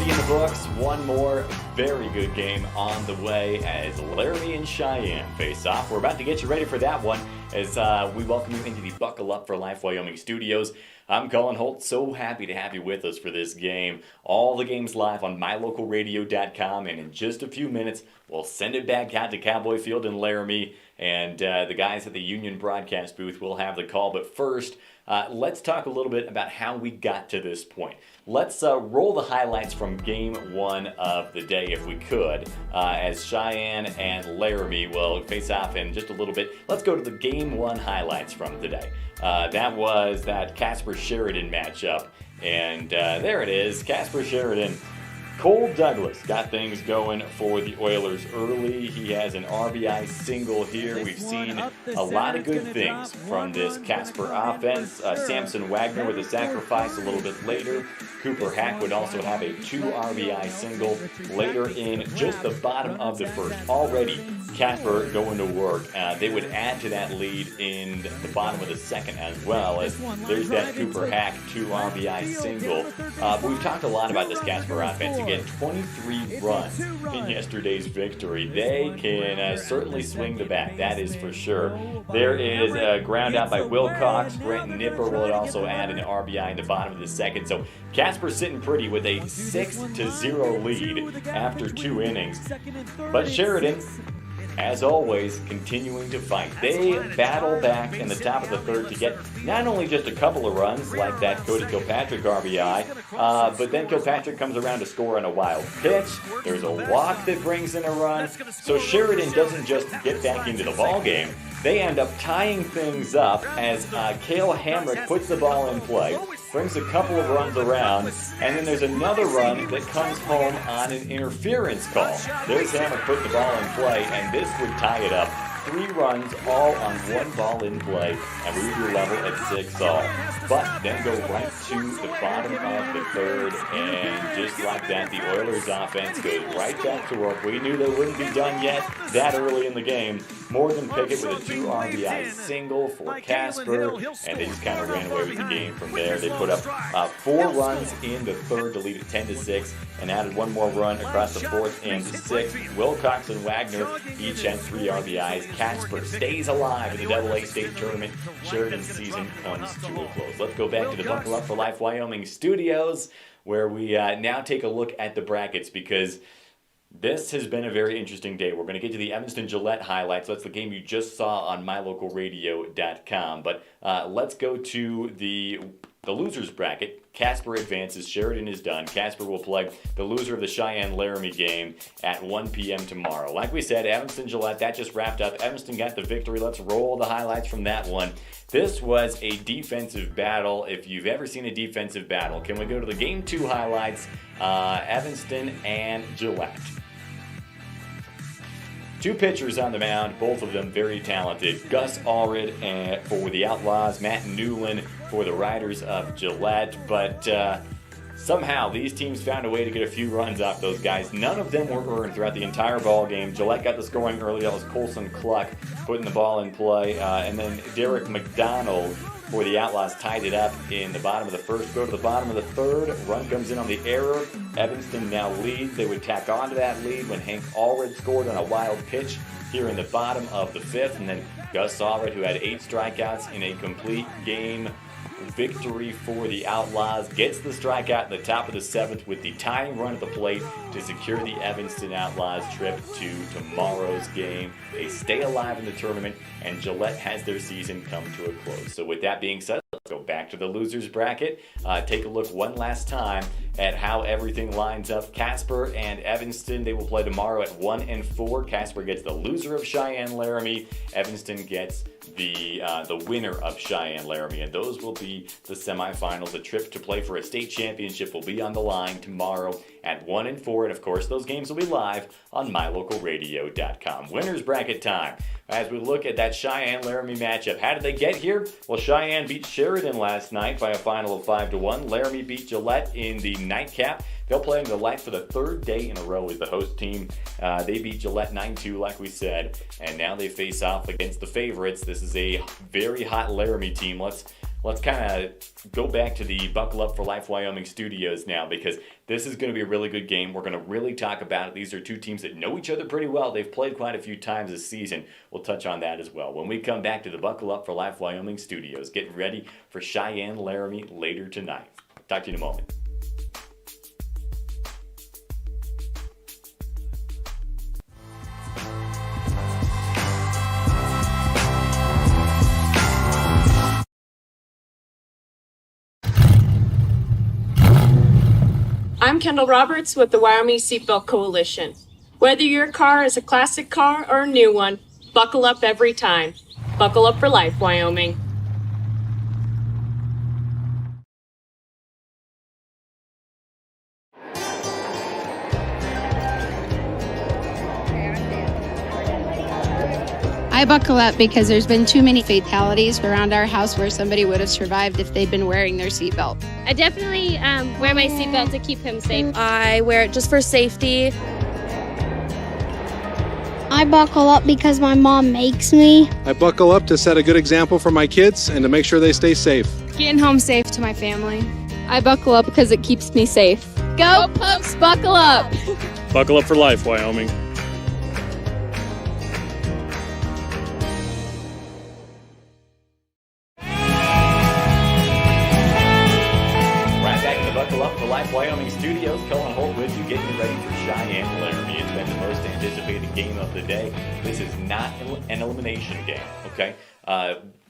in the books. One more very good game on the way as Laramie and Cheyenne face off. We're about to get you ready for that one as we welcome you into the Buckle Up for Life Wyoming studios. I'm Colin Holt, so happy to have you with us for this game. All the games live on mylocalradio.com, and in just a few minutes, we'll send it back out to Cowboy Field in Laramie, and the guys at the Union broadcast booth will have the call. But first, let's talk a little bit about how we got to this point. Let's roll the highlights from game one of the day, if we could, as Cheyenne and Laramie will face off in just a little bit. Let's go to the game one highlights from today. That was that Casper Sheridan matchup, and there it is, Casper Sheridan. Cole Douglas got things going for the Oilers early. He has an RBI single here. We've seen a lot of good things from this Casper offense. Samson Wagner with a sacrifice a little bit later. Cooper Hack would also have a 2 RBI single later in just the bottom of the first. Already Casper going to work. They would add to that lead in the bottom of the second as well, as there's that Cooper Hack 2 RBI single. We've talked a lot about this Casper offense. Again, 23 runs in yesterday's victory. They can certainly swing the bat, that is for sure. There is a ground out by Wilcox. Brent Nipper will also add an RBI in the bottom of the second. So Casper sitting pretty with a 6-0 lead after 2 innings. But Sheridan, as always, continuing to fight. They battle back in the top of the third to get not only just a couple of runs like that Cody Kilpatrick RBI, but then Kilpatrick comes around to score on a wild pitch. There's a walk that brings in a run. So Sheridan doesn't just get back into the ball game. They end up tying things up as Cale Hamrick puts the ball in play, brings a couple of runs around, and then there's another run that comes home on an interference call. There's Hamrick putting the ball in play, and this would tie it up. 3 runs, all on 1 ball in play, and we would be level at 6-all. But then go right to the bottom of the third, and just like that, the Oilers offense goes right back to work. We knew they wouldn't be done yet that early in the game. Morgan Pickett with a 2 RBI single for Casper, and they just kind of ran away with the game from there. They put up 4 runs in the third to lead it 10-6, and added 1 more run across the fourth and the sixth. Wilcox and Wagner each had 3 RBIs. Casper stays alive in the AA state tournament. Sheridan's season comes to a close. Let's go back to the Buckle Up for Life Wyoming studios, where we now take a look at the brackets, because this has been a very interesting day. We're going to get to the Evanston-Gillette highlights. That's the game you just saw on mylocalradio.com. But let's go to the losers bracket. Casper advances. Sheridan is done. Casper will play the loser of the Cheyenne-Laramie game at 1 p.m. tomorrow. Like we said, Evanston-Gillette, that just wrapped up. Evanston got the victory. Let's roll the highlights from that one. This was a defensive battle. If you've ever seen a defensive battle, can we go to the Game 2 highlights? Evanston and Gillette. 2 pitchers on the mound, both of them very talented. Gus Allred for the Outlaws, Matt Newland for the Riders of Gillette. But somehow these teams found a way to get a few runs off those guys. None of them were earned throughout the entire ball game. Gillette got the scoring early. That was Colson Cluck putting the ball in play. And then Derek McDonald for the Outlaws tied it up in the bottom of the first. Go to the bottom of the third. Run comes in on the error. Evanston now leads. They would tack on to that lead when Hank Allred scored on a wild pitch here in the bottom of the fifth. And then Gus Allred, who had 8 strikeouts in a complete game victory for the Outlaws, gets the strikeout in the top of the 7th with the tying run at the plate to secure the Evanston Outlaws trip to tomorrow's game. They stay alive in the tournament, and Gillette has their season come to a close. So with that being said, let's go back to the losers bracket. Take a look one last time at how everything lines up. Casper and Evanston, they will play tomorrow at 1 and 4. Casper gets the loser of Cheyenne-Laramie. Evanston gets the winner of Cheyenne-Laramie, and those will be the semifinals. A trip to play for a state championship will be on the line tomorrow at 1 and 4, and of course those games will be live on mylocalradio.com. Winners bracket time. As we look at that Cheyenne-Laramie matchup, how did they get here? Well, Cheyenne beat Sheridan last night by a final of 5-1. Laramie beat Gillette in the nightcap. They'll play in the light for the 3rd day in a row as the host team. They beat Gillette 9-2, like we said, and now they face off against the favorites. This is a very hot Laramie team. Let's let's kind of go back to the Buckle Up for Life Wyoming studios now, because this is going to be a really good game. We're going to really talk about it. These are two teams that know each other pretty well. They've played quite a few times this season. We'll touch on that as well when we come back to the Buckle Up for Life Wyoming studios. Getting ready for Cheyenne Laramie later tonight. Talk to you in a moment. I'm Kendall Roberts with the Wyoming Seatbelt Coalition. Whether your car is a classic car or a new one, buckle up every time. Buckle up for life, Wyoming. I buckle up because there's been too many fatalities around our house where somebody would have survived if they'd been wearing their seatbelt. I definitely wear my seatbelt to keep him safe. I wear it just for safety. I buckle up because my mom makes me. I buckle up to set a good example for my kids and to make sure they stay safe. Getting home safe to my family. I buckle up because it keeps me safe. Go Pokes, buckle up! Buckle up for life, Wyoming. Buckle Up for Life Wyoming studios. Cullen Holt with you, getting you ready for Cheyenne Laramie. It's been the most anticipated game of the day. This is not an elimination game, okay?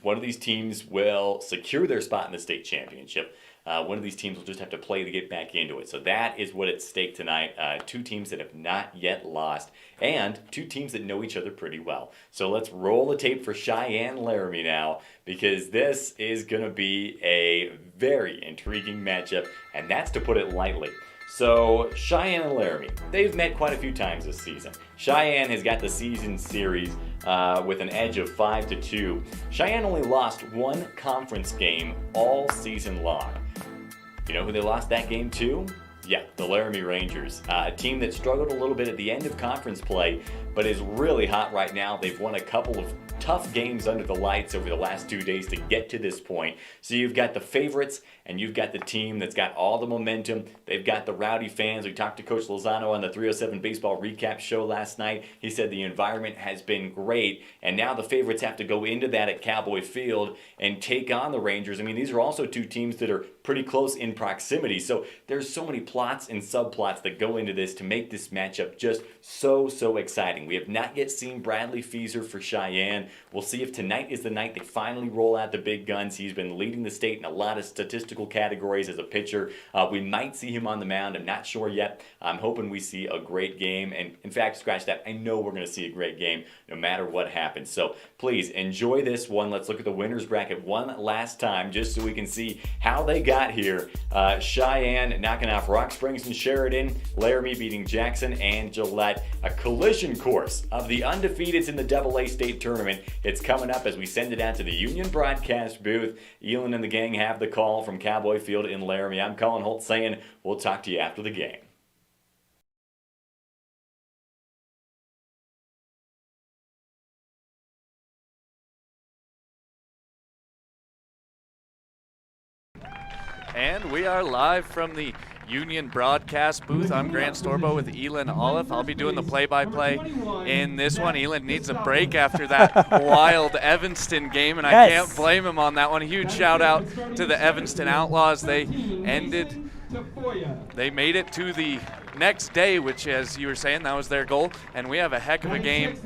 One of these teams will secure their spot in the state championship. One of these teams will just have to play to get back into it. So that is what at stake tonight. Two teams that have not yet lost, and two teams that know each other pretty well. So let's roll the tape for Cheyenne Laramie now, because this is going to be a very intriguing matchup, and that's to put it lightly. So Cheyenne and Laramie, they've met quite a few times this season. Cheyenne has got the season series with an edge of 5-2. Cheyenne only lost one conference game all season long. You know who they lost that game to? Yeah, the Laramie Rangers, a team that struggled a little bit at the end of conference play, but is really hot right now. They've won a couple of tough games under the lights over the last 2 days to get to this point. So you've got the favorites, and you've got the team that's got all the momentum. They've got the rowdy fans. We talked to Coach Lozano on the 307 Baseball Recap show last night. He said the environment has been great, and now the favorites have to go into that at Cowboy Field and take on the Rangers. I mean, these are also two teams that are pretty close in proximity, so there's so many plots and subplots that go into this to make this matchup just so exciting. We have not yet seen Bradley Feaser for Cheyenne. We'll see if tonight is the night they finally roll out the big guns. He's been leading the state in a lot of statistical categories as a pitcher. We might see him on the mound. I'm not sure yet. I'm hoping we see a great game, and in fact, scratch that, I know we're going to see a great game no matter what happens. So please enjoy this one. Let's look at the winner's bracket one last time just so we can see how they got here. Cheyenne knocking off Rock Springs and Sheridan. Laramie beating Jackson and Gillette. A collision course of the undefeateds in the AA state tournament. It's coming up as we send it out to the Union broadcast booth. Elin and the gang have the call from Cowboy Field in Laramie. I'm Cullen Holt saying we'll talk to you after the game. And we are live from the Union broadcast booth. I'm Grant Storbo with Elin Olive. I'll be doing the play-by-play in this one. Elin needs a break after that wild Evanston game, and I can't blame him on that one. Huge shout-out to the Evanston Outlaws. They made it to the next day, which, as you were saying, that was their goal. And we have a heck of a game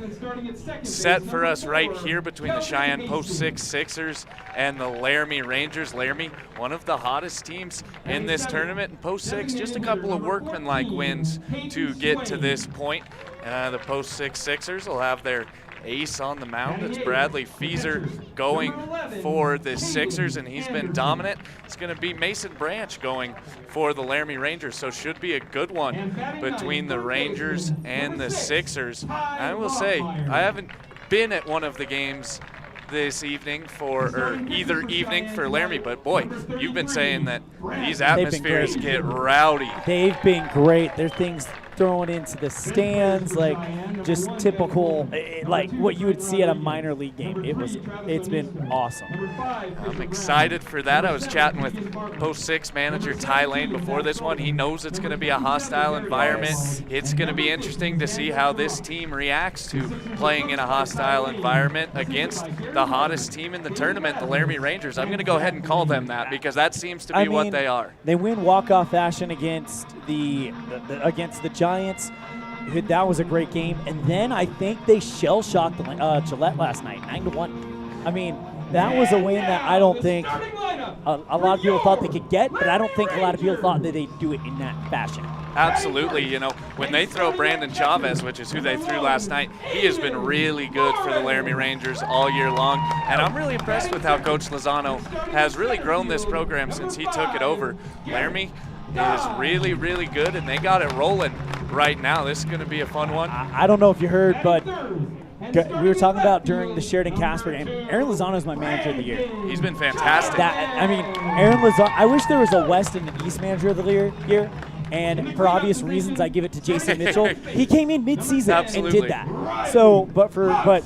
set for us right here between the Cheyenne Post 6 Sixers and the Laramie Rangers. Laramie, one of the hottest teams in this tournament, and Post 6 just a couple of workmanlike wins to get to this point. The Post 6 Sixers will have their ace on the mound. It's Bradley Feaser going for the Sixers, and he's been dominant. It's going to be Mason Branch going for the Laramie Rangers, so should be a good one between the Rangers and the Sixers. I will say, I haven't been at one of the games this evening or either evening for Laramie, but boy, you've been saying that these atmospheres get rowdy. They've been great. There's things throwing into the stands, like just typical, like what you would see at a minor league game. It's been awesome. I'm excited for that. I was chatting with Post 6 manager Ty Lane before this one. He knows it's going to be a hostile environment. It's going to be interesting to see how this team reacts to playing in a hostile environment against the hottest team in the tournament, the Laramie Rangers. I'm going to go ahead and call them that because that seems to be what they are. They win walk-off fashion against the Giants. That was a great game. And then I think they shell-shocked Gillette last night, 9-1. I mean, that was a win that I don't think a lot of people thought they could get, but I don't think a lot of people thought that they'd do it in that fashion. Absolutely. You know, when they throw Brandon Chavez, which is who they threw last night, he has been really good for the Laramie Rangers all year long. And I'm really impressed with how Coach Lozano has really grown this program since he took it over. Laramie is really, really good, and they got it rolling right now. This is going to be a fun one. I don't know if you heard, but we were talking about during the Sheridan-Casper game, Aaron Lozano is my manager of the year. He's been fantastic. Aaron Lozano, I wish there was a West and an East manager of the year. And for obvious reasons, I give it to Jason Mitchell. He came in mid-season and did that. So, but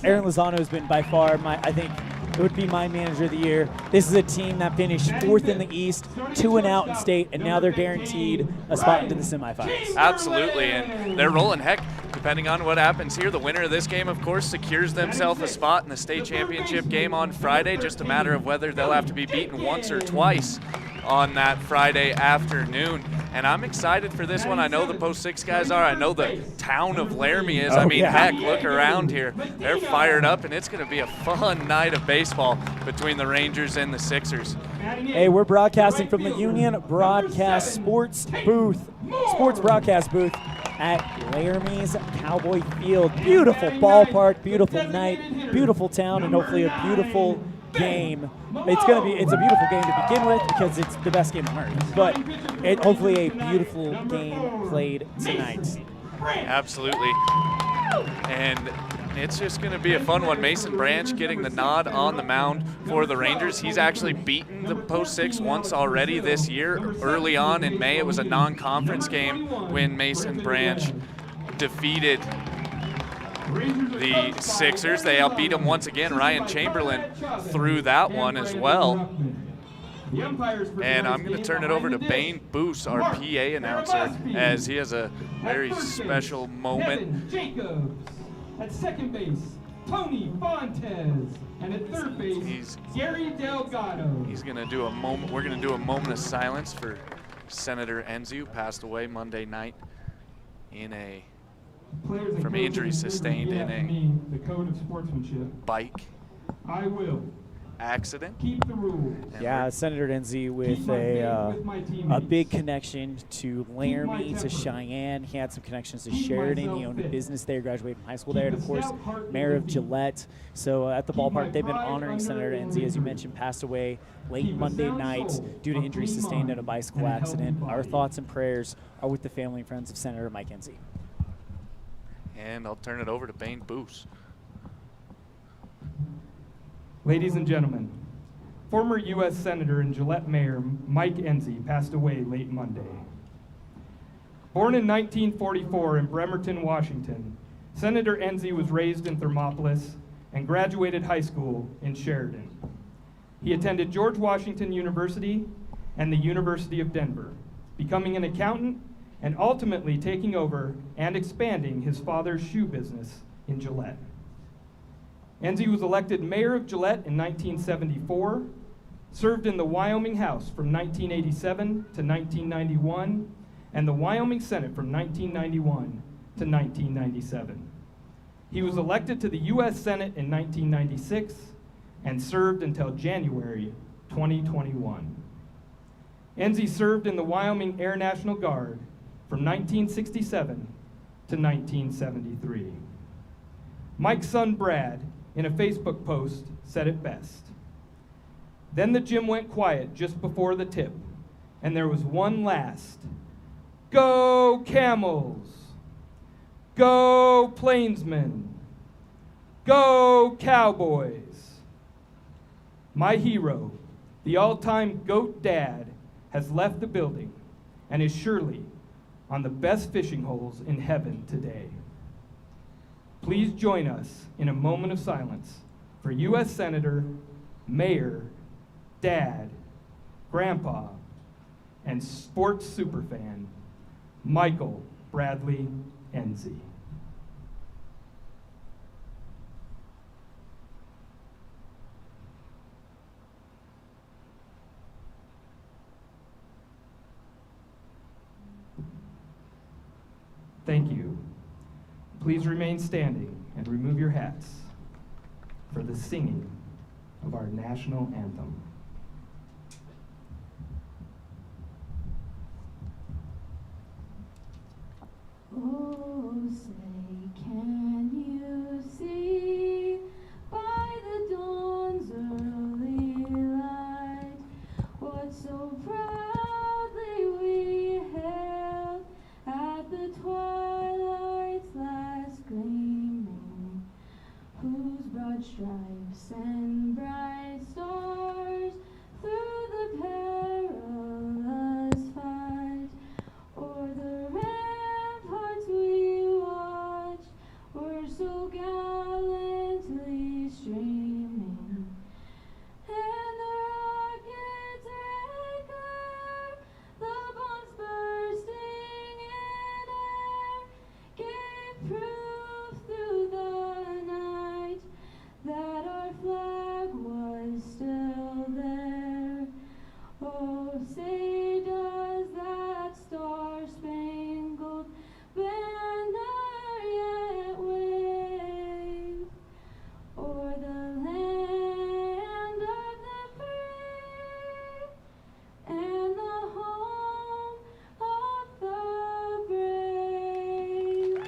Aaron Lozano has been by far I think it would be my manager of the year. This is a team that finished 4th in the East, 2-0 in state, and now they're guaranteed a spot into the semifinals. Absolutely, and they're rolling. Heck, depending on what happens here, the winner of this game, of course, secures themselves a spot in the state championship game on Friday. Just a matter of whether they'll have to be beaten once or twice on that Friday afternoon. And I'm excited for this one. I know the Post 6 guys are. I know the town of Laramie is. Heck, look around here. They're fired up, and it's going to be a fun night of baseball between the Rangers and the Sixers. Hey, we're broadcasting from the Union Broadcast Sports Broadcast Booth at Laramie's Cowboy Field. Beautiful ballpark, beautiful night, beautiful town, and hopefully a beautiful game. It's a beautiful game to begin with because it's the best game on earth. But hopefully a beautiful game played tonight. Absolutely. And it's just going to be a fun one. Mason Branch getting the nod on the mound for the Rangers. He's actually beaten the Post 6 once already this year. Early on in May, it was a non-conference game when Mason Branch defeated the Sixers. They outbeat them once again. Ryan Chamberlain threw that one as well. And I'm going to turn it over to Bane Boos, our PA announcer, as he has a very special moment. At second base, Tony Fontes. And at third base, Gary Delgado. He's going to do a moment. We're going to do a moment of silence for Senator Enzi, who passed away Monday night from injuries sustained in a the code of sportsmanship. Bike accident. Keep the rules. Yeah, Senator Enzi with a big connection to Laramie, to Cheyenne. He had some connections to Sheridan. He owned a business there, graduated from high school there, and of course, mayor of Gillette. So at the ballpark, they've been honoring Senator Enzi, as you mentioned, passed away late Monday night due to injuries sustained in a bicycle accident. Our thoughts and prayers are with the family and friends of Senator Mike Enzi. And I'll turn it over to Bane Boos. Ladies and gentlemen, former U.S. Senator and Gillette Mayor Mike Enzi passed away late Monday. Born in 1944 in Bremerton, Washington, Senator Enzi was raised in Thermopolis and graduated high school in Sheridan. He attended George Washington University and the University of Denver, becoming an accountant and ultimately taking over and expanding his father's shoe business in Gillette. Enzi was elected mayor of Gillette in 1974, served in the Wyoming House from 1987 to 1991, and the Wyoming Senate from 1991 to 1997. He was elected to the U.S. Senate in 1996 and served until January 2021. Enzi served in the Wyoming Air National Guard from 1967 to 1973. Mike's son Brad, in a Facebook post, said it best. Then the gym went quiet just before the tip, and there was one last, "Go Camels! Go Plainsmen! Go Cowboys!" My hero, the all-time GOAT dad, has left the building and is surely on the best fishing holes in heaven today. Please join us in a moment of silence for U.S. Senator, Mayor, Dad, Grandpa, and sports superfan, Michael Bradley Enzi. Thank you. Please remain standing and remove your hats for the singing of our national anthem. Oh, say, can you see by the dawn's early light what so proudly we hailed at the twilight's last gleaming, whose broad stripes and bright stars through the perilous fight o'er the ramparts we watched were so gallantly streaming, and the rockets' red glare, the bombs bursting in air, gave proof through the night that our flag was still there. Oh, say does that star-spangled banner yet wave o'er the land of the free and the home of the brave?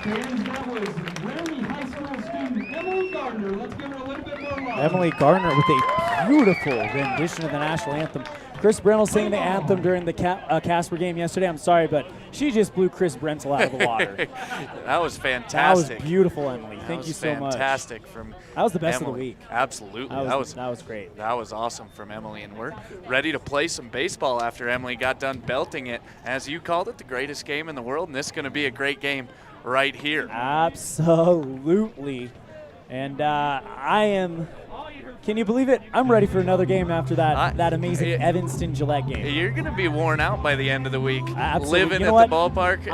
Fans, that was Laramie High School student Emily Gardner. Let's give her a little bit more love. Emily Gardner with a beautiful rendition of the national anthem. Chris Brentle sang the anthem during the Casper game yesterday. I'm sorry, but she just blew Chris Brentle out of the water. That was fantastic. That was beautiful, Emily. Thank you so much. Fantastic from That was the best Emily. of the week. Absolutely. That was great. That was awesome from Emily, and we're ready to play some baseball after Emily got done belting it. As you called it, the greatest game in the world, and this is going to be a great game right here. Absolutely. And can you believe it? I'm ready for another game after that amazing Evanston-Gillette game. You're going to be worn out by the end of the week. Absolutely. Living You know at what? the ballpark.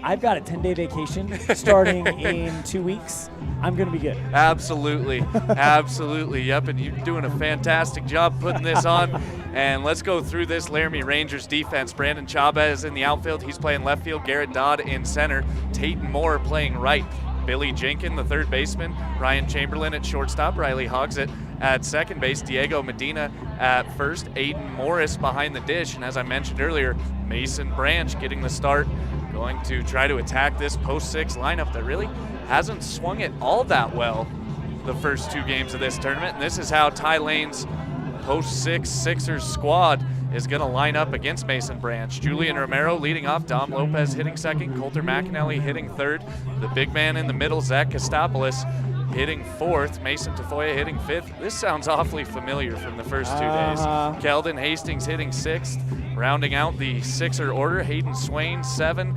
I've got a 10-day vacation starting in 2 weeks. I'm going to be good. Absolutely. Absolutely. Yep, and you're doing a fantastic job putting this on. And let's go through this Laramie Rangers defense. Brandon Chavez in the outfield. He's playing left field. Garrett Dodd in center. Tatum Moore playing right. Billy Jenkin, the third baseman. Ryan Chamberlain at shortstop. Riley Hogsett at second base. Diego Medina at first. Aiden Morris behind the dish. And as I mentioned earlier, Mason Branch getting the start. Going to try to attack this post-6 lineup that really hasn't swung it all that well the first 2 games of this tournament. And this is how Ty Lane's post-6 Sixers squad is going to line up against Mason Branch. Julian Romero leading off, Dom Lopez hitting second, Coulter McAnally hitting third, the big man in the middle, Zach Kostopoulos, hitting fourth, Mason Tafoya hitting fifth. This sounds awfully familiar from the first 2 days. Keldon Hastings hitting sixth, rounding out the Sixer order, Hayden Swain 7,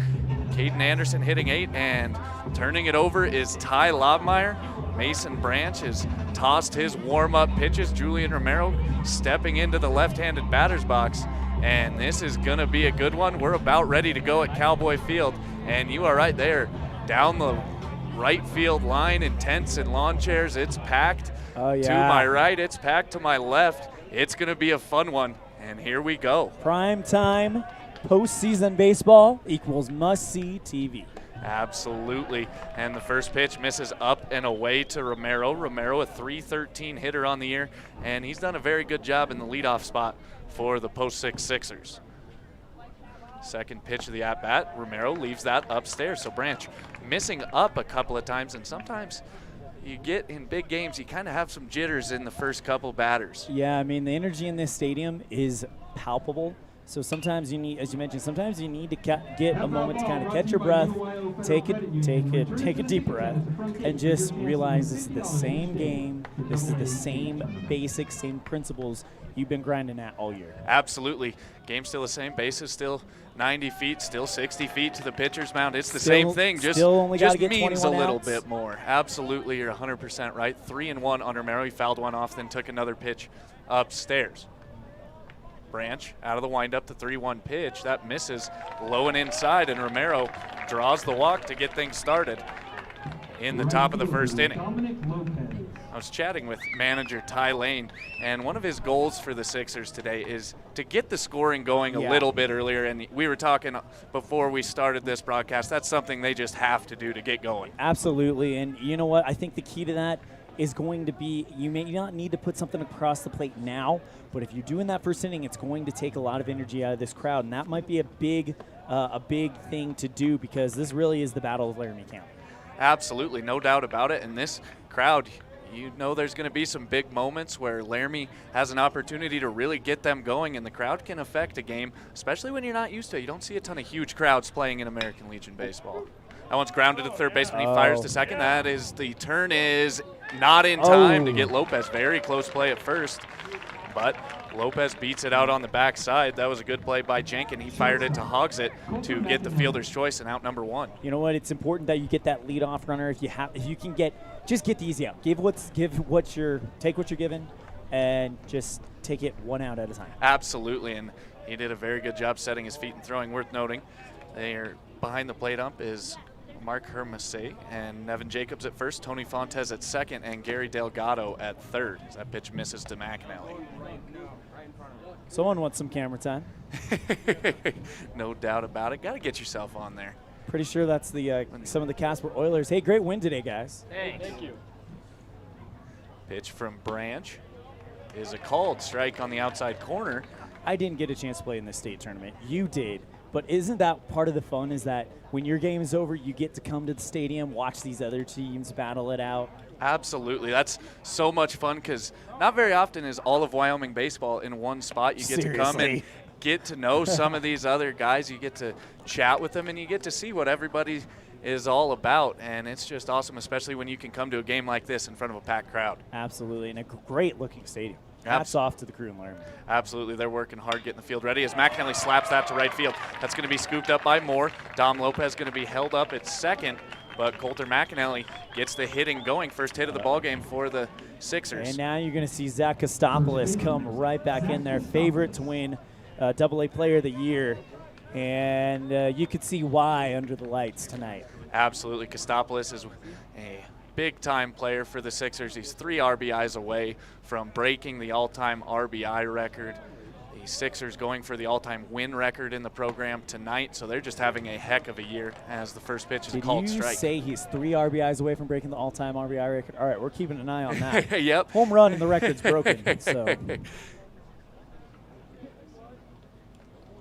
Caden Anderson hitting 8, and turning it over is Ty Lobmeyer. Mason Branch has tossed his warm-up pitches. Julian Romero stepping into the left-handed batter's box, and this is going to be a good one. We're about ready to go at Cowboy Field, and you are right there down the right field line in tents and lawn chairs. It's packed to my right. It's packed to my left. It's going to be a fun one, and here we go. Prime time postseason baseball equals must-see TV. Absolutely. And the first pitch misses up and away to Romero. Romero, a .313 hitter on the year, and he's done a very good job in the leadoff spot for the post-6 Sixers. Second pitch of the at-bat, Romero leaves that upstairs. So Branch missing up a couple of times, and sometimes you get in big games, you kind of have some jitters in the first couple batters. Yeah, I mean, the energy in this stadium is palpable. So sometimes you need, as you mentioned, sometimes you need to get a moment to kind of catch your breath, take a deep breath, and just realize this is the same game. This is the same basics, same principles you've been grinding at all year. Absolutely. Game's still the same. Base is still 90 feet, still 60 feet to the pitcher's mound. It's the same thing, just means a little bit more. Absolutely, you're 100% right. 3-1 under Merrill. He fouled one off, then took another pitch upstairs. Branch out of the windup, the 3-1 pitch. That misses low and inside, and Romero draws the walk to get things started in the top of the first inning. I was chatting with manager Ty Lane, and one of his goals for the Sixers today is to get the scoring going a little bit earlier. And we were talking before we started this broadcast, that's something they just have to do to get going. Absolutely, and you know what? I think the key to that is going to be, you may not need to put something across the plate now, but if you're doing that first inning, it's going to take a lot of energy out of this crowd, and that might be a big thing to do, because this really is the Battle of Laramie County. Absolutely, no doubt about it. And this crowd, you know there's going to be some big moments where Laramie has an opportunity to really get them going, and the crowd can affect a game, especially when you're not used to it. You don't see a ton of huge crowds playing in American Legion baseball. That one's grounded to third baseman. He fires to second. That is, the turn is not in time to get Lopez. Very close play at first, but Lopez beats it out on the backside. That was a good play by Jenkin. He fired it to Hogsett to get the fielder's choice and out number one. You know what? It's important that you get that leadoff runner. If you can just get the easy out. Take what you're given, and just take it one out at a time. Absolutely, and he did a very good job setting his feet and throwing. Worth noting, they're behind the plate ump is Mark Hermase and Nevin Jacobs at first, Tony Fontes at second, and Gary Delgado at third. As that pitch misses to McAnally. Someone wants some camera time. No doubt about it. Got to get yourself on there. Pretty sure that's the some of the Casper Oilers. Hey, great win today, guys. Thanks. Thank you. Pitch from Branch is a called strike on the outside corner. I didn't get a chance to play in this state tournament. You did. But isn't that part of the fun, is that when your game is over, you get to come to the stadium, watch these other teams battle it out? Absolutely. That's so much fun, because not very often is all of Wyoming baseball in one spot. You get to come and get to know some of these other guys. You get to chat with them, and you get to see what everybody is all about. And it's just awesome, especially when you can come to a game like this in front of a packed crowd. Absolutely, and a great-looking stadium. Hats off to the crew in Laramie. Absolutely. They're working hard getting the field ready as McAnally slaps that to right field. That's going to be scooped up by Moore. Dom Lopez going to be held up at second, but Coulter McAnally gets the hitting going. First hit of the ball game for the Sixers. And now you're going to see Zach Kostopoulos come right back in there, favorite to win AA Player of the Year. And you could see why under the lights tonight. Absolutely. Kostopoulos is a big-time player for the Sixers. He's 3 RBIs away from breaking the all-time RBI record. The Sixers going for the all-time win record in the program tonight, so they're just having a heck of a year as the first pitch is a called strike. Did you say he's 3 RBIs away from breaking the all-time RBI record? All right, we're keeping an eye on that. Yep. Home run and the record's broken. So.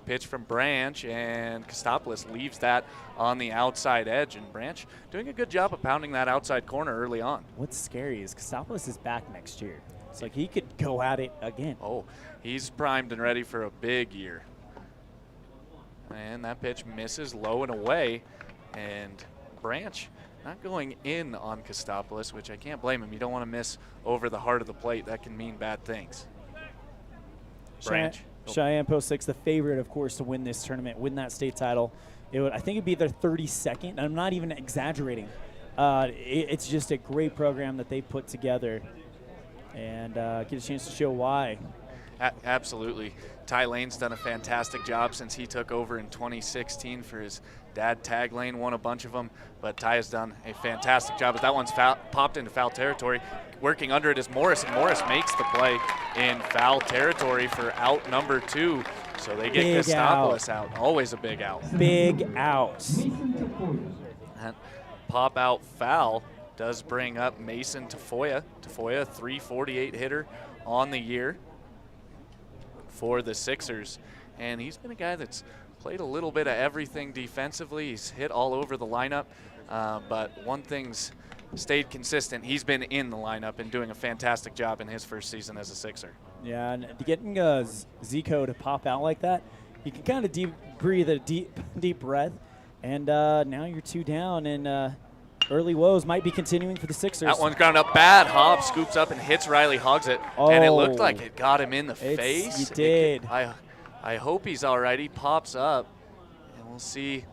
Pitch from Branch, and Kostopoulos leaves that on the outside edge, and Branch doing a good job of pounding that outside corner early on. What's scary is Kostopoulos is back next year. It's like he could go at it again. Oh, he's primed and ready for a big year. And that pitch misses low and away, and Branch not going in on Kostopoulos, which I can't blame him. You don't want to miss over the heart of the plate. That can mean bad things. Branch. Cheyenne Post 6, the favorite, of course, to win this tournament, win that state title. I think it'd be their 32nd, and I'm not even exaggerating. It's just a great program that they put together, and get a chance to show why. Absolutely. Ty Lane's done a fantastic job since he took over in 2016 for his dad. Tag Lane won a bunch of them, but Ty has done a fantastic job. But that one's popped into foul territory. Working under it is Morris, and Morris makes the play in foul territory for out number 2. So they get Kostopoulos out. Always a big out. Big out. That pop out foul does bring up Mason Tafoya. Tafoya, 348 hitter on the year for the Sixers. And he's been a guy that's played a little bit of everything defensively. He's hit all over the lineup. But one thing's stayed consistent. He's been in the lineup and doing a fantastic job in his first season as a Sixer. Yeah, and getting Zico to pop out like that, you can kind of breathe a deep breath. And now you're 2 down, and early woes might be continuing for the Sixers. That one's ground up bad. Hobbs scoops up and hits Riley, hogs it, and it looked like it got him in the face. It did. I hope he's all right. He pops up, and we'll see.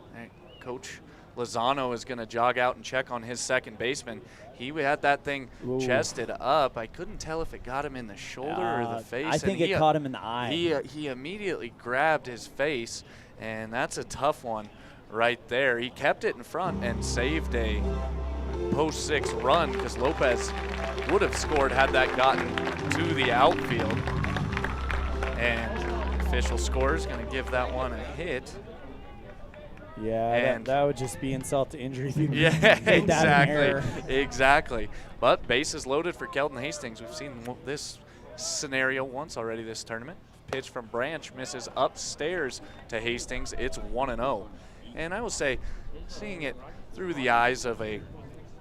Coach Lozano is going to jog out and check on his second baseman. He had that thing chested up. I couldn't tell if it got him in the shoulder or the face. I think it caught him in the eye. He immediately grabbed his face, and that's a tough one right there. He kept it in front and saved a post 6 run because Lopez would have scored had that gotten to the outfield. And official score is going to give that one a hit. Yeah, that would just be insult to injury. Yeah, exactly. But bases loaded for Kelton Hastings. We've seen this scenario once already this tournament. Pitch from Branch misses upstairs to Hastings. It's 1-0. And I will say, seeing it through the eyes of a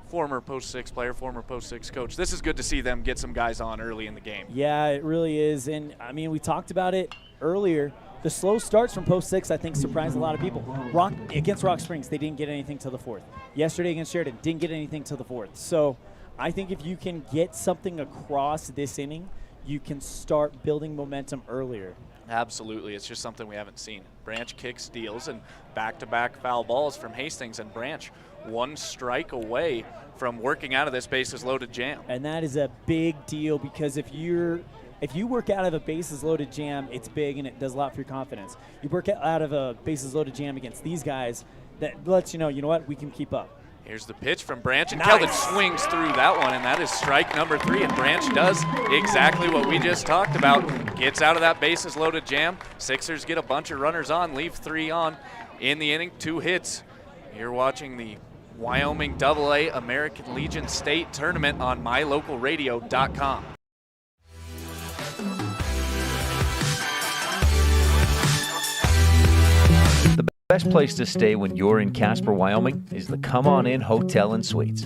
former Post 6 player, former Post 6 coach, this is good to see them get some guys on early in the game. Yeah, it really is. And, I mean, we talked about it earlier. The slow starts from Post 6, I think, surprised a lot of people. Against Rock Springs, they didn't get anything till the 4th. Yesterday against Sheridan, didn't get anything till the 4th. So I think if you can get something across this inning, you can start building momentum earlier. Absolutely. It's just something we haven't seen. Branch kicks, deals, and back-to-back foul balls from Hastings, and Branch 1 strike away from working out of this bases-loaded jam. And that is a big deal because if you work out of a bases-loaded jam, it's big and it does a lot for your confidence. You work out of a bases-loaded jam against these guys, that lets you know what, we can keep up. Here's the pitch from Branch, and Kelvin swings through that one, and that is strike number 3, and Branch does exactly what we just talked about. Gets out of that bases-loaded jam. Sixers get a bunch of runners on, leave 3 on in the inning, 2 hits. You're watching the Wyoming AA American Legion State Tournament on mylocalradio.com. The best place to stay when you're in Casper, Wyoming is the Come On In Hotel and Suites.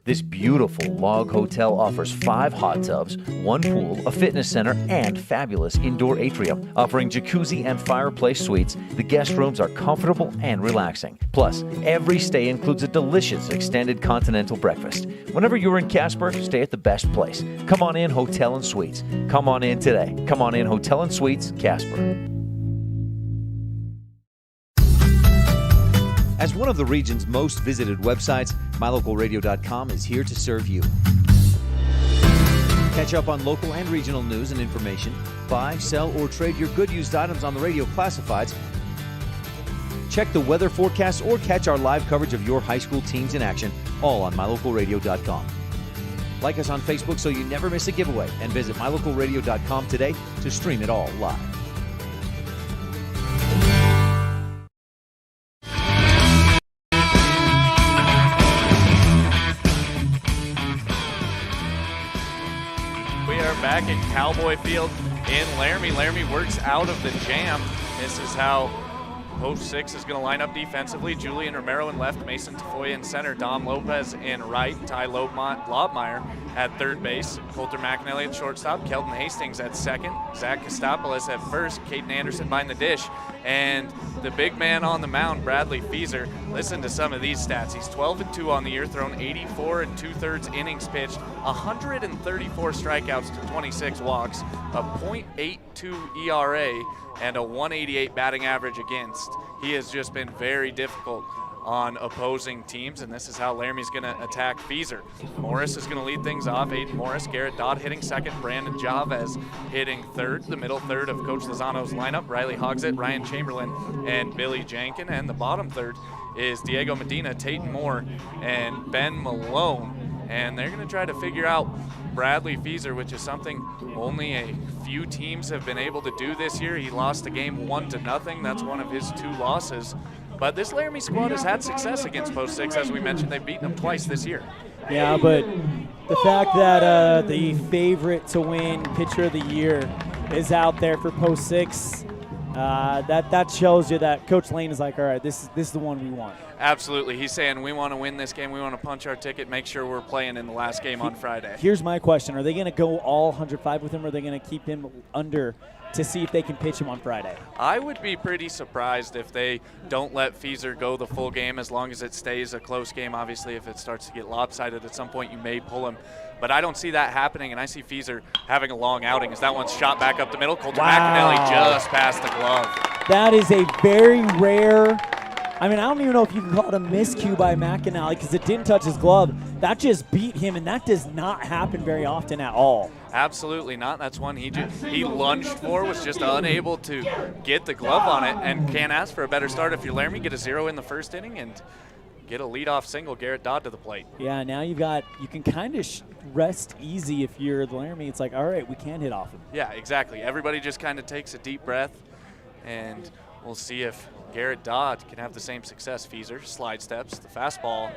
This beautiful log hotel offers 5 hot tubs, 1 pool, a fitness center, and fabulous indoor atrium. Offering jacuzzi and fireplace suites, the guest rooms are comfortable and relaxing. Plus, every stay includes a delicious extended continental breakfast. Whenever you're in Casper, stay at the best place. Come On In Hotel and Suites. Come on in today. Come On In Hotel and Suites, Casper. As one of the region's most visited websites, mylocalradio.com is here to serve you. Catch up on local and regional news and information. Buy, sell, or trade your good used items on the radio classifieds. Check the weather forecast or catch our live coverage of your high school teams in action, all on mylocalradio.com. Like us on Facebook so you never miss a giveaway, and visit mylocalradio.com today to stream it all live. Back at Cowboy Field in Laramie. Laramie works out of the jam. This is how Post 6 is going to line up defensively. Julian Romero in left, Mason Tafoya in center, Dom Lopez in right, Ty Lobmeyer at third base, Coulter McAnally at shortstop, Kelton Hastings at second, Zach Kostopoulos at first, Caden Anderson behind the dish, and the big man on the mound, Bradley Fieser. Listen to some of these stats. He's 12-2 on the year, thrown 84 2/3 innings pitched, 134 strikeouts to 26 walks, a .82 ERA, and a 188 batting average against. He has just been very difficult on opposing teams, and this is how Laramie's going to attack Fieser. Morris is going to lead things off. Aiden Morris, Garrett Dodd hitting second, Brandon Javez hitting third. The middle third of Coach Lozano's lineup, Riley Hogsett, Ryan Chamberlain, and Billy Jankin. And the bottom third is Diego Medina, Tayton Moore, and Ben Malone. And they're going to try to figure out Bradley Fieser, which is something only a few teams have been able to do this year. He lost the game 1-0. That's one of his 2 losses. But this Laramie squad has had success against Post 6. As we mentioned, they've beaten them twice this year. Yeah, but the fact that the favorite to win pitcher of the year is out there for Post 6, that shows you that Coach Lane is like, all right, this is the one we want. Absolutely. He's saying we want to win this game. We want to punch our ticket, make sure we're playing in the last game on Friday. Here's my question. Are they going to go all 105 with him, or are they going to keep him under to see if they can pitch him on Friday. I would be pretty surprised if they don't let Feeser go the full game, as long as it stays a close game. Obviously, if it starts to get lopsided at some point, you may pull him. But I don't see that happening, and I see Feeser having a long outing as that one's shot back up the middle. Colter McAnally just past the glove. That is a very rare, I don't even know if you can call it a miscue by McAnally because it didn't touch his glove. That just beat him, and that does not happen very often at all. Absolutely not. That's one he lunged for, was just unable to get the glove on it, and can't ask for a better start. If you're Laramie, get a 0 in the first inning and get a leadoff single, Garrett Dodd to the plate. Yeah, now you can kind of rest easy if you're the Laramie. It's like, all right, we can hit off him. Yeah, exactly. Everybody just kind of takes a deep breath, and we'll see if Garrett Dodd can have the same success. Feeser slide steps. The fastball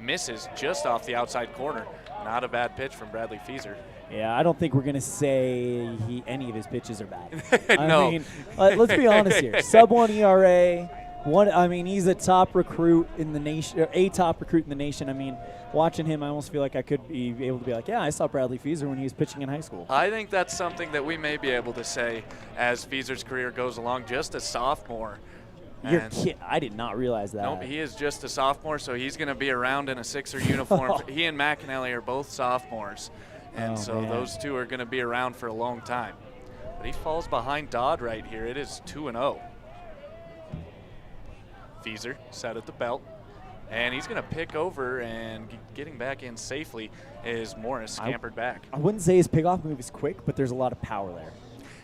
misses just off the outside corner. Not a bad pitch from Bradley Feeser. Yeah, I don't think we're going to say any of his pitches are bad. No. Let's be honest here. Sub-1 ERA. He's a top recruit in the nation, a top recruit in the nation. Watching him, I almost feel like I could be able to be like, yeah, I saw Bradley Feeser when he was pitching in high school. I think that's something that we may be able to say as Feeser's career goes along, just a sophomore. You're kidding. I did not realize that. Nope, he is just a sophomore, so he's going to be around in a Sixer uniform. He and McAnally are both sophomores, and those two are going to be around for a long time. But he falls behind Dodd right here. It is 2-0. Feeser set at the belt, and he's going to pick over, and getting back in safely is Morris, scampered back. I wouldn't say his pickoff move is quick, but there's a lot of power there.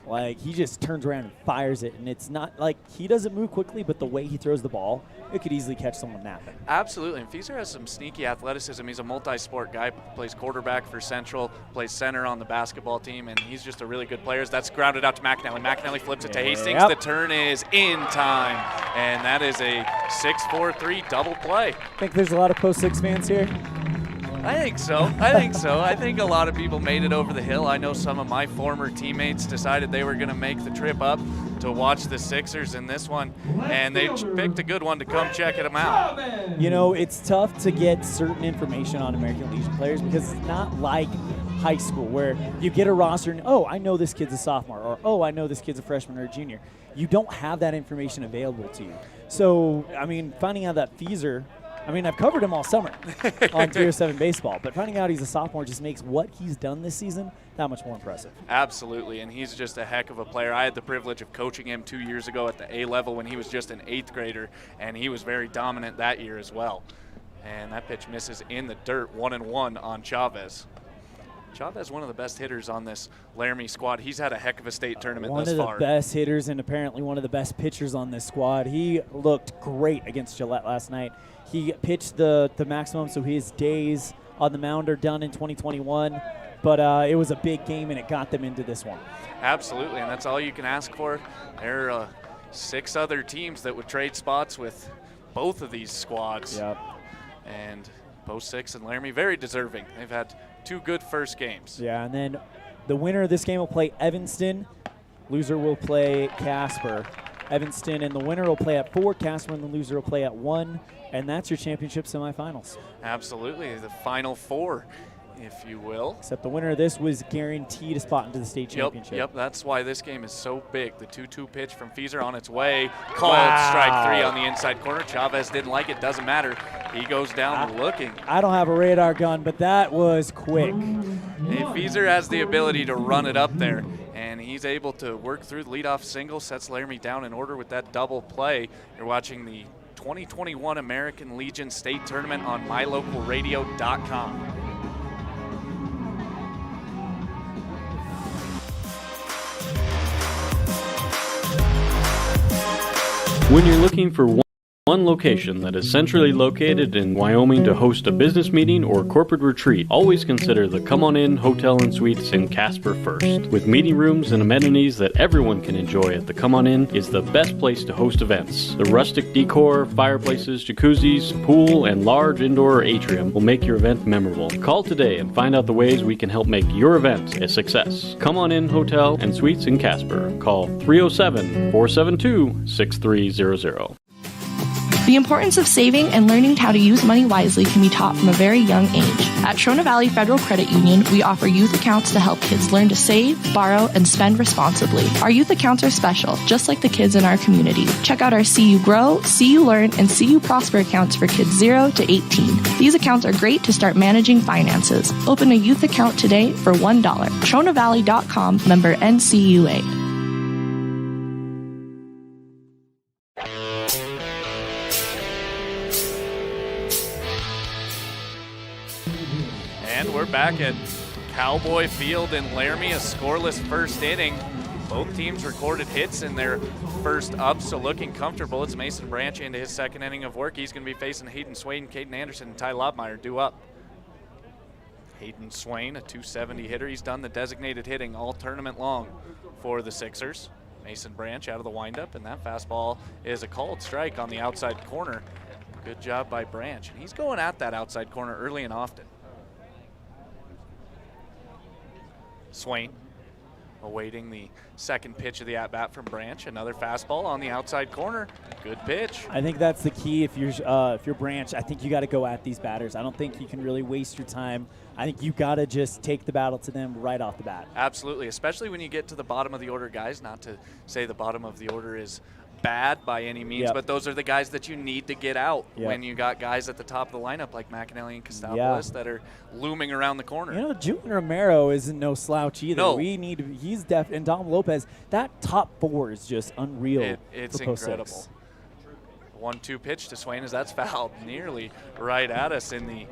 Like, he just turns around and fires it, and it's not like he doesn't move quickly, but the way he throws the ball, it could easily catch someone napping. Absolutely, and Feeser has some sneaky athleticism. He's a multi-sport guy, plays quarterback for Central, plays center on the basketball team, and he's just a really good player. That's grounded out to McAnally. McAnally flips it to Hastings. The turn is in time, and that is a 6-4-3 double play. Think there's a lot of Post 6 fans here? I think so. I think a lot of people made it over the hill. I know some of my former teammates decided they were going to make the trip up to watch the Sixers in this one, and they picked a good one to come check them out. It's tough to get certain information on American Legion players because it's not like high school where you get a roster and, oh, I know this kid's a sophomore, or, oh, I know this kid's a freshman or a junior. You don't have that information available to you. So, finding out that Feeser, I've covered him all summer on 307 Baseball, but finding out he's a sophomore just makes what he's done this season that much more impressive. Absolutely, and he's just a heck of a player. I had the privilege of coaching him 2 years ago at the A level when he was just an 8th grader, and he was very dominant that year as well. And that pitch misses in the dirt, 1-1 on Chavez. Chavez, one of the best hitters on this Laramie squad. He's had a heck of a state tournament thus far. One of the best hitters and apparently one of the best pitchers on this squad. He looked great against Gillette last night. He pitched the maximum, so his days on the mound are done in 2021. But it was a big game, and it got them into this one. Absolutely, and that's all you can ask for. There are 6 other teams that would trade spots with both of these squads. Yep. And Post 6 and Laramie, very deserving. They've had 2 good first games. Yeah, and then the winner of this game will play Evanston. Loser will play Casper. Evanston and the winner will play at 4. Casper and the loser will play at 1. And that's your championship semifinals. Absolutely, the Final 4, if you will. Except the winner of this was guaranteed a spot into the state championship. Yep, that's why this game is so big. The 2-2 pitch from Feeser on its way. Called strike 3 on the inside corner. Chavez didn't like it, doesn't matter. He goes down looking. I don't have a radar gun, but that was quick. Hey, Feeser has the ability to run it up there, and he's able to work through the leadoff single, sets Laramie down in order with that double play. You're watching the 2021 American Legion State Tournament on mylocalradio.com. When you're looking for one location that is centrally located in Wyoming to host a business meeting or corporate retreat, always consider the Come On In Hotel and Suites in Casper first. With meeting rooms and amenities that everyone can enjoy at the Come On In is the best place to host events. The rustic decor, fireplaces, jacuzzis, pool, and large indoor atrium will make your event memorable. Call today and find out the ways we can help make your event a success. Come On In Hotel and Suites in Casper. Call 307-472-6300. The importance of saving and learning how to use money wisely can be taught from a very young age. At Shona Valley Federal Credit Union, we offer youth accounts to help kids learn to save, borrow, and spend responsibly. Our youth accounts are special, just like the kids in our community. Check out our See You Grow, See You Learn, and See You Prosper accounts for kids 0 to 18. These accounts are great to start managing finances. Open a youth account today for $1. ShonaValley.com, member NCUA. And we're back at Cowboy Field in Laramie, a scoreless first inning. Both teams recorded hits in their first up, so looking comfortable. It's Mason Branch into his second inning of work. He's going to be facing Hayden Swain, Caden Anderson, and Ty Lobmeyer due up. Hayden Swain, a .270 hitter. He's done the designated hitting all tournament long for the Sixers. Mason Branch out of the windup, and that fastball is a called strike on the outside corner. Good job by Branch. And he's going at that outside corner early and often. Swain awaiting the second pitch of the at-bat from Branch. Another fastball on the outside corner. Good pitch. I think that's the key. If you're Branch, I think you got to go at these batters. I don't think you can really waste your time. I think you got to just take the battle to them right off the bat. Absolutely, especially when you get to the bottom of the order guys. Not to say the bottom of the order is bad by any means, but those are the guys that you need to get out when you got guys at the top of the lineup like McAnally and Costopoulos that are looming around the corner. You know, Junior Romero isn't no slouch either. No. He's def, and Dom Lopez, that top four is just unreal. It's for incredible. Post 1-2 pitch to Swain as that's fouled nearly right at us in the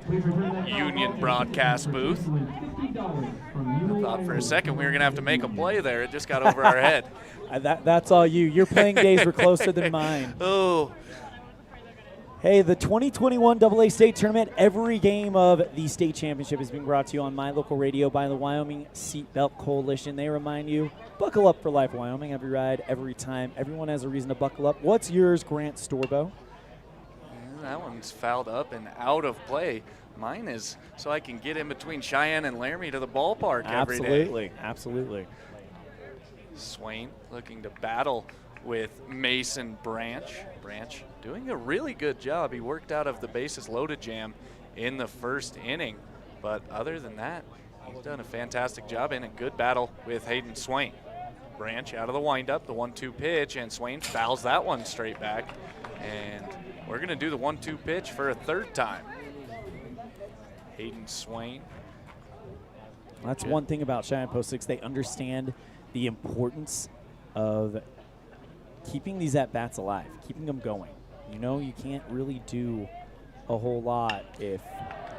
Union broadcast booth. I thought for a second we were going to have to make a play there. It just got over our head. That's all you. Your playing days were closer than mine. Oh. Hey, the 2021 AA State Tournament, every game of the state championship is being brought to you on My Local Radio by the Wyoming Seatbelt Coalition. They remind you, buckle up for life, Wyoming. Every ride, every time. Everyone has a reason to buckle up. What's yours, Grant Storbo? That one's fouled up and out of play. Mine is so I can get in between Cheyenne and Laramie to the ballpark every day. Absolutely. Swain looking to battle with Mason Branch. Branch doing a really good job. He worked out of the bases loaded jam in the first inning. But other than that, he's done a fantastic job in a good battle with Hayden Swain. Branch out of the windup, the 1-2 pitch, and Swain fouls that one straight back. And we're going to do the 1-2 pitch for a third time. Hayden Swain. That's one thing about Cheyenne Post 6. They understand the importance of keeping these at-bats alive, keeping them going. You know, you can't really do a whole lot if...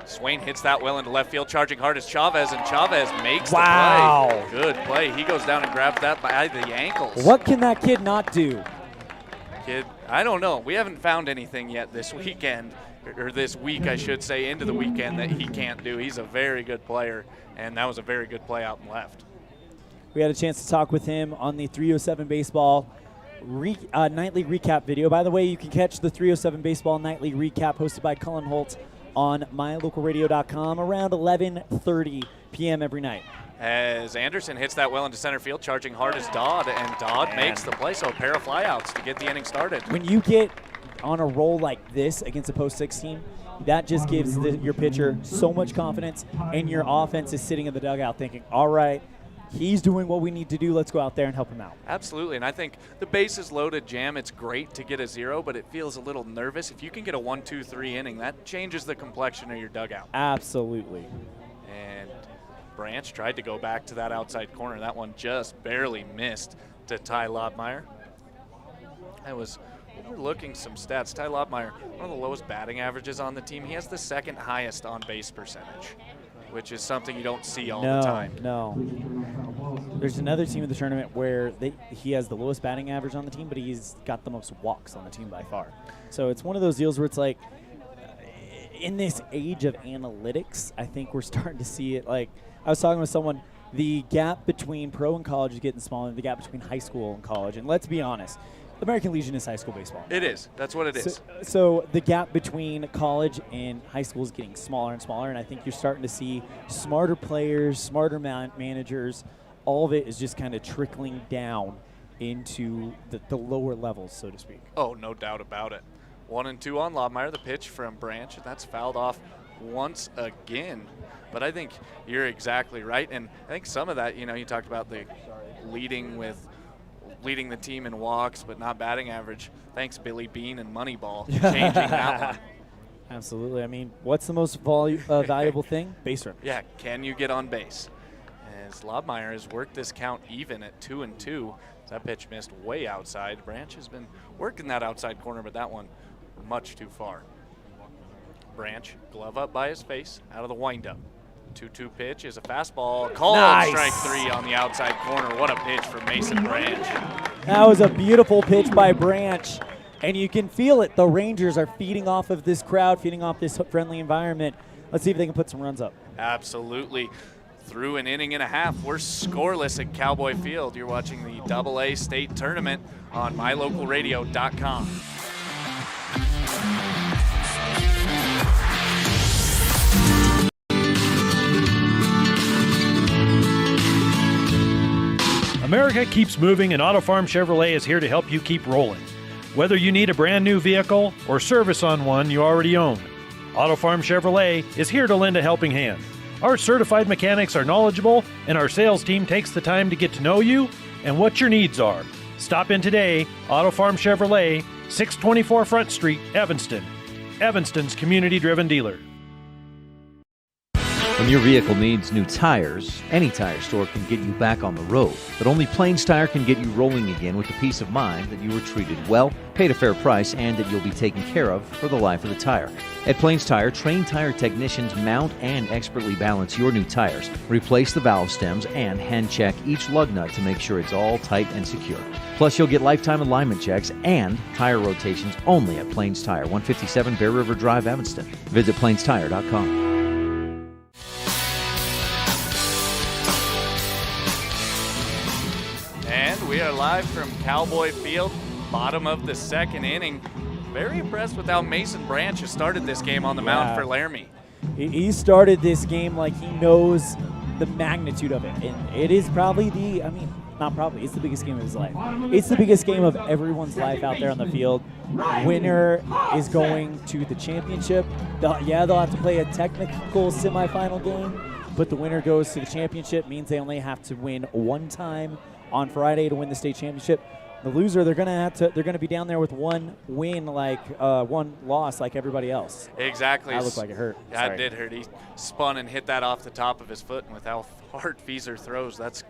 Swain hits that well into left field, charging hard as Chavez, and Chavez makes the play. Good play. He goes down and grabs that by the ankles. What can that kid not do? Kid, I don't know. We haven't found anything yet this weekend, or this week, I should say, into the weekend that he can't do. He's a very good player, and that was a very good play out and left. We had a chance to talk with him on the 307 Baseball nightly recap video. By the way, you can catch the 307 Baseball nightly recap hosted by Cullen Holt on mylocalradio.com around 11:30 p.m. every night. As Anderson hits that well into center field, charging hard as Dodd, and Dodd makes the play, so a pair of flyouts to get the inning started. When you get on a roll like this against a Post 6 team, that just gives your pitcher so much confidence, and your offense is sitting in the dugout thinking, all right, he's doing what we need to do. Let's go out there and help him out. Absolutely, and I think the bases loaded jam, it's great to get a 0, but it feels a little nervous. If you can get a 1-2-3 inning, that changes the complexion of your dugout. Absolutely. And Branch tried to go back to that outside corner. That one just barely missed to Ty Lobmeyer. That was overlooking some stats. Ty Lobmeyer, one of the lowest batting averages on the team. He has the second highest on base percentage, which is something you don't see all the time. No. There's another team in the tournament where he has the lowest batting average on the team, but he's got the most walks on the team by far. So it's one of those deals where it's like, in this age of analytics, I think we're starting to see it. Like, I was talking with someone, the gap between pro and college is getting smaller, the gap between high school and college. And let's be honest, the American Legion is high school baseball. It is. That's what it is. So the gap between college and high school is getting smaller and smaller, and I think you're starting to see smarter players, smarter managers. All of it is just kind of trickling down into the lower levels, so to speak. Oh, no doubt about it. 1-2 on Lobmeyer, the pitch from Branch, and that's fouled off once again. But I think you're exactly right. And I think some of that, you talked about the leading the team in walks but not batting average. Thanks, Billy Bean and Moneyball, changing that one. Absolutely. I mean, what's the most valuable thing? Base runners. Yeah, can you get on base? As Lobmeyer has worked this count even at 2-2. That pitch missed way outside. Branch has been working that outside corner, but that one much too far. Branch, glove up by his face, out of the windup. 2-2 pitch is a fastball. Called strike 3 on the outside corner. What a pitch from Mason Branch. That was a beautiful pitch by Branch. And you can feel it. The Rangers are feeding off of this crowd, feeding off this friendly environment. Let's see if they can put some runs up. Absolutely. Through an inning and a half, we're scoreless at Cowboy Field. You're watching the AA State Tournament on mylocalradio.com. America keeps moving, and Auto Farm Chevrolet is here to help you keep rolling. Whether you need a brand new vehicle or service on one you already own, Auto Farm Chevrolet is here to lend a helping hand. Our certified mechanics are knowledgeable, and our sales team takes the time to get to know you and what your needs are. Stop in today, Auto Farm Chevrolet, 624 Front Street, Evanston. Evanston's community-driven dealer. When your vehicle needs new tires, any tire store can get you back on the road. But only Plains Tire can get you rolling again with the peace of mind that you were treated well, paid a fair price, and that you'll be taken care of for the life of the tire. At Plains Tire, trained tire technicians mount and expertly balance your new tires, replace the valve stems, and hand check each lug nut to make sure it's all tight and secure. Plus, you'll get lifetime alignment checks and tire rotations only at Plains Tire, 157 Bear River Drive, Evanston. Visit plainstire.com. And we are live from Cowboy Field, bottom of the second inning. Very impressed with how Mason Branch has started this game on the mound for Laramie. He started this game like he knows the magnitude of it. And it is probably it's the biggest game of his life. It's the biggest game of everyone's life out there on the field. Winner is going to the championship. They'll have to play a technical semifinal game, but the winner goes to the championship. Means they only have to win one time on Friday to win the state championship. The loser, they're gonna be down there with one win, one loss, like everybody else. Exactly. That looked like it hurt. Yeah, it did hurt. He spun and hit that off the top of his foot, and with how hard Fieser throws, that's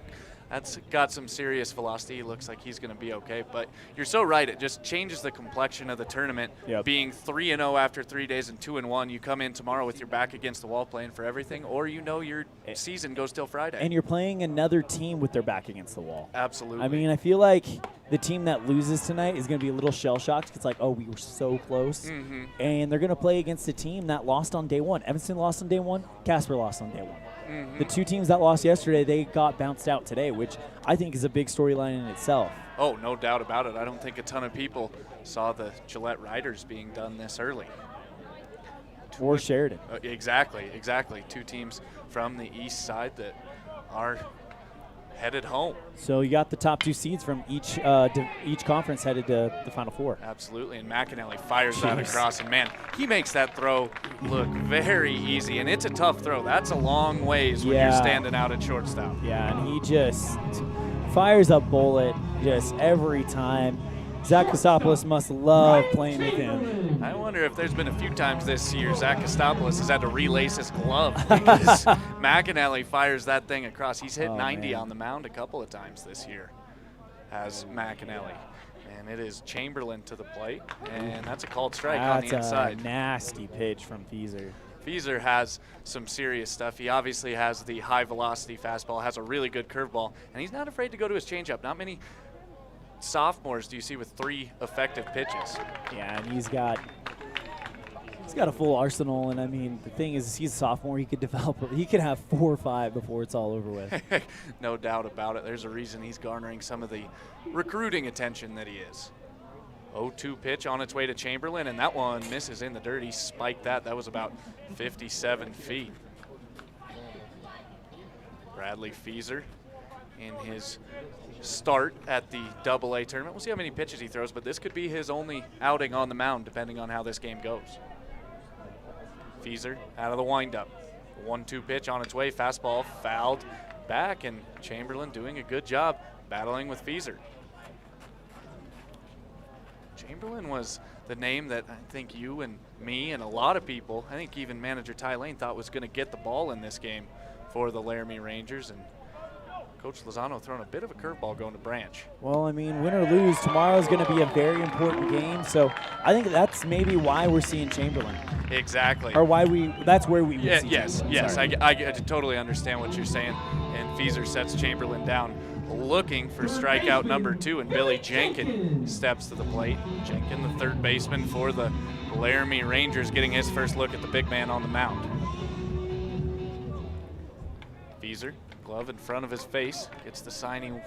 got some serious velocity. He looks like he's going to be okay. But you're so right. It just changes the complexion of the tournament. Yep. Being 3-0 after 3 days and 2-1, you come in tomorrow with your back against the wall playing for everything, or your season goes till Friday. And you're playing another team with their back against the wall. Absolutely. I mean, I feel like the team that loses tonight is going to be a little shell-shocked. It's like, oh, we were so close. Mm-hmm. And they're going to play against a team that lost on day one. Evanston lost on day one. Casper lost on day one. Mm-hmm. The two teams that lost yesterday, they got bounced out today, which I think is a big storyline in itself. Oh, no doubt about it. I don't think a ton of people saw the Gillette Riders being done this early. Or Sheridan. Exactly. Two teams from the east side that are headed home. So you got the top two seeds from each conference headed to the Final Four. Absolutely, and McAnally fires that across, and man, he makes that throw look very easy, and it's a tough throw. That's a long ways when you're standing out at shortstop. Yeah, and he just fires a bullet just every time. Zach Kostopoulos must love playing with him. I wonder if there's been a few times this year Zach Kostopoulos has had to relace his glove because McAnally fires that thing across. He's hit 90 on the mound a couple of times this year, has McAnally. And it is Chamberlain to the plate, and that's a called strike on the inside. That's a nasty pitch from Fieser. Fieser has some serious stuff. He obviously has the high-velocity fastball, has a really good curveball, and he's not afraid to go to his changeup. Not many sophomores do you see with 3 effective pitches. Yeah, and he's got a full arsenal, and I mean the thing is he's a sophomore. He could have 4 or 5 before it's all over with. No doubt about it. There's a reason he's garnering some of the recruiting attention that he is. 0-2 pitch on its way to Chamberlain, and that one misses in the dirt. He spiked that. That was about 57 feet. Bradley Fieser in his start at the AA tournament. We'll see how many pitches he throws, but this could be his only outing on the mound depending on how this game goes. Feeser out of the windup. 1-2 pitch on its way. Fastball fouled back, and Chamberlain doing a good job battling with Feeser. Chamberlain was the name that I think you and me and a lot of people, I think even manager Ty Lane, thought was going to get the ball in this game for the Laramie Rangers. And Coach Lozano throwing a bit of a curveball going to Branch. Well, I mean, win or lose, tomorrow's going to be a very important game. So I think that's maybe why we're seeing Chamberlain. Exactly. Or that's where we would see Yes, Chamberlain. yes. Sorry. I totally understand what you're saying. And Feeser sets Chamberlain down, looking for strikeout number 2, and Billy Jenkin steps to the plate. Jenkin, the third baseman for the Laramie Rangers, getting his first look at the big man on the mound. Feeser, glove in front of his face, gets the signing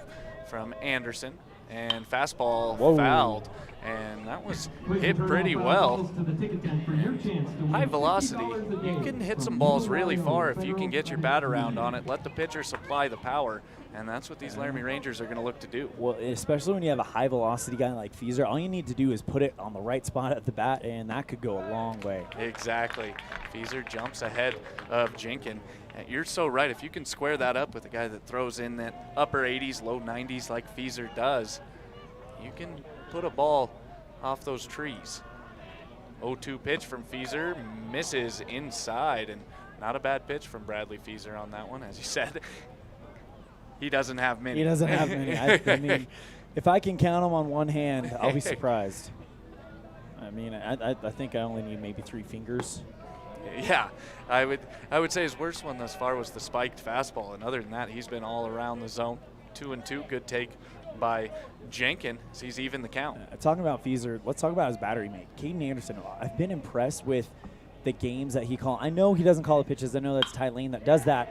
from Anderson, and fastball fouled, and that was hit pretty well. High velocity, you can hit some balls really far if you can get your bat around on it, let the pitcher supply the power, and that's what these Laramie Rangers are going to look to do. Well, especially when you have a high velocity guy like Feeser, all you need to do is put it on the right spot at the bat, and that could go a long way. Exactly. Feeser jumps ahead of Jenkin. You're so right. If you can square that up with a guy that throws in that upper 80s, low 90s like Feeser does, you can put a ball off those trees. 0-2 pitch from Feeser, misses inside, and not a bad pitch from Bradley Feeser on that one. As you said, he doesn't have many. He doesn't have many. I mean, if I can count them on one hand, I'll be surprised. I mean, I think I only need maybe 3 fingers. Yeah, I would say his worst one thus far was the spiked fastball, and other than that, he's been all around the zone. 2-2, good take by Jenkin. So he's even the count. Talking about Feeser, let's talk about his battery mate, Caden Anderson. I've been impressed with the games that he calls. I know he doesn't call the pitches. I know that's Ty Lane that does that.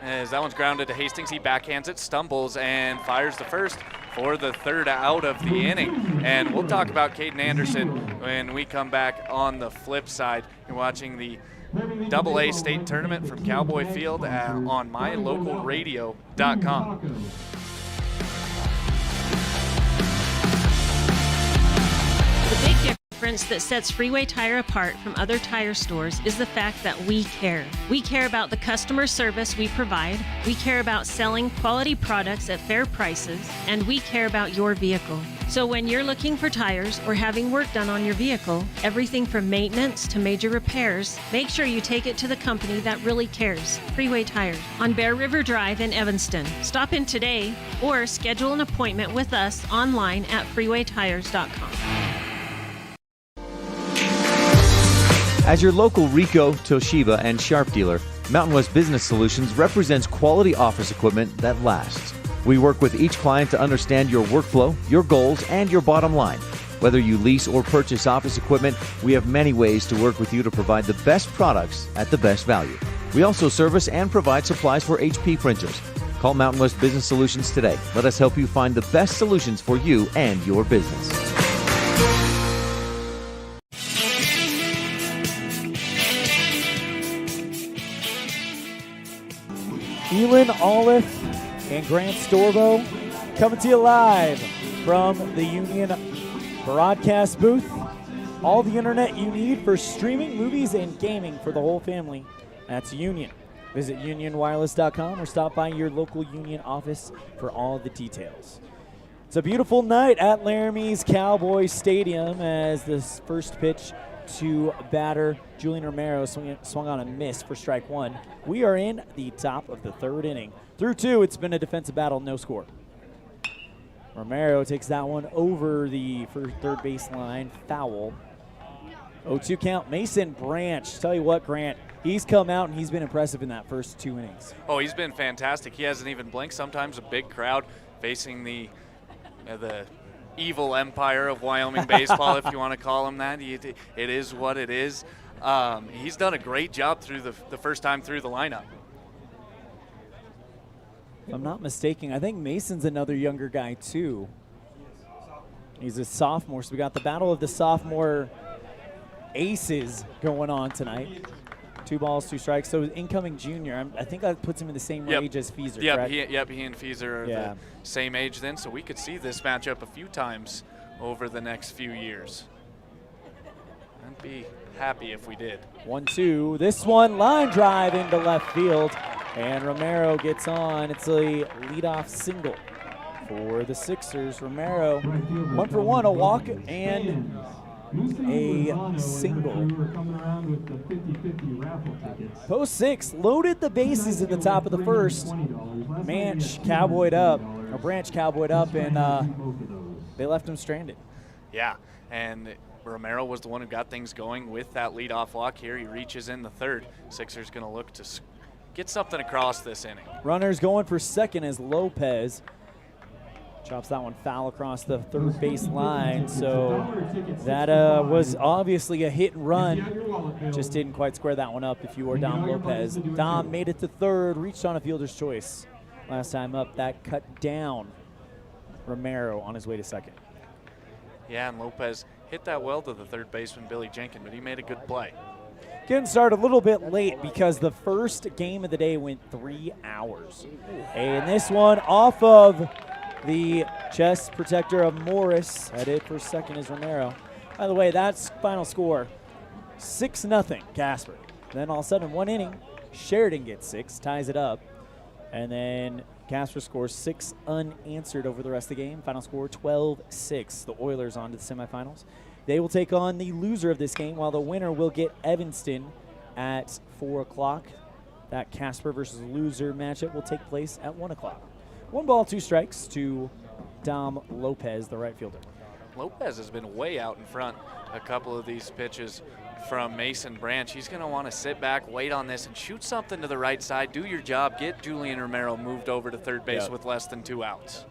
As that one's grounded to Hastings, he backhands it, stumbles, and fires the first for the third out of the inning. And we'll talk about Caden Anderson when we come back on the flip side. You're watching the AA state tournament from Cowboy Field on mylocalradio.com. The big difference that sets Freeway Tire apart from other tire stores is the fact that we care. We care about the customer service we provide, we care about selling quality products at fair prices, and we care about your vehicle. So when you're looking for tires or having work done on your vehicle, everything from maintenance to major repairs, make sure you take it to the company that really cares, Freeway Tires, on Bear River Drive in Evanston. Stop in today or schedule an appointment with us online at freewaytires.com. As your local Ricoh, Toshiba, and Sharp dealer, Mountain West Business Solutions represents quality office equipment that lasts. We work with each client to understand your workflow, your goals, and your bottom line. Whether you lease or purchase office equipment, we have many ways to work with you to provide the best products at the best value. We also service and provide supplies for HP printers. Call Mountain West Business Solutions today. Let us help you find the best solutions for you and your business. Elin Olive and Grant Storbo coming to you live from the Union broadcast booth. All the internet you need for streaming movies and gaming for the whole family. That's Union. Visit unionwireless.com or stop by your local Union office for all the details. It's a beautiful night at Laramie's Cowboy Stadium as this first pitch to batter Julian Romero swung on a miss for strike 1. We are in the top of the third inning. Through 2, it's been a defensive battle, no score. Romero takes that one over the third baseline, foul. 0-2 count. Mason Branch. Tell you what, Grant, he's come out and he's been impressive in that first 2 innings. Oh, he's been fantastic. He hasn't even blinked. Sometimes a big crowd facing the evil empire of Wyoming baseball, if you want to call him that. It is what it is. He's done a great job through the first time through the lineup. If I'm not mistaken, I think Mason's another younger guy too. He's a sophomore, so we got the battle of the sophomore aces going on tonight. 2 balls, 2 strikes. So incoming junior, I think that puts him in the same range as Feeser, correct? He and Feeser are the same age then, so we could see this matchup a few times over the next few years. And wouldn't be happy if we did. 1-2. This one, line drive into left field. And Romero gets on. It's a leadoff single for the Sixers. Romero, 1 for 1, a walk and a single. Post 6 loaded the bases in the top of the first. Branch cowboyed up, and they left him stranded. Yeah, and Romero was the one who got things going with that leadoff walk here. He reaches in the third. Sixers going to look to get something across this inning. Runners going for second as Lopez chops that one foul across the third base line. So that was obviously a hit and run. Just didn't quite square that one up if you were Dom Lopez. Dom made it to third, reached on a fielder's choice. Last time up, that cut down Romero on his way to second. Yeah, and Lopez hit that well to the third baseman, Billy Jenkins, but he made a good play. Getting started a little bit late because the first game of the day went 3 hours. And this one off of the chest protector of Morris. Headed for second is Romero. By the way, that's final score, 6-0 Casper. Then all of a sudden, 1 inning, Sheridan gets 6, ties it up. And then Casper scores 6 unanswered over the rest of the game. Final score 12-6. The Oilers on to the semifinals. They will take on the loser of this game, while the winner will get Evanston at 4 o'clock. That Casper versus loser matchup will take place at 1 o'clock. 1 ball, 2 strikes to Dom Lopez, the right fielder. Lopez has been way out in front a couple of these pitches from Mason Branch. He's going to want to sit back, wait on this, and shoot something to the right side. Do your job. Get Julian Romero moved over to third base with less than 2 outs.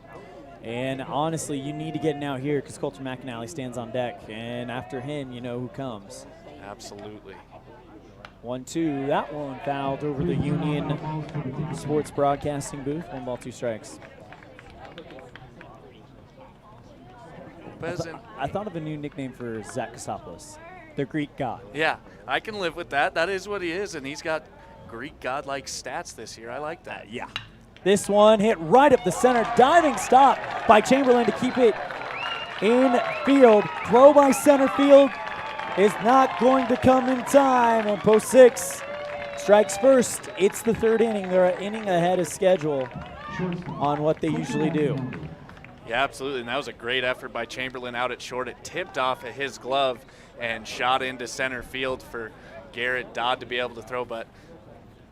And honestly, you need to get an out here because Colter McAnally stands on deck. And after him, you know who comes. Absolutely. 1-2. That one fouled over the Union Sports Broadcasting booth. 1 ball, 2 strikes. I thought of a new nickname for Zach Kostopoulos, the Greek god. Yeah, I can live with that. That is what he is, and he's got Greek god-like stats this year. I like that. Yeah. This one hit right up the center. Diving stop by Chamberlain to keep it in field. Throw by center field is not going to come in time. And post 6 strikes first. It's the 3rd inning. They're an inning ahead of schedule on what they usually do. Yeah, absolutely. And that was a great effort by Chamberlain out at short. It tipped off of his glove and shot into center field for Garrett Dodd to be able to throw. But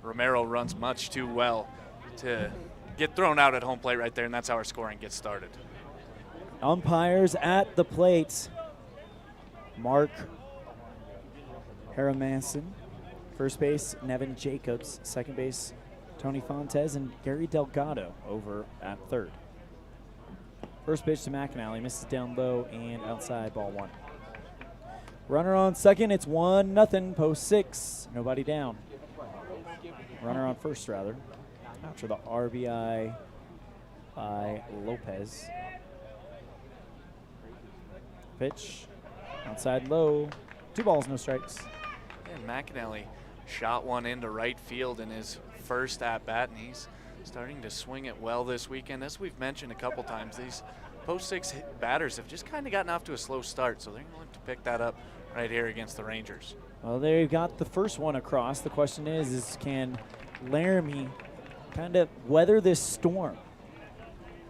Romero runs much too well to get thrown out at home plate right there, and that's how our scoring gets started. Umpires at the plate. Mark Harrimanson. First base, Nevin Jacobs. Second base, Tony Fontes, and Gary Delgado over at third. First pitch to McAnally, misses down low and outside, ball 1. Runner on second, it's 1-0, post 6, nobody down. Runner on first, rather, after the RBI by Lopez. Pitch, outside low, 2 balls, no strikes. And McAnally shot one into right field in his first at-bat, and he's starting to swing it well this weekend. As we've mentioned a couple times, these post 6 batters have just kind of gotten off to a slow start, so they're going to pick that up right here against the Rangers. Well, they've got the first one across. The question is can Laramie kind of weather this storm?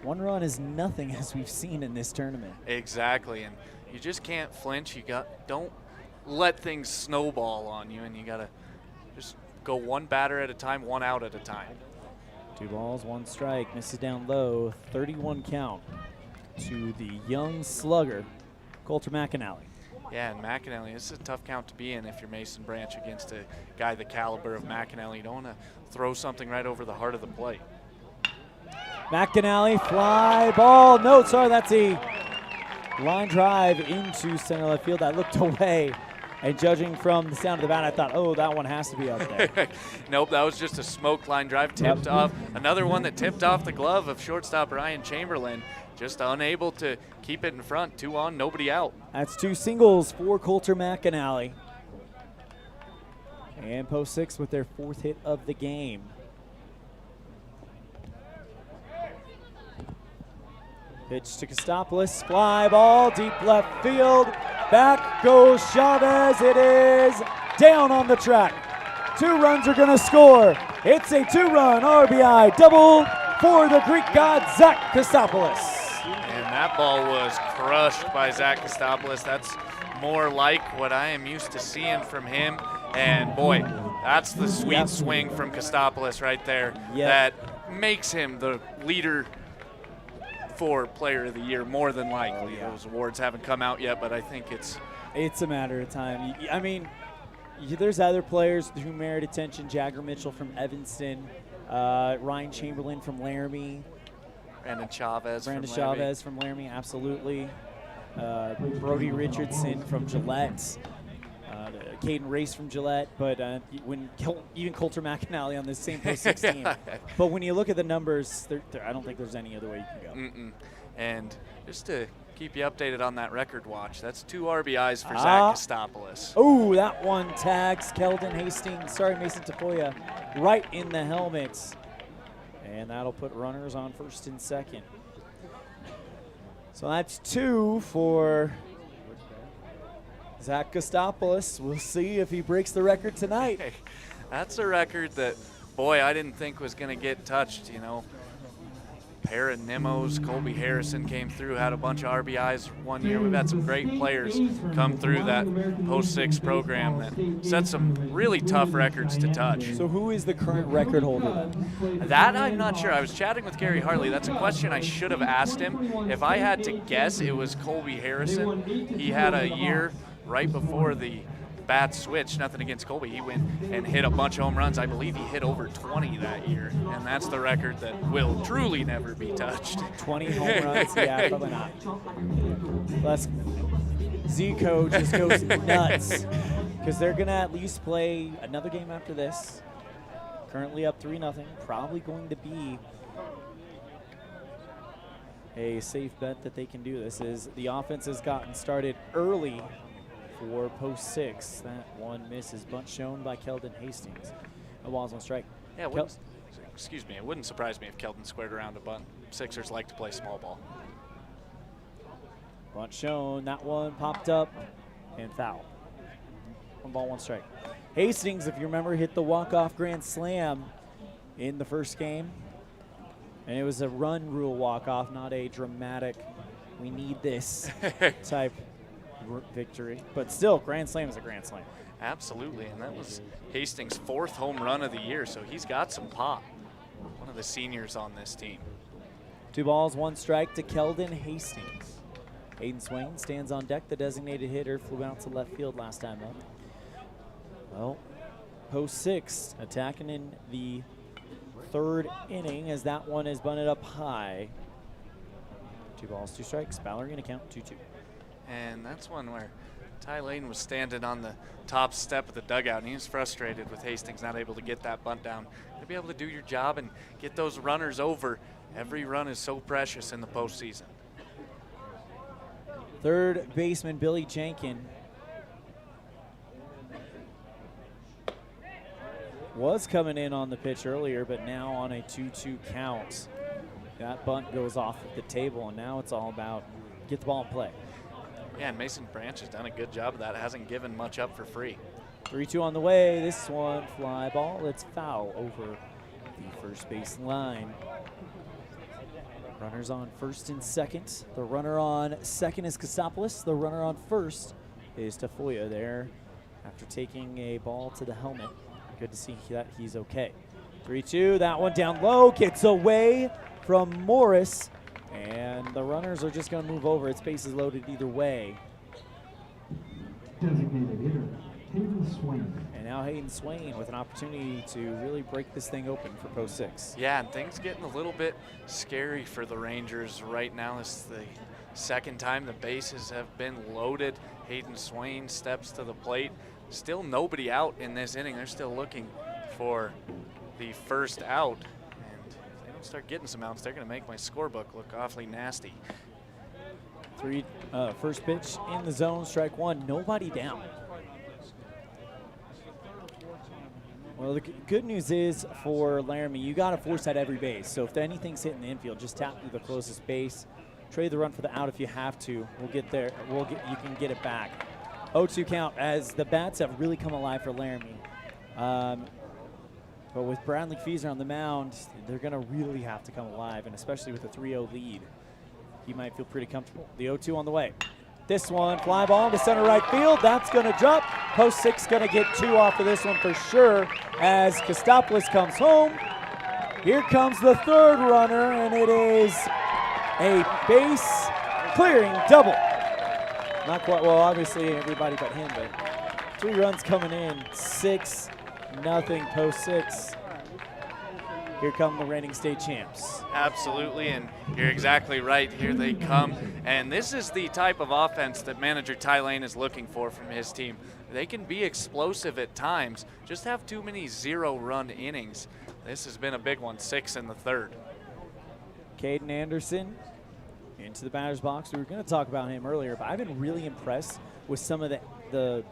1 run is nothing, as we've seen in this tournament. Exactly, and you just can't flinch. Don't let things snowball on you, and you got to just go 1 batter at a time, 1 out at a time. 2 balls, 1 strike, misses down low, 31 count to the young slugger, Colter McAnally. Yeah, and McAnally, this is a tough count to be in if you're Mason Branch against a guy the caliber of McAnally. You don't want to throw something right over the heart of the plate. McAnally, fly ball, no, sorry, that's a line drive into center left field. I looked away. And judging from the sound of the bat, I thought, oh, that one has to be out there. Nope, that was just a smoke line drive tipped off. Another one that tipped off the glove of shortstop Ryan Chamberlain. Just unable to keep it in front. 2 on, nobody out. That's 2 singles for Colter McAnally. And post 6 with their 4th hit of the game. Pitch to Kostopoulos, fly ball, deep left field. Back goes Chavez. It is down on the track. 2 runs are going to score. It's a 2-run RBI double for the Greek god Zach Kostopoulos. And that ball was crushed by Zach Kostopoulos. That's more like what I am used to seeing from him. And boy, that's the sweet swing from Kostopoulos right there. That makes him the leader for Player of the Year, more than likely. Those awards haven't come out yet, but I think it's a matter of time. I mean, there's other players who merit attention. Jagger Mitchell from Evanston, Ryan Chamberlain from Laramie, Brandon Chavez from Laramie, absolutely. Brody Richardson from Gillette. Caden Race from Gillette, but even Coulter McAnally on this same post 16. But when you look at the numbers, I don't think there's any other way you can go. And just to keep you updated on that record watch, that's 2 RBIs for Zach Kostopoulos. Oh, that one tags Mason Tafoya right in the helmet. And that'll put runners on first and second. So that's 2 for Zach Kostopoulos. We'll see if he breaks the record tonight. Hey, that's a record that, boy, I didn't think was going to get touched, Pair of Nimos, Colby Harrison came through, had a bunch of RBIs one year. We've had some great players come through that post-6 program that set some really tough records to touch. So who is the current record holder then? That I'm not sure. I was chatting with Gary Hartley. That's a question I should have asked him. If I had to guess, it was Colby Harrison. He had a year right before the bat switch. Nothing against Colby. He went and hit a bunch of home runs. I believe he hit over 20 that year, and that's the record that will truly never be touched. 20 home runs? Yeah, probably not. Plus, Zico just goes nuts because they're going to at least play another game after this. Currently up 3-0. Probably going to be a safe bet that they can do this. Is the offense has gotten started early for post 6. That one misses. Bunt shown by Keldon Hastings. A ball's on strike. Yeah, it wouldn't surprise me if Keldon squared around a bunt. Sixers like to play small ball. Bunt shown. That one popped up and foul. 1 ball, 1 strike. Hastings, if you remember, hit the walk-off grand slam in the first game. And it was a run rule walk-off, not a dramatic, we need this type victory. But still, grand slam is a grand slam. Absolutely, and that was Hastings' 4th home run of the year, so he's got some pop. One of the seniors on this team. 2 balls, 1 strike to Keldon Hastings. Hayden Swain stands on deck. The designated hitter flew out to left field last time up. Well, post 6 attacking in the 3rd inning as that one is bunted up high. 2 balls, 2 strikes. Ballard going to count 2-2. And that's one where Ty Layton was standing on the top step of the dugout, and he was frustrated with Hastings not able to get that bunt down. To be able to do your job and get those runners over, every run is so precious in the postseason. 3rd baseman Billy Jenkin was coming in on the pitch earlier, but now on a 2-2 count. That bunt goes off at the table, and now it's all about get the ball in play. Yeah, and Mason Branch has done a good job of that. Hasn't given much up for free. 3-2 on the way. This one, fly ball. It's foul over the first base line. Runners on first and second. The runner on second is Kostopoulos. The runner on first is Tafoya there after taking a ball to the helmet. Good to see that he's okay. 3-2, that one down low, gets away from Morris. And the runners are just going to move over. Its base is loaded either way. Designated hitter, Hayden Swain. And now Hayden Swain with an opportunity to really break this thing open for post 6. Yeah, and things getting a little bit scary for the Rangers right now. This is the 2nd time the bases have been loaded. Hayden Swain steps to the plate. Still nobody out in this inning. They're still looking for the first out. Start getting some outs, they're going to make my scorebook look awfully nasty. First pitch in the zone, strike 1, nobody down. Well, the good news is for Laramie, you got to force at every base. So if anything's hitting the infield, just tap to the closest base. Trade the run for the out if you have to. We'll get there. You can get it back. 0-2 count as the bats have really come alive for Laramie. But with Bradley Feeser on the mound, they're going to really have to come alive, and especially with a 3-0 lead, he might feel pretty comfortable. The 0-2 on the way. This one, fly ball to center right field. That's going to drop. Post 6 going to get 2 off of this one for sure as Kostopoulos comes home. Here comes the third runner, and it is a base clearing double. Not quite, well, obviously everybody but him, but 3 runs coming in, 6-0 Post 6. Here come the reigning state champs. Absolutely, and you're exactly right. Here they come. And this is the type of offense that manager Ty Lane is looking for from his team. They can be explosive at times, just have too many 0-run innings. This has been a big one, 6 in the third. Caden Anderson into the batter's box. We were going to talk about him earlier, but I've been really impressed with some of the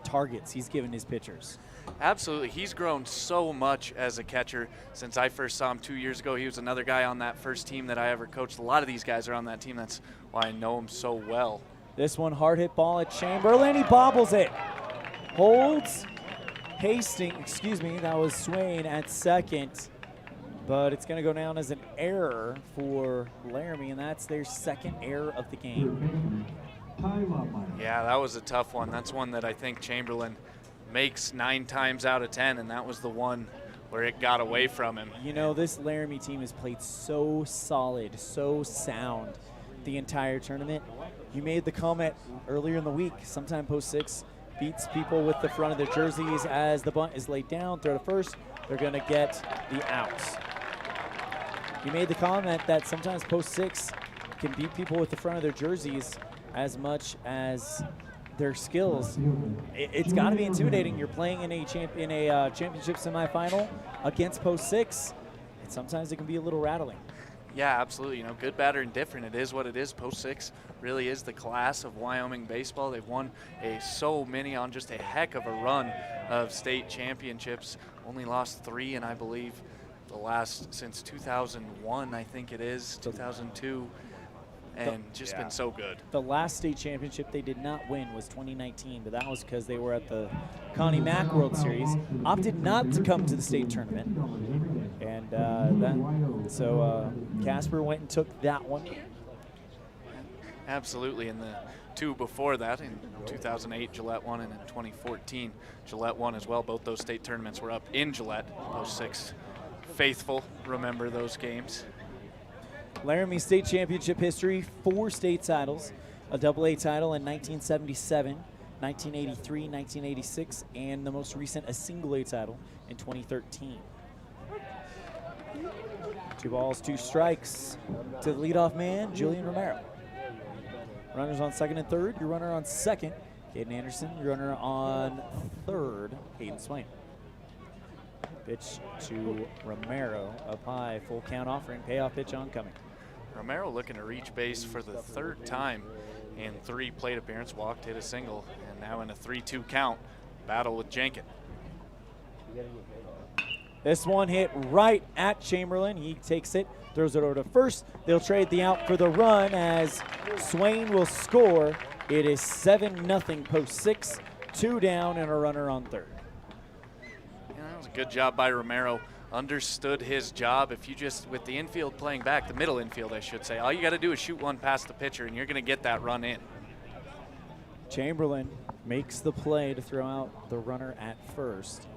targets he's given his pitchers. Absolutely. He's grown so much as a catcher since I first saw him 2 years ago. He was another guy on that first team that I ever coached. A lot of these guys are on that team. That's why I know him so well. This one, hard hit ball at Chamberlain. He bobbles it. Holds that was Swain at second. But it's going to go down as an error for Laramie, and that's their second error of the game. Yeah, that was a tough one. That's one that I think Chamberlain makes 9 times out of 10, and that was the one where it got away from him. You know, this Laramie team has played so solid, so sound the entire tournament. You made the comment earlier in the week, sometime Post 6 beats people with the front of their jerseys as the bunt is laid down, throw to first, they're going to get the outs. You made the comment that sometimes Post 6 can beat people with the front of their jerseys as much as their skills. It's got to be intimidating. You're playing in a championship semifinal against Post 6, and sometimes it can be a little rattling. Yeah, absolutely. You know, good, bad, or indifferent. It is what it is. Post 6 really is the class of Wyoming baseball. They've won so many on just a heck of a run of state championships. Only lost 3, and I believe the last since 2001, I think it is, 2002. And just been so good. The last state championship they did not win was 2019, but that was because they were at the Connie Mack World Series, opted not to come to the state tournament, and Casper went and took that one. Absolutely, and the 2 before that, in 2008, Gillette won, and in 2014, Gillette won as well. Both those state tournaments were up in Gillette. Those 6 faithful remember those games. Laramie state championship history, 4 state titles, a AA title in 1977, 1983, 1986, and the most recent, a single A title in 2013. 2 balls, 2 strikes to the leadoff man, Julian Romero. Runners on second and third, your runner on second, Caden Anderson, your runner on third, Hayden Swain. Pitch to Romero, up high, full count offering, payoff pitch oncoming. Romero looking to reach base for the 3rd time in 3 plate appearances, walked, hit a single, and now in a 3-2 count, battle with Jenkin. This one hit right at Chamberlain. He takes it, throws it over to first. They'll trade the out for the run as Swain will score. It is 7-0 Post 6, 2 down and a runner on third. Yeah, that was a good job by Romero. Understood his job. If you just, with the infield playing back, the middle infield I should say, all you got to do is shoot one past the pitcher and you're going to get that run in. Chamberlain makes the play to throw out the runner at first.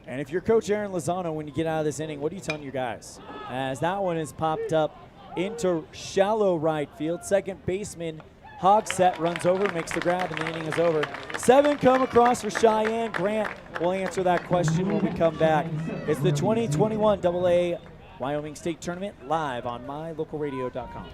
And if you're Coach Aaron Lozano, when you get out of this inning, what are you telling your guys? As that one is popped up into shallow right field. Second baseman Hogsett runs over, makes the grab, and the inning is over. 7 come across for Cheyenne. Grant will answer that question when we come back. It's the 2021 AA Wyoming State Tournament live on mylocalradio.com.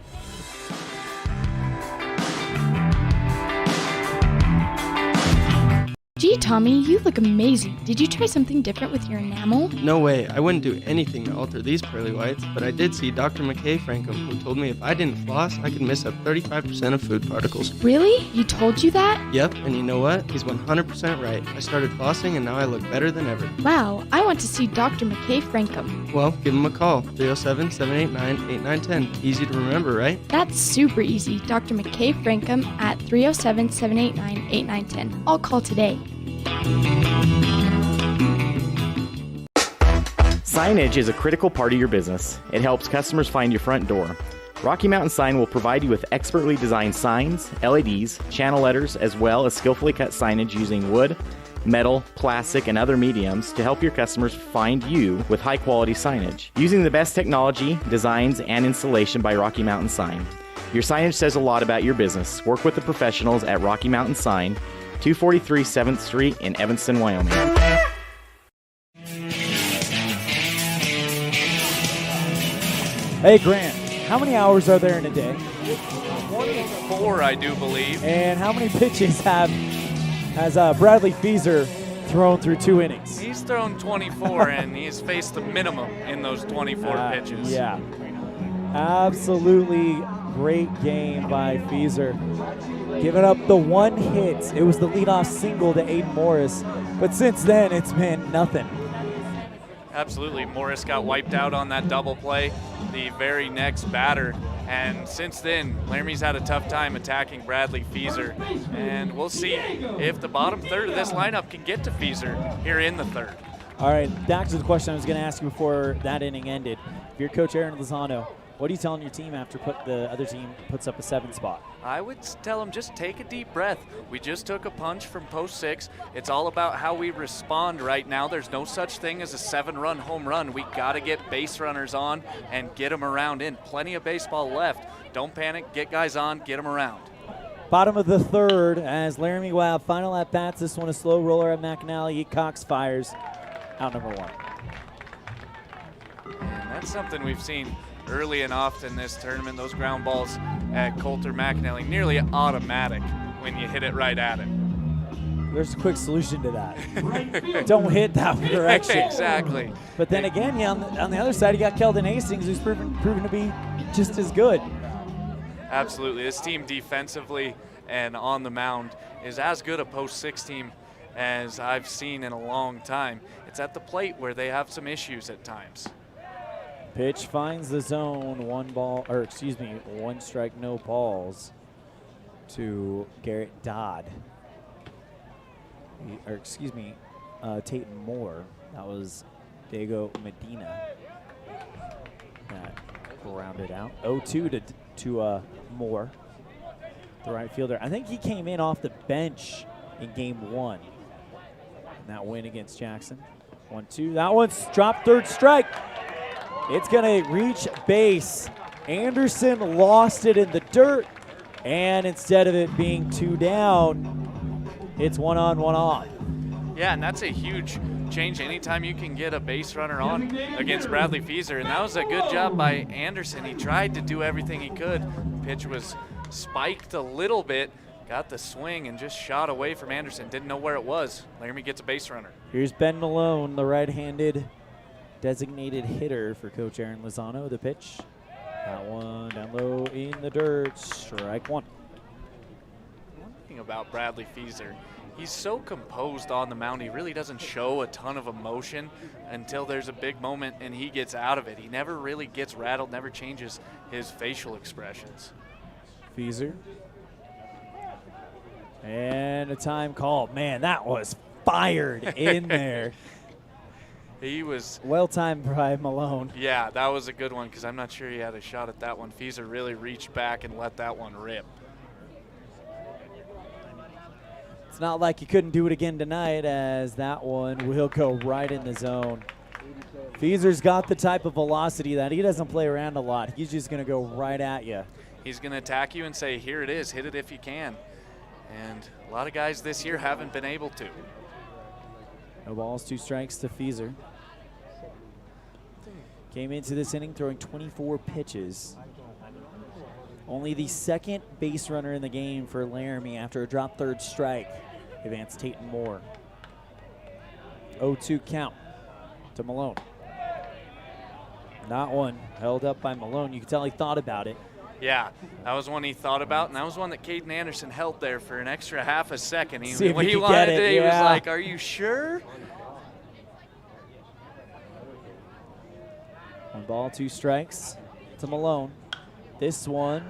Gee, Tommy, you look amazing. Did you try something different with your enamel? No way. I wouldn't do anything to alter these pearly whites, but I did see Dr. McKay Frankham, who told me if I didn't floss, I could miss up 35% of food particles. Really? He told you that? Yep, and you know what? He's 100% right. I started flossing, and now I look better than ever. Wow, I want to see Dr. McKay Frankham. Well, give him a call. 307-789-8910. Easy to remember, right? That's super easy. Dr. McKay Frankham at 307-789-8910. I'll call today. Signage is a critical part of your business. It helps customers find your front door. Rocky Mountain Sign will provide you with expertly designed signs, LEDs, channel letters, as well as skillfully cut signage using wood, metal, plastic, and other mediums to help your customers find you with high-quality signage. Using the best technology, designs, and installation by Rocky Mountain Sign. Your signage says a lot about your business. Work with the professionals at Rocky Mountain Sign, 243 7th Street in Evanston, Wyoming. Hey, Grant, how many hours are there in a day? 24, I do believe. And how many pitches has Bradley Feaser thrown through 2 innings? He's thrown 24, and he's faced the minimum in those 24 pitches. Yeah. Absolutely great game by Feaser. Giving up the 1 hit. It was the leadoff single to Aiden Morris, but since then it's been nothing. Absolutely. Morris got wiped out on that double play, the very next batter. And since then, Laramie's had a tough time attacking Bradley Feaser. And we'll see if the bottom third of this lineup can get to Feaser here in the third. All right, back to the question I was going to ask you before that inning ended. If you're Coach Aaron Lozano, what are you telling your team after the other team puts up a 7 spot? I would tell them just take a deep breath. We just took a punch from post 6. It's all about how we respond right now. There's no such thing as a 7-run home run. We got to get base runners on and get them around in. Plenty of baseball left. Don't panic. Get guys on. Get them around. Bottom of the third as Laramie will have final at bats. This one a slow roller at McAnally. Cox fires out number 1. And that's something we've seen early and often this tournament. Those ground balls at Coulter McAnally nearly automatic when you hit it right at it. There's a quick solution to that. Don't hit that direction. Exactly. But then again, on the other side, you got Keldon Hastings, who's proven to be just as good. Absolutely. This team defensively and on the mound is as good a post 6 team as I've seen in a long time. It's at the plate where they have some issues at times. Pitch finds the zone. 1 strike, no balls to Garrett Dodd. Tayton Moore. That was Diego Medina that grounded out. 0-2 to Moore, the right fielder. I think he came in off the bench in game 1 in that win against Jackson. 1-2. That one's dropped, third strike. It's going to reach base. Anderson lost it in the dirt, and instead of it being 2 down, it's 1 on, 1 off. Yeah, and that's a huge change anytime you can get a base runner on against Bradley Feaser, and that was a good job by Anderson. He tried to do everything he could. Pitch was spiked a little bit, got the swing, and just shot away from Anderson. Didn't know where it was. Laramie gets a base runner. Here's Ben Malone, the right-handed designated hitter for Coach Aaron Lozano. The pitch, that one down low in the dirt, strike 1. One thing about Bradley Feaser, he's so composed on the mound. He really doesn't show a ton of emotion until there's a big moment and he gets out of it. He never really gets rattled, never changes his facial expressions. Feaser. And a time call. Man, that was fired in there. He was well-timed by Malone. Yeah, that was a good one because I'm not sure he had a shot at that one. Feaser really reached back and let that one rip. It's not like you couldn't do it again tonight, as that one will go right in the zone. Feaser's got the type of velocity that he doesn't play around a lot. He's just going to go right at you. He's going to attack you and say, here it is, hit it if you can. And a lot of guys this year haven't been able to. No balls, 2 strikes to Feaser. Came into this inning throwing 24 pitches. Only the second base runner in the game for Laramie after a drop third strike. advance Tate and Moore. 0-2 count to Malone. Not one. Held up by Malone. You can tell he thought about it. Yeah, that was one he thought about, and that was one that Caden Anderson held there for an extra half a second. See if he could wanted get it, it, he was yeah. like, are you sure? 1 ball, 2 strikes to Malone. This one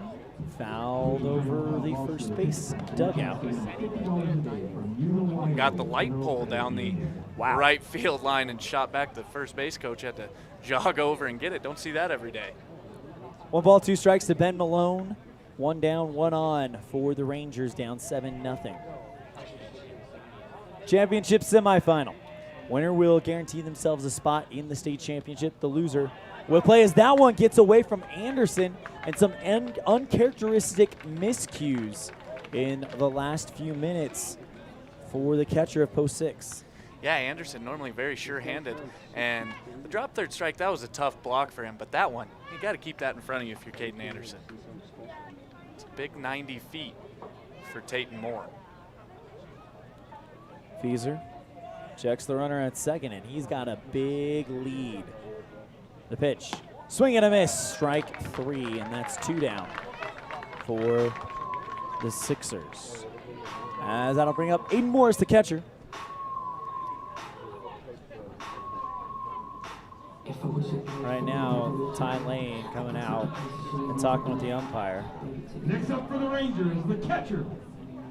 fouled over the first base dugout. Got the light pole down the right field line and shot back. The first base coach had to jog over and get it. Don't see that every day. 1 ball, 2 strikes to Ben Malone. 1 down, 1 on for the Rangers, down 7-0. Championship semifinal. Winner will guarantee themselves a spot in the state championship. The loser will play as that one gets away from Anderson and some uncharacteristic miscues in the last few minutes for the catcher of post 6. Yeah, Anderson normally very sure-handed, and the drop third strike, that was a tough block for him, but that one, you got to keep that in front of you if you're Caden Anderson. It's a big 90 feet for Tate and Moore. Feeser checks the runner at second, and he's got a big lead. The pitch, swing and a miss, strike 3, and that's 2 down for the Sixers. As that'll bring up Aiden Morris, the catcher. Right now, Ty Lane coming out and talking with the umpire. Next up for the Rangers, the catcher,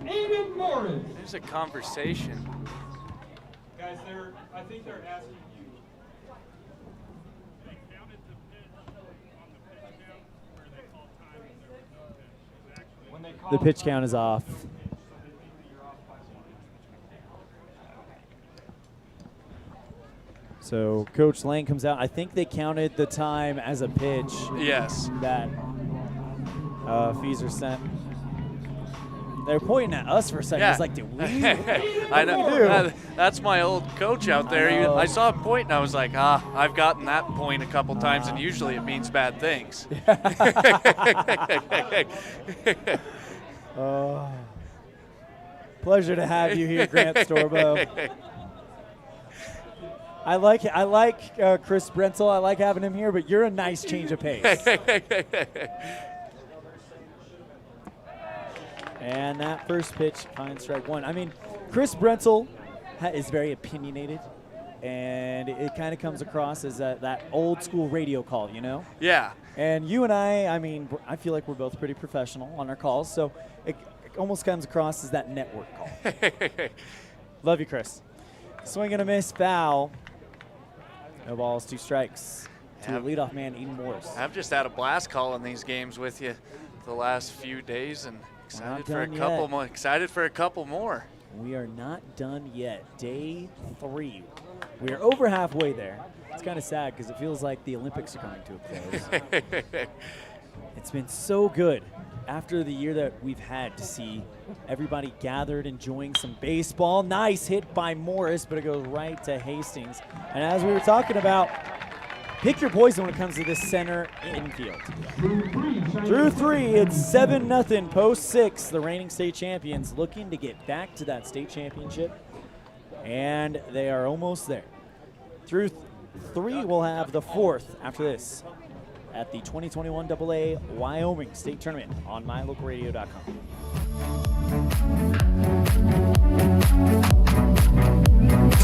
Aiden Morris. There's a conversation. Guys, I think they're asking you. The pitch count is off. So Coach Lane comes out. I think they counted the time as a pitch. Yes. That Feeser sent. They're pointing at us for a second. Yeah. It's like, did we? I know. That's my old coach out there. I saw him point, and I was like, I've gotten that point a couple times, and usually it means bad things. Pleasure to have you here, Grant Storbo. I like Chris Brentel. I like having him here, but you're a nice change of pace. And that first pitch finds strike 1. I mean, Chris Brentel is very opinionated, and it kind of comes across as that old school radio call, you know? Yeah. And you and I mean, I feel like we're both pretty professional on our calls, so it almost comes across as that network call. Love you, Chris. Swing and a miss, foul. No balls, 2 strikes to the leadoff man, Aiden Morris. I've just had a blast calling these games with you the last few days, and excited for a couple more. Excited for a couple more. We are not done yet. Day 3. We are over halfway there. It's kind of sad because it feels like the Olympics are coming to a close. It's been so good after the year that we've had to see everybody gathered enjoying some baseball. Nice hit by Morris, but it goes right to Hastings. And as we were talking about, pick your poison when it comes to this center infield. Through 3, it's 7-0, post 6. The reigning state champions looking to get back to that state championship, and they are almost there. Through 3, we'll have the 4th after this at the 2021 AA Wyoming State Tournament on mylocalradio.com.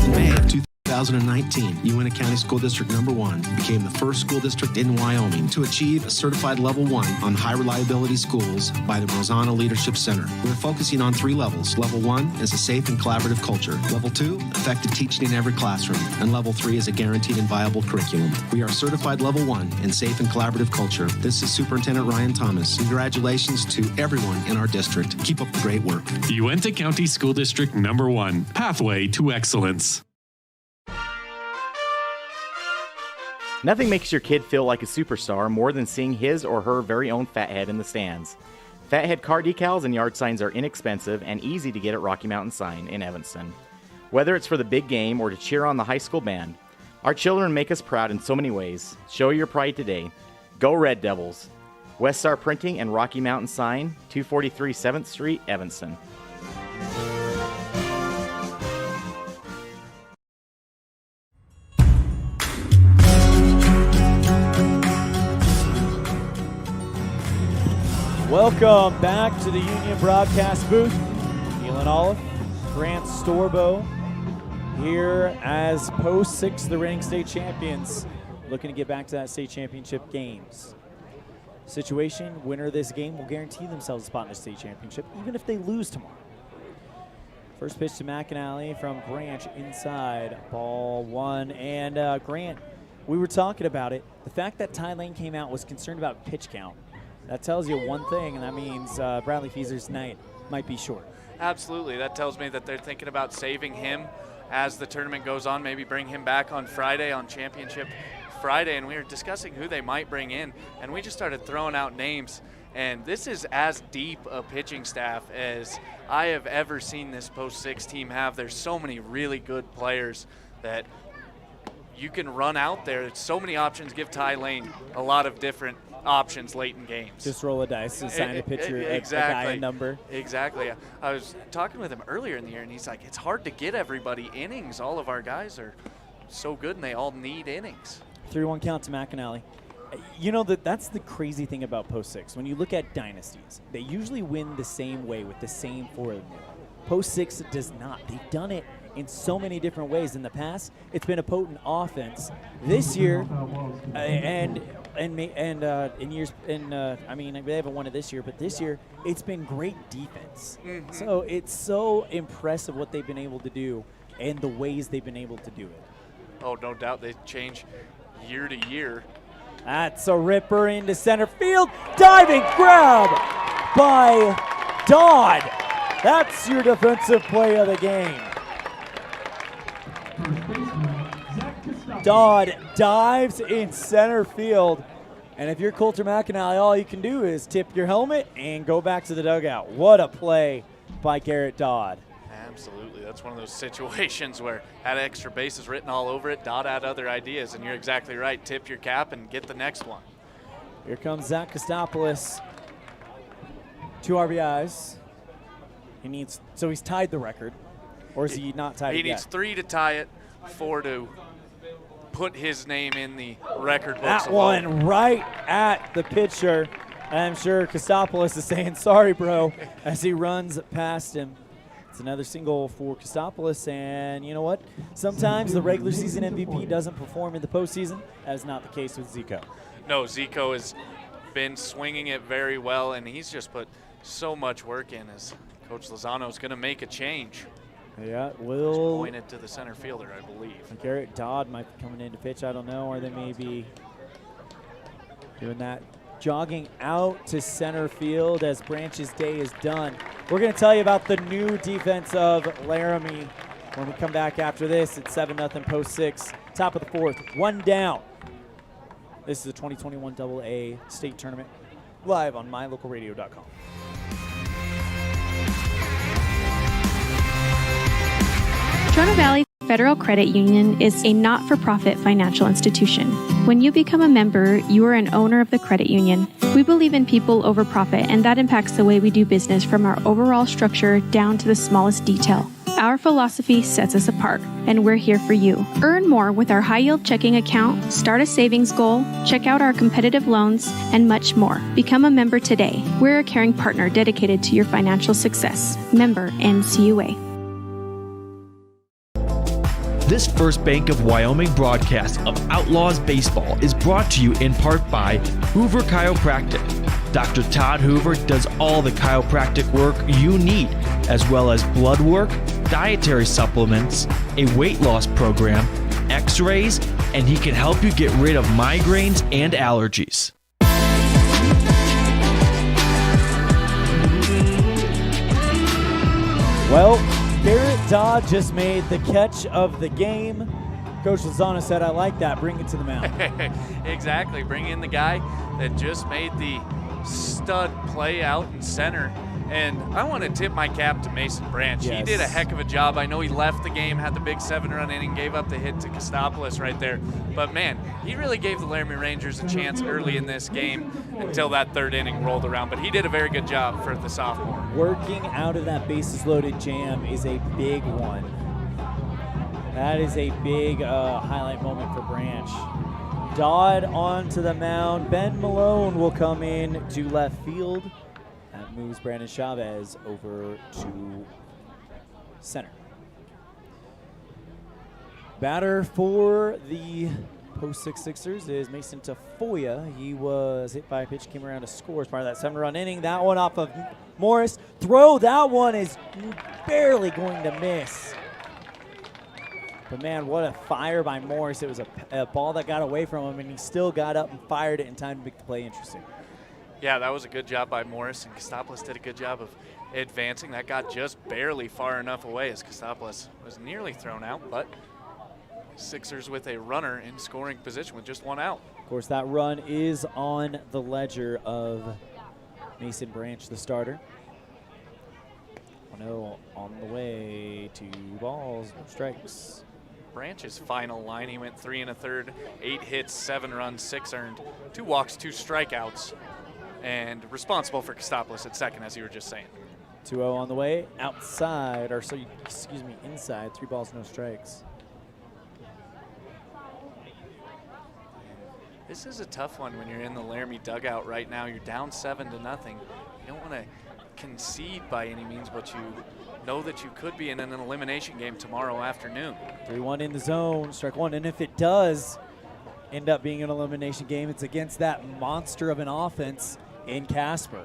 In May of 2019, Uintah County School District Number 1 became the first school district in Wyoming to achieve a certified level 1 on high reliability schools by the Rosanna Leadership Center. We're focusing on 3 levels. Level 1 is a safe and collaborative culture. Level 2, effective teaching in every classroom. And level 3 is a guaranteed and viable curriculum. We are certified level 1 in safe and collaborative culture. This is Superintendent Ryan Thomas. Congratulations to everyone in our district. Keep up the great work. Uintah County School District Number 1, Pathway to Excellence. Nothing makes your kid feel like a superstar more than seeing his or her very own Fathead in the stands. Fathead car decals and yard signs are inexpensive and easy to get at Rocky Mountain Sign in Evanston. Whether it's for the big game or to cheer on the high school band, our children make us proud in so many ways. Show your pride today. Go Red Devils. West Star Printing and Rocky Mountain Sign, 243 7th Street, Evanston. Welcome back to the Union Broadcast booth. Neil Olive, Grant Storbo, here as post 6, the reigning state champions, looking to get back to that state championship games. Situation, winner of this game will guarantee themselves a spot in the state championship, even if they lose tomorrow. First pitch to McAnally from Branch inside, ball 1. And Grant, we were talking about it. The fact that Ty Lane came out was concerned about pitch count. That tells you one thing, and that means Bradley Feaser's night might be short. Absolutely. That tells me that they're thinking about saving him as the tournament goes on, maybe bring him back on Friday, on Championship Friday. And we were discussing who they might bring in, and we just started throwing out names. And this is as deep a pitching staff as I have ever seen this post 6 team have. There's so many really good players that you can run out there. There's so many options. Give Ty Lane a lot of different options late in games. Just roll a dice and sign a pitcher, exactly. A guy a number. Exactly. I was talking with him earlier in the year, and he's like, it's hard to get everybody innings. All of our guys are so good, and they all need innings. 3-1 count to McAnally. You know, that's the crazy thing about post 6. When you look at dynasties, they usually win the same way with the same 4 of them. Post 6 does not. They've done it in so many different ways. In the past, it's been a potent offense. This year, I mean, they haven't won it this year, but this year it's been great defense. So it's so impressive what they've been able to do and the ways they've been able to do it. Oh, no doubt they change year to year. That's a ripper into center field. Diving grab by Dodd. That's your defensive play of the game. Dodd dives in center field. And if you're Coulter McAnally, all you can do is tip your helmet and go back to the dugout. What a play by Garrett Dodd. Absolutely. That's one of those situations where had extra bases written all over it, Dodd had other ideas, and you're exactly right. Tip your cap and get the next one. Here comes Zach Kostopoulos. 2 RBIs. So he's tied the record, or is he not tied it yet? He needs 3 to tie it, 4 to put his name in the record books. That one right at the pitcher. I'm sure Kostopoulos is saying, sorry, bro, as he runs past him. It's another single for Kostopoulos, and you know what? Sometimes the regular season MVP doesn't perform in the postseason. That is not the case with Zico. No, Zico has been swinging it very well, and he's just put so much work in as Coach Lozano is going to make a change. Yeah, Just will pointed to the center fielder, I believe. Garrett Dodd might be coming in to pitch. I don't know, or they may be doing that. Jogging out to center field as Branch's day is done. We're going to tell you about the new defense of Laramie when we come back after this. It's 7-0 post 6, top of the 4th, 1 down. This is the 2021 AA state tournament live on mylocalradio.com. Toronto Valley Federal Credit Union is a not-for-profit financial institution. When you become a member, you are an owner of the credit union. We believe in people over profit, and that impacts the way we do business from our overall structure down to the smallest detail. Our philosophy sets us apart, and we're here for you. Earn more with our high-yield checking account, start a savings goal, check out our competitive loans, and much more. Become a member today. We're a caring partner dedicated to your financial success. Member NCUA. This First Bank of Wyoming broadcast of Outlaws Baseball is brought to you in part by Hoover Chiropractic. Dr. Todd Hoover does all the chiropractic work you need, as well as blood work, dietary supplements, a weight loss program, x-rays, and he can help you get rid of migraines and allergies. Well, Garrett Dodd just made the catch of the game. Coach Lozano said, I like that. Bring it to the mound. Exactly. Bring in the guy that just made the stud play out in center. And I want to tip my cap to Mason Branch. Yes. He did a heck of a job. I know he left the game, had the big 7-run inning, gave up the hit to Kostopoulos right there. But, man, he really gave the Laramie Rangers a chance early in this game until that 3rd inning rolled around. But he did a very good job for the sophomore. Working out of that bases-loaded jam is a big one. That is a big highlight moment for Branch. Dodd onto the mound. Ben Malone will come in to left field. moves Brandon Chavez over to center. Batter for the Post 6 Sixers is Mason Tafoya. He was hit by a pitch, came around to score as part of that 7-run inning. That one off of Morris. Throw, that one is barely going to miss. But man, what a fire by Morris. It was a ball that got away from him, and he still got up and fired it in time to make the play interesting. Yeah, that was a good job by Morris, and Kostopoulos did a good job of advancing. That got just barely far enough away as Kostopoulos was nearly thrown out, but Sixers with a runner in scoring position with just one out. Of course, that run is on the ledger of Mason Branch, the starter. 1-0 on the way, 2 balls, no strikes. Branch's final line, he went 3 1/3, 8 hits, 7 runs, 6 earned, 2 walks, 2 strikeouts, and responsible for Kostopoulos at second, as you were just saying. 2-0 on the way, outside, or so, excuse me, inside, 3 balls, no strikes. This is a tough one when you're in the Laramie dugout right now. You're down 7-0. You don't want to concede by any means, but you know that you could be in an elimination game tomorrow afternoon. 3-1 in the zone, strike one, and if it does end up being an elimination game, it's against that monster of an offense in Casper.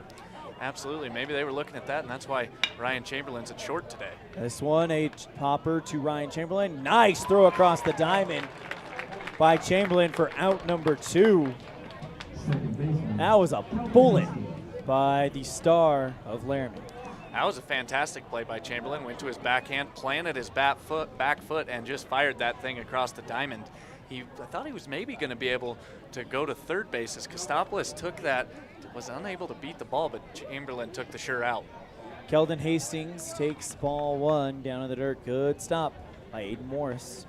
Absolutely. Maybe they were looking at that, and that's why Ryan Chamberlain's at short today. This one, a popper to Ryan Chamberlain. Nice throw across the diamond by Chamberlain for out number 2. That was a bullet by the star of Laramie. That was a fantastic play by Chamberlain. Went to his backhand, planted his back foot, and just fired that thing across the diamond. I thought he was maybe going to be able to go to third base as Kostopoulos took that, was unable to beat the ball, but Chamberlain took the sure out. Keldon Hastings takes ball 1 down in the dirt. Good stop by Aiden Morris.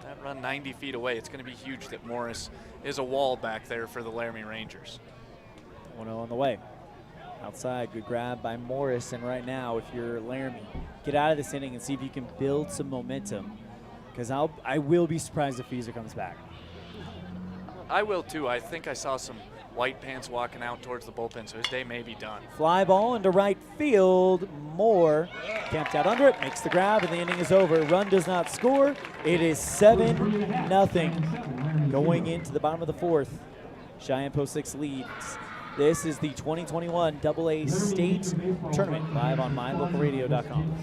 That run 90 feet away. It's going to be huge that Morris is a wall back there for the Laramie Rangers. 1-0 on the way. Outside, good grab by Morris, and right now, if you're Laramie, get out of this inning and see if you can build some momentum, because I will be surprised if Fieser comes back. I will too. I think I saw some white pants walking out towards the bullpen, so his day may be done. Fly ball into right field. Moore camped out under it, makes the grab, and the inning is over. Run does not score. It is 7-0 going into the bottom of the 4th. Cheyenne Post 6 leads. This is the 2021 AA State Tournament, live on mylocalradio.com.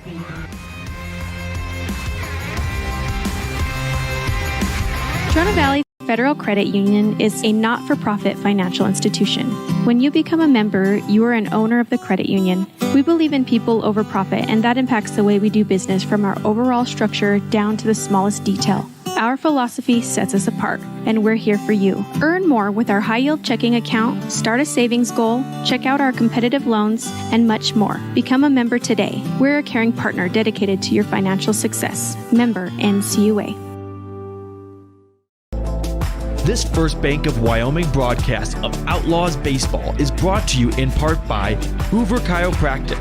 Toronto Valley Federal Credit Union is a not-for-profit financial institution. When you become a member, you are an owner of the credit union. We believe in people over profit, and that impacts the way we do business from our overall structure down to the smallest detail. Our philosophy sets us apart, and we're here for you. Earn more with our high-yield checking account, start a savings goal, check out our competitive loans, and much more. Become a member today. We're a caring partner dedicated to your financial success. Member NCUA. This First Bank of Wyoming broadcast of Outlaws Baseball is brought to you in part by Hoover Chiropractic.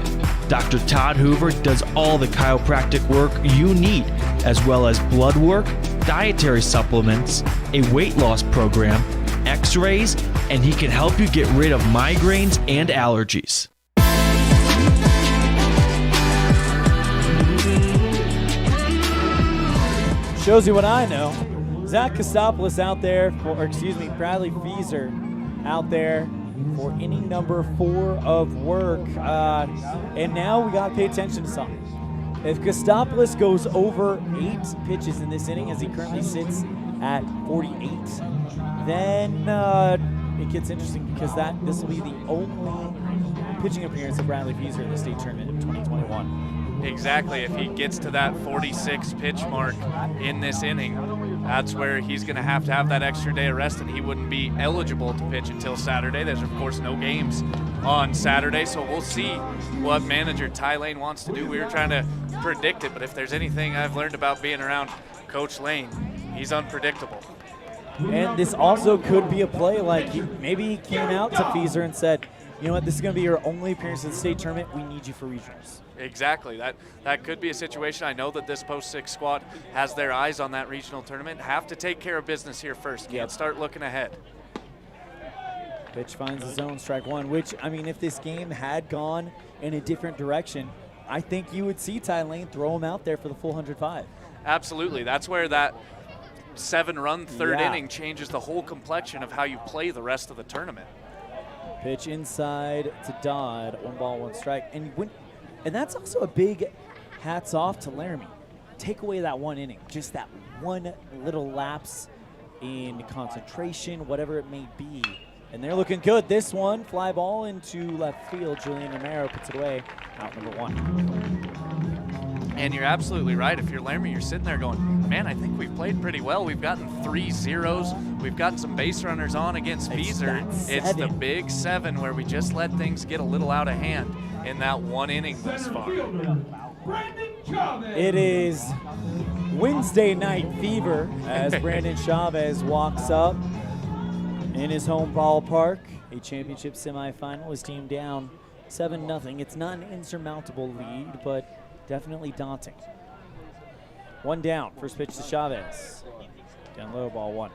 Dr. Todd Hoover does all the chiropractic work you need, as well as blood work, dietary supplements, a weight loss program, x-rays, and he can help you get rid of migraines and allergies. Shows you what I know. Zach Kostopoulos out there, Bradley Fieser out there for inning number 4 of work. And now we got to pay attention to something. If Kostopoulos goes over 8 pitches in this inning, as he currently sits at 48, then it gets interesting because this will be the only pitching appearance of Bradley Fieser in the state tournament of 2021. Exactly. If he gets to that 46 pitch mark in this inning, that's where he's going to have that extra day of rest, and he wouldn't be eligible to pitch until Saturday. There's, of course, no games on Saturday, so we'll see what manager Ty Lane wants to do. We were trying to predict it, but if there's anything I've learned about being around Coach Lane, he's unpredictable. And this also could be a play like maybe he came out to Fieser and said, you know what, this is going to be your only appearance in the state tournament. We need you for regionals. Exactly. That could be a situation. I know that this Post 6 squad has their eyes on that regional tournament. Have to take care of business here first. Can't start looking ahead. Pitch finds the zone, strike one, which, I mean, if this game had gone in a different direction, I think you would see Ty Lane throw him out there for the full 105. Absolutely. That's where that 7-run third inning changes the whole complexion of how you play the rest of the tournament. Pitch inside to Dodd, 1 ball, 1 strike. And that's also a big hats off to Laramie. Take away that 1 inning, just that one little lapse in concentration, whatever it may be. And they're looking good. This one, fly ball into left field. Julian Romero puts it away, out number 1. And you're absolutely right. If you're Laramie, you're sitting there going, man, I think we've played pretty well. We've gotten 3 zeros. We've gotten some base runners on against Feezer. It's the big 7 where we just let things get a little out of hand in that 1 inning thus far. It is Wednesday night fever as Brandon Chavez walks up in his home ballpark. A championship semifinal. His team down 7-0. It's not an insurmountable lead, but definitely daunting. 1 down. First pitch to Chavez. Down low, ball 1.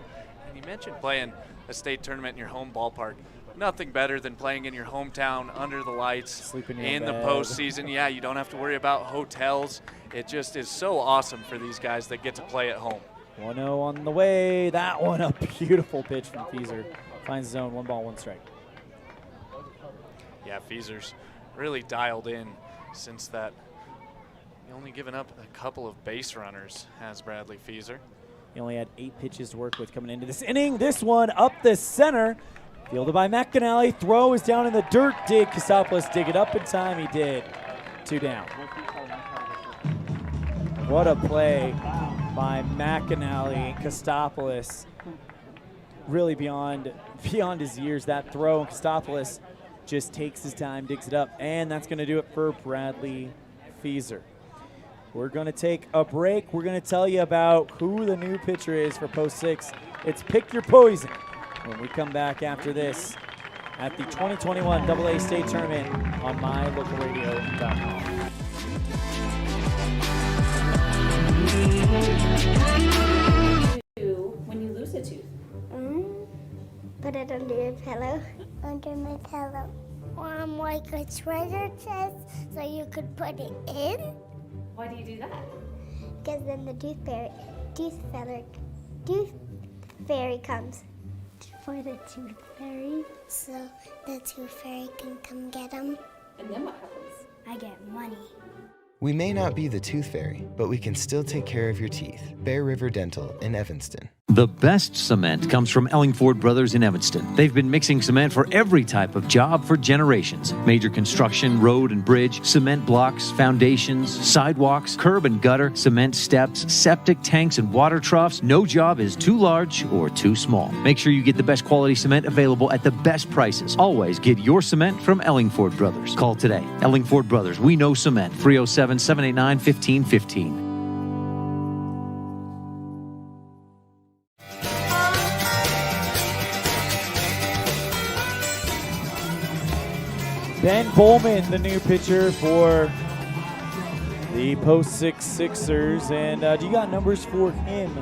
And you mentioned playing a state tournament in your home ballpark. Nothing better than playing in your hometown under the lights in the postseason. Yeah, you don't have to worry about hotels. It just is so awesome for these guys that get to play at home. 1-0 on the way. That one, a beautiful pitch from Feezer. Finds zone, 1 ball, 1 strike. Yeah, Feezer's really dialed in since that. Only given up a couple of base runners, has Bradley Feezer. He only had 8 pitches to work with coming into this inning. This one up the center. Fielded by McAnally. Throw is down in the dirt. Did Kostopoulos dig it up in time? He did. 2 down. What a play by McAnally and Kostopoulos. Really beyond his years. That throw, and Kostopoulos just takes his time, digs it up, and that's going to do it for Bradley Feezer. We're going to take a break. We're going to tell you about who the new pitcher is for Post 6. It's Pick Your Poison when we come back after this at the 2021 AA State Tournament on mylocalradio.com. When you lose a tooth? Put it under your pillow. Under my pillow. Like a treasure chest so you could put it in. Why do you do that? Because then the tooth fairy comes for the tooth fairy. So the tooth fairy can come get them. And then what happens? I get money. We may not be the tooth fairy, but we can still take care of your teeth. Bear River Dental in Evanston. The best cement comes from Ellingford Brothers in Evanston. They've been mixing cement for every type of job for generations. Major construction, road and bridge, cement blocks, foundations, sidewalks, curb and gutter, cement steps, septic tanks, and water troughs. No job is too large or too small. Make sure you get the best quality cement available at the best prices. Always get your cement from Ellingford Brothers. Call today. Ellingford Brothers, we know cement. 307-789-1515. Ben Bowman, the new pitcher for the Post 6 Sixers. And do you got numbers for him,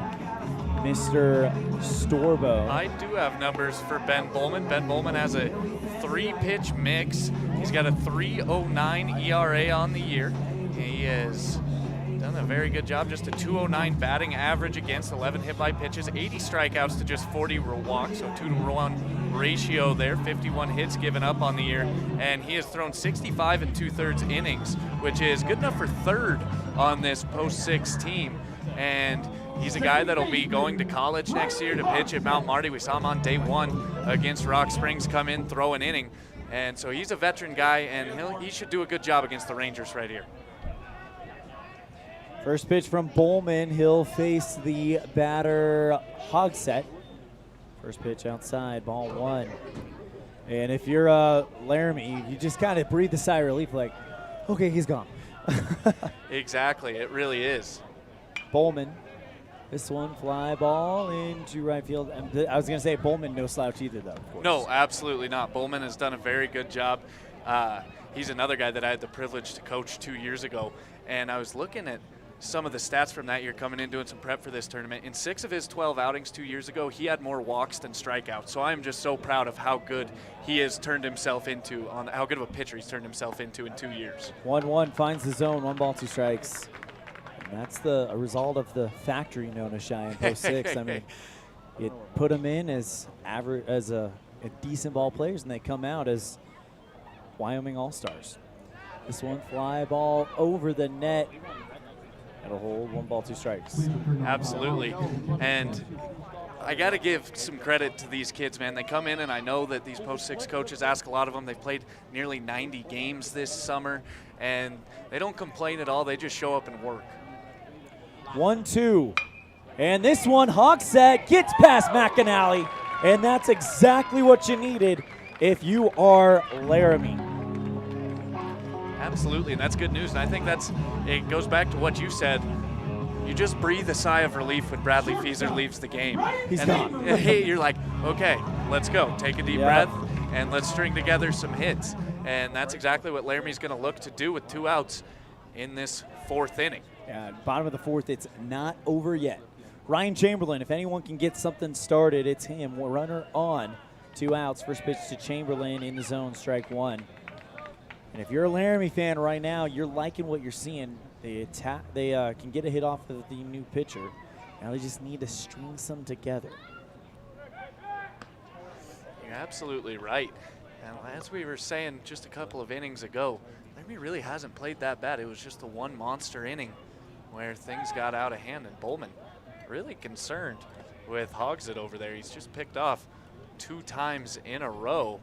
Mr. Storbo? I do have numbers for Ben Bowman. Ben Bowman has a 3-pitch mix. He's got a 3.09 ERA on the year. He has done a very good job, just a 2.09 batting average against 11 hit by pitches, 80 strikeouts to just 40 walks, so 2-to-1 ratio there, 51 hits given up on the year, and he has thrown 65 2/3 innings, which is good enough for third on this Post 6 team. And he's a guy that'll be going to college next year to pitch at Mount Marty. We saw him on day 1 against Rock Springs come in, throw an inning. And so he's a veteran guy, and he should do a good job against the Rangers right here. First pitch from Bowman. He'll face the batter Hogsett. First pitch outside, ball 1. And if you're Laramie, you just kind of breathe a sigh of relief like, okay, he's gone. Exactly, it really is. Bowman, this one fly ball into right field. And I was going to say Bowman, no slouch either, though, of course. No, absolutely not. Bowman has done a very good job. He's another guy that I had the privilege to coach 2 years ago. And I was looking at some of the stats from that year coming in doing some prep for this tournament. In 6 of his 12 outings 2 years ago, he had more walks than strikeouts. So I'm just so proud of how good he has turned himself into, on how good of a pitcher he's turned himself into in 2 years. 1-1 finds the zone, 1 ball, 2 strikes. And that's a result of the factory known as Cheyenne Post 6. I mean, it put them in as average, as a decent ball players, and they come out as Wyoming All-Stars. This one, fly ball over the net. That'll hold, 1 ball, 2 strikes. Absolutely. And I got to give some credit to these kids, man. They come in, and I know that these Post 6 coaches ask a lot of them. They've played nearly 90 games this summer, and they don't complain at all. They just show up and work. 1-2. And this one, Hogsett gets past McAnally, and that's exactly what you needed if you are Laramie. Absolutely, and that's good news. And I think it goes back to what you said. You just breathe a sigh of relief when Bradley Fieser leaves the game. He's gone. Hey, you're like, okay, let's go. Take a deep breath, and let's string together some hits. And that's exactly what Laramie's going to look to do with 2 outs in this 4th inning. Yeah, bottom of the 4th, it's not over yet. Ryan Chamberlain, if anyone can get something started, it's him. Runner on, 2 outs. First pitch to Chamberlain in the zone, strike 1. And if you're a Laramie fan right now, you're liking what you're seeing. They can get a hit off of the new pitcher. Now they just need to string some together. You're absolutely right. And as we were saying just a couple of innings ago, Laramie really hasn't played that bad. It was just the one monster inning where things got out of hand, and Bowman really concerned with Hogsett over there. He's just picked off 2 times in a row,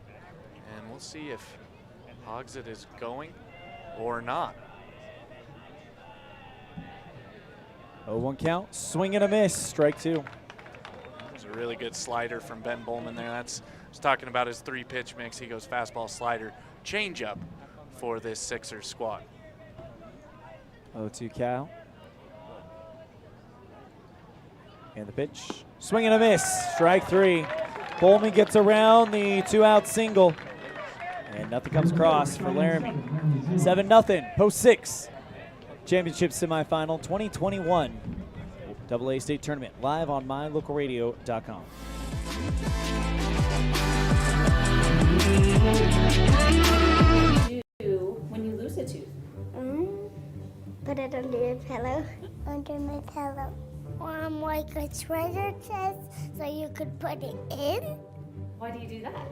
and we'll see if Hogsett is going or not. 0-1 count, swing and a miss, strike 2. That was a really good slider from Ben Bowman there. I was talking about his 3-pitch mix. He goes fastball, slider, changeup for this Sixers squad. 0-2 count. And the pitch, swing and a miss, strike 3. Bowman gets around the 2-out single, and nothing comes across for Laramie. 7-0, Post 6. Championship semifinal 2021 AA state tournament, live on mylocalradio.com. What do you do when you lose a tooth? Put it under your pillow. Under my pillow. Like a treasure chest, so you could put it in. Why do you do that?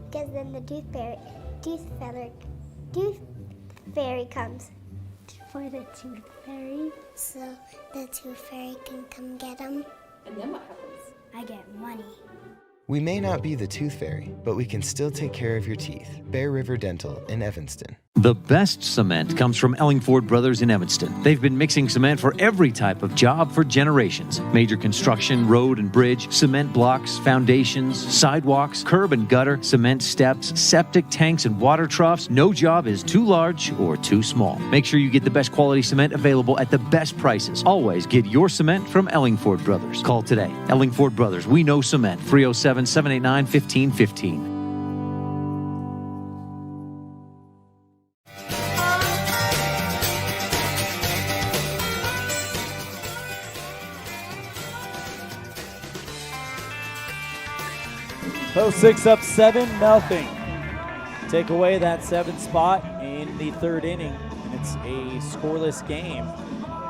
Because then the tooth fairy comes. For the tooth fairy, so the tooth fairy can come get them. And then what happens? I get money. We may not be the tooth fairy, but we can still take care of your teeth. Bear River Dental in Evanston. The best cement comes from Ellingford Brothers in Evanston. They've been mixing cement for every type of job for generations. Major construction, road and bridge, cement blocks, foundations, sidewalks, curb and gutter, cement steps, septic tanks, and water troughs. No job is too large or too small. Make sure you get the best quality cement available at the best prices. Always get your cement from Ellingford Brothers. Call today. Ellingford Brothers, we know cement. 307-789-1515. Post 6 up 7-0. Take away that 7th spot in the 3rd inning, and it's a scoreless game.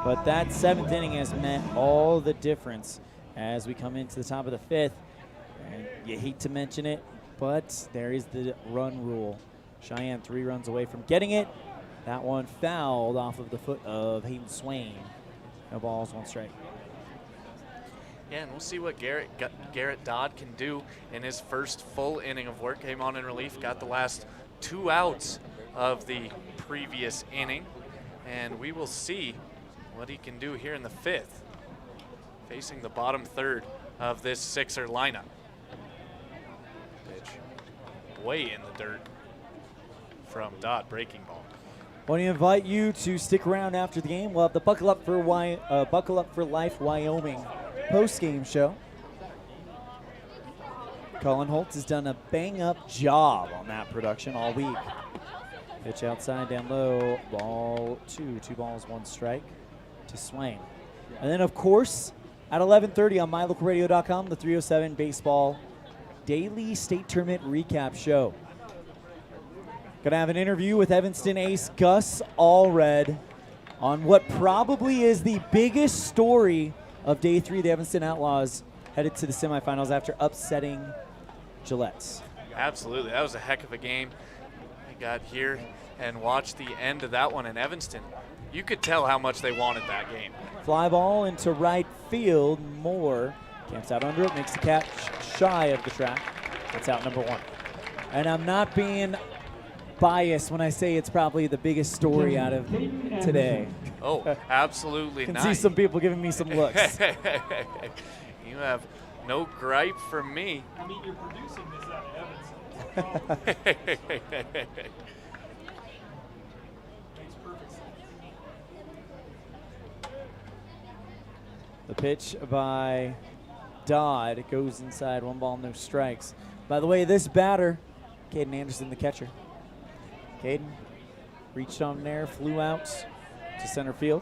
But that 7th inning has meant all the difference as we come into the top of the 5th. And you hate to mention it, but there is the run rule. Cheyenne 3 runs away from getting it. That one fouled off of the foot of Hayden Swain. No balls, 1 strike. Yeah, and we'll see what Garrett Dodd can do in his first full inning of work. Came on in relief, got the last 2 outs of the previous inning, and we will see what he can do here in the 5th, facing the bottom 3rd of this Sixer lineup. Pitch way in the dirt from Dodd, breaking ball. I want to invite you to stick around after the game. We'll have the Buckle Up for Life Wyoming post-game show. Colin Holtz has done a bang-up job on that production all week. Pitch outside, down low, ball 2. 2 balls, 1 strike to Swain. And then, of course, at 11:30 on mylocalradio.com, the 307 Baseball Daily State Tournament Recap Show. Going to have an interview with Evanston ace Gus Allred on what probably is the biggest story of Day 3. The Evanston Outlaws headed to the semifinals after upsetting Gillette. Absolutely. That was a heck of a game. I got here and watched the end of that one in Evanston. You could tell how much they wanted that game. Fly ball into right field. Moore camps out under it, makes the catch shy of the track. That's out number 1. And I'm not being biased when I say it's probably the biggest story out of today. Oh, absolutely Can not. see some people giving me some looks. You have no gripe from me. I mean, you're producing this out of Evanston. Makes perfect sense. The pitch by Dodd. It goes inside. 1 ball, no strikes. By the way, this batter, Caden Anderson, the catcher. Caden reached on there, flew out to center field.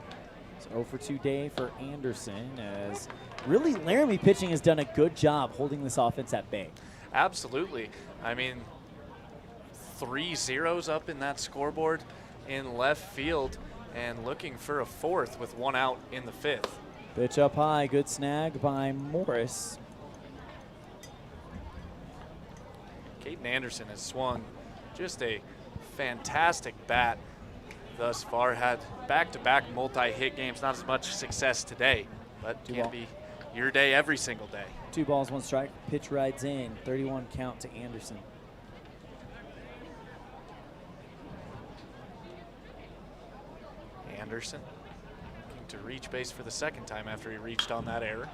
It's 0 for 2 day for Anderson, as really Laramie pitching has done a good job holding this offense at bay. Absolutely. I mean, 3 zeros up in that scoreboard in left field and looking for a 4th with 1 out in the 5th. Pitch up high, good snag by Morris. Caden Anderson has swung just a fantastic bat thus far. Had back-to-back multi-hit games. Not as much success today, but can be your day every single day. 2 balls, 1 strike. Pitch rides in. 31 count to Anderson. Anderson looking to reach base for the 2nd time after he reached on that error.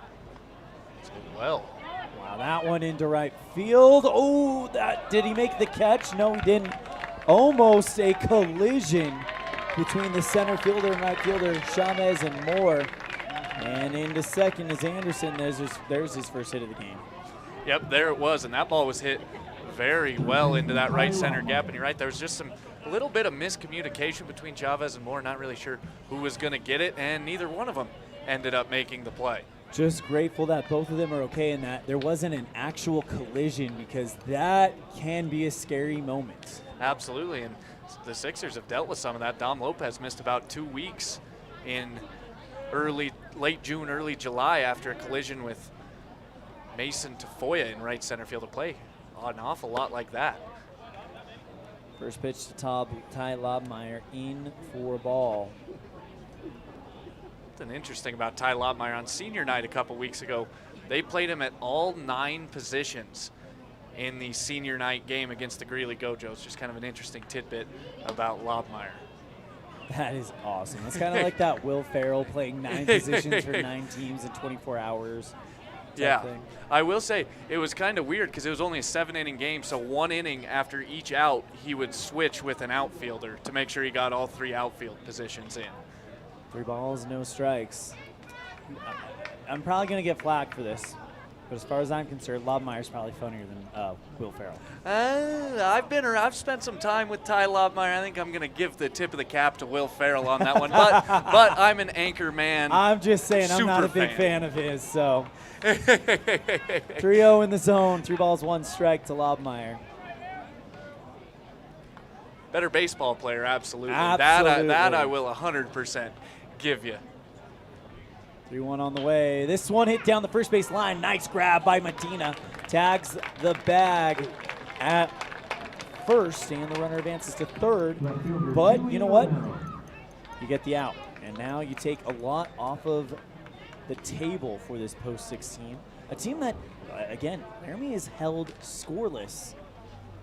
So well. Wow, that one into right field. Oh, did he make the catch? No, he didn't. Almost a collision between the center fielder and right fielder, Chavez and Moore. And into second is Anderson. There's his first hit of the game. Yep, there it was, and that ball was hit very well into that right center gap. And you're right, there was just a little bit of miscommunication between Chavez and Moore. Not really sure who was going to get it, and neither one of them ended up making the play. Just grateful that both of them are okay and that there wasn't an actual collision, because that can be a scary moment. Absolutely, and the Sixers have dealt with some of that. Dom Lopez missed about 2 weeks in late June, early July after a collision with Mason Tafoya in right center field to play. An awful lot like that. First pitch to Ty Lobmeyer, in for a ball. Something interesting about Ty Lobmeyer on senior night a couple weeks ago, they played him at all 9 positions in the senior night game against the Greeley Gojos. Just kind of an interesting tidbit about Lobmeyer. That is awesome. It's kind of like that Will Ferrell playing 9 positions for 9 teams in 24 hours. Yeah, thing. I will say it was kind of weird because it was only a 7-inning game, so 1 inning after each out, he would switch with an outfielder to make sure he got all 3 outfield positions in. 3 balls, no strikes. I'm probably going to get flack for this, but as far as I'm concerned, Lobmeyer's probably funnier than Will Ferrell. I've spent some time with Ty Lobmeyer. I think I'm going to give the tip of the cap to Will Ferrell on that one, but I'm an Anchor Man. I'm just saying, I'm not a big fan of his, so. 3-0 in the zone, 3 balls, 1 strike to Lobmeyer. Better baseball player, absolutely. Absolutely. That I will 100% give you. 3-1 on the way. This one hit down the first base line. Nice grab by Medina. Tags the bag at first, and the runner advances to third. But you know what? You get the out. And now you take a lot off of the table for this post-16. A team that, again, Laramie has held scoreless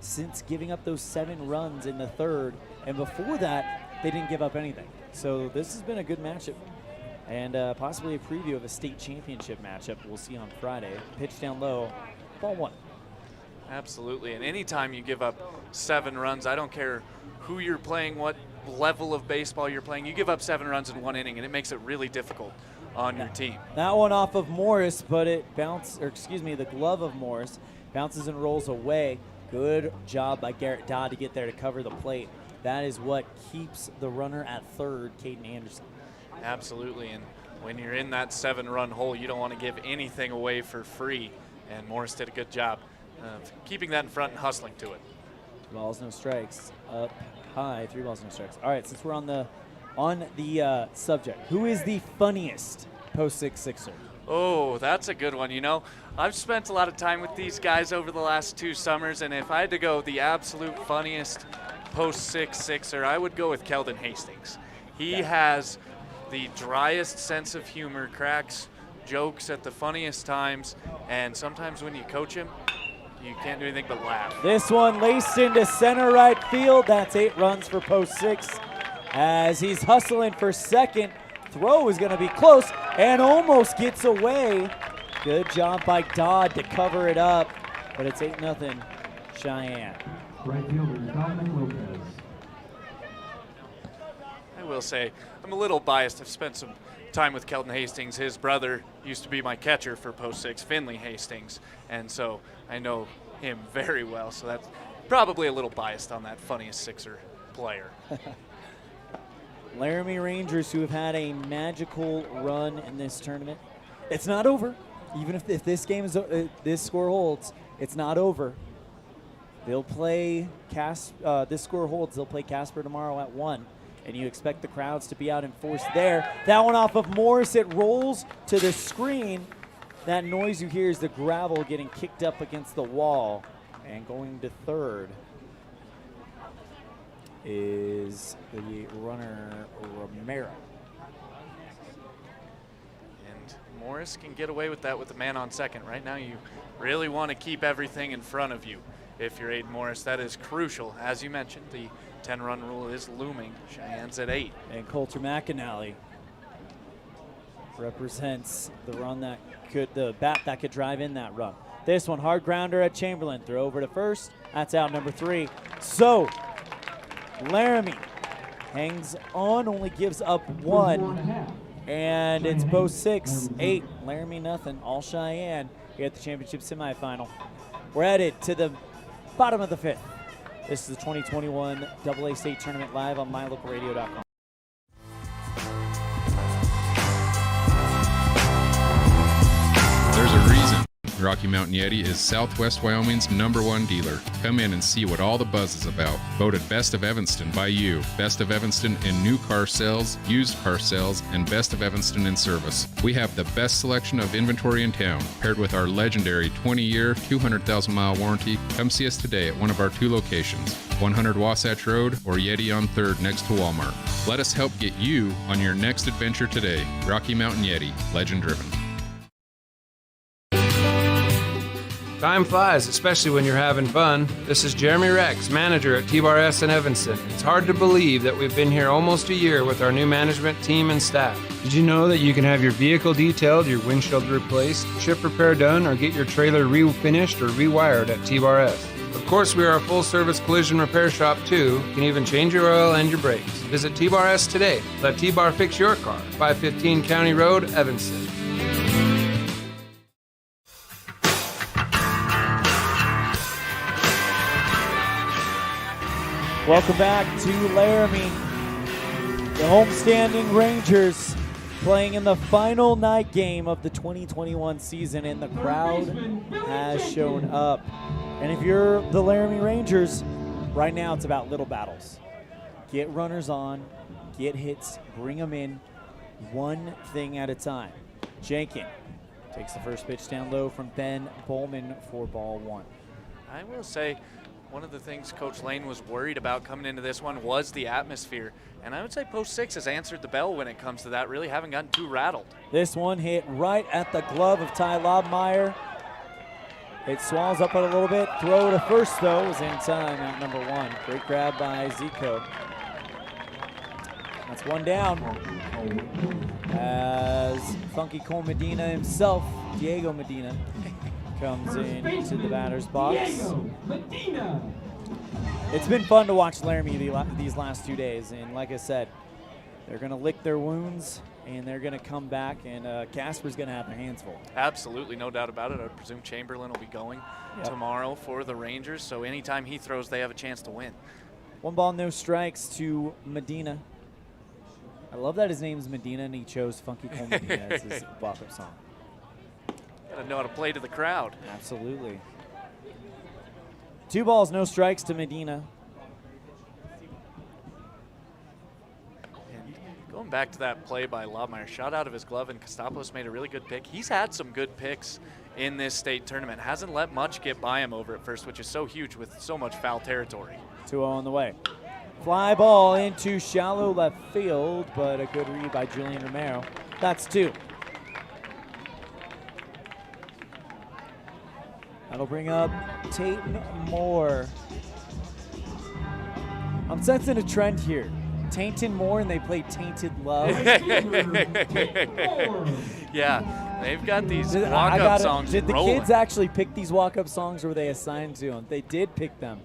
since giving up those 7 runs in the third. And before that, they didn't give up anything. So this has been a good matchup. And possibly a preview of a state championship matchup we'll see on Friday. Pitch down low, ball 1. Absolutely, and anytime you give up 7 runs, I don't care who you're playing, what level of baseball you're playing, you give up 7 runs in 1 inning, and it makes it really difficult on your team. That one off of Morris, but it the glove of Morris bounces and rolls away. Good job by Garrett Dodd to get there to cover the plate. That is what keeps the runner at third, Caden Anderson. Absolutely, and when you're in that 7-run hole, you don't want to give anything away for free, and Morris did a good job of keeping that in front and hustling to it. 2 balls, no strikes. Up high, 3 balls, no strikes. All right, since we're on the subject, who is the funniest post-6 Sixer? Oh, that's a good one. You know, I've spent a lot of time with these guys over the last 2 summers, and if I had to go the absolute funniest post-6 Sixer, I would go with Keldon Hastings. He has the driest sense of humor, cracks jokes at the funniest times, and sometimes when you coach him, you can't do anything but laugh. This one laced into center right field. That's 8 runs for post 6 as he's hustling for second. Throw is going to be close and almost gets away. Good job by Dodd to cover it up, but it's 8-0 Cheyenne. Right fielder, Dominic Lopez. I will say, I'm a little biased. I've spent some time with Keldon Hastings. His brother used to be my catcher for post 6, Finley Hastings, and so I know him very well, so that's probably a little biased on that funniest Sixer player. Laramie Rangers, who have had a magical run in this tournament. It's not over. Even if this game is this score holds, it's not over. They'll play this score holds. They'll play Casper tomorrow at 1, and you expect the crowds to be out in force there. That one off of Morris. It rolls to the screen. That noise you hear is the gravel getting kicked up against the wall, and going to third is the runner Romero. And Morris can get away with that with the man on second. Right now you really want to keep everything in front of you. If you're Aiden Morris, that is crucial. As you mentioned, the 10-run rule is looming. Cheyenne's at 8. And Coulter McAnally represents the bat that could drive in that run. This one, hard grounder at Chamberlain. Throw over to first. That's out number 3. So Laramie hangs on, only gives up 1. And it's post 6, 8. Laramie nothing. All Cheyenne here at the championship semifinal. We're headed to the bottom of the 5th. This is the 2021 AA State Tournament live on mylocalradio.com. There's a reason Rocky Mountain Yeti is Southwest Wyoming's #1 dealer. Come in and see what all the buzz is about. Voted Best of Evanston by you. Best of Evanston in new car sales, used car sales, and Best of Evanston in service. We have the best selection of inventory in town, paired with our legendary 20-year, 200,000-mile warranty. Come see us today at one of our 2 locations, 100 Wasatch Road or Yeti on 3rd next to Walmart. Let us help get you on your next adventure today. Rocky Mountain Yeti, legend driven. Time flies, especially when you're having fun. This is Jeremy Rex, manager at T-Bar S in Evanston. It's hard to believe that we've been here almost a year with our new management team and staff. Did you know that you can have your vehicle detailed, your windshield replaced, chip repair done, or get your trailer refinished or rewired at T-Bar S? Of course, we are a full-service collision repair shop, too. You can even change your oil and your brakes. Visit T-Bar S today. Let T-Bar fix your car. 515 County Road, Evanston. Welcome back to Laramie. The homestanding Rangers playing in the final night game of the 2021 season, and the crowd has shown up. And if you're the Laramie Rangers, right now it's about little battles. Get runners on, get hits, bring them in, one thing at a time. Jenkin takes the first pitch down low from Ben Bowman for ball 1. I will say, one of the things Coach Lane was worried about coming into this one was the atmosphere. And I would say post 6 has answered the bell when it comes to that. Really haven't gotten too rattled. This one hit right at the glove of Ty Lobmeyer. It swallows up it a little bit. Throw to first, though, is in time at number 1. Great grab by Zico. That's 1 down. As Funky Cole Medina himself, Diego Medina, comes into the batter's box. It's been fun to watch Laramie these last 2 days, and like I said, they're going to lick their wounds and they're going to come back, and Casper's going to have their hands full. Absolutely, no doubt about it. I presume Chamberlain will be going tomorrow for the Rangers, so anytime he throws, they have a chance to win. 1 ball, no strikes to Medina. I love that his name's Medina and he chose Funky Cole Medina as his walk-up song. Gotta know how to play to the crowd. Absolutely. 2 balls, no strikes to Medina. And going back to that play by Lobmeyer, shot out of his glove, and Kostopoulos made a really good pick. He's had some good picks in this state tournament. Hasn't let much get by him over at first, which is so huge with so much foul territory. 2-0 on the way. Fly ball into shallow left field, but a good read by Julian Romero. That's 2. That'll bring up Tatum Moore. I'm sensing a trend here. Tainted Moore, and they play Tainted Love. Yeah, they've got these walk-up songs Did the rolling. kids actually pick these walk-up songs, or were they assigned to them? They did pick them.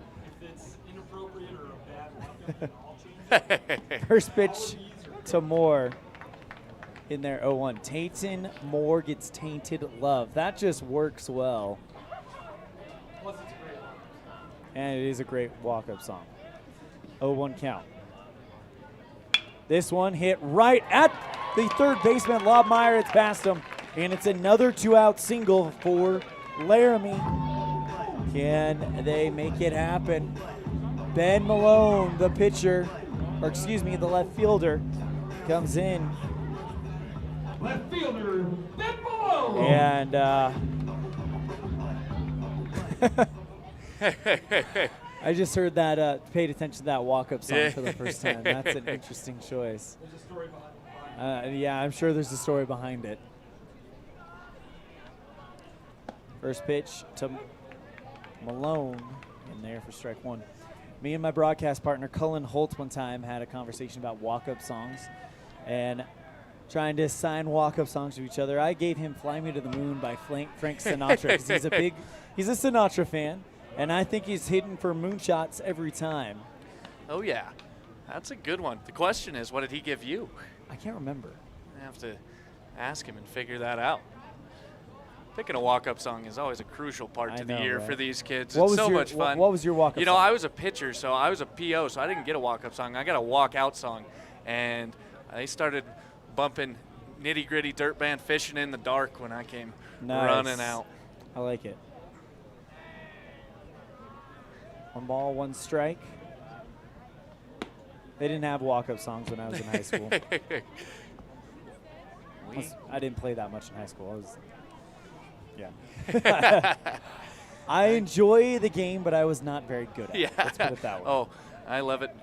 First pitch to Moore in their 0-1. Tainted Moore gets Tainted Love. That just works well. And it is a great walk-up song. 0-1 count. This one hit right at the third baseman, Lobmeyer. It's past him, and it's another 2-out single for Laramie. Can they make it happen? Ben Malone, the pitcher, or excuse me, the left fielder, comes in. Left fielder, Ben Malone. And I just heard that, paid attention to that walk-up song for the first time. That's an interesting choice. There's a story behind it. Yeah, I'm sure there's a story behind it. First pitch to Malone in there for strike 1. Me and my broadcast partner, Cullen Holt, one time had a conversation about walk-up songs and trying to assign walk-up songs to each other. I gave him Fly Me to the Moon by Frank Sinatra because he's a Sinatra fan, and I think he's hitting for moonshots every time. Oh, yeah. That's a good one. The question is, what did he give you? I can't remember. I have to ask him and figure that out. Picking a walk-up song is always a crucial part to the year for these kids. It's so much fun. What was your walk-up song? You know, I was a pitcher, so I was a PO, so I didn't get a walk-up song. I got a walk-out song, and I started bumping nitty-gritty dirt band Fishing in the Dark when I came running out. I like it. 1 ball, 1 strike. They didn't have walk-up songs when I was in high school. I didn't play that much in high school. I enjoy the game, but I was not very good at it. Let's put it that way. Oh, I love it.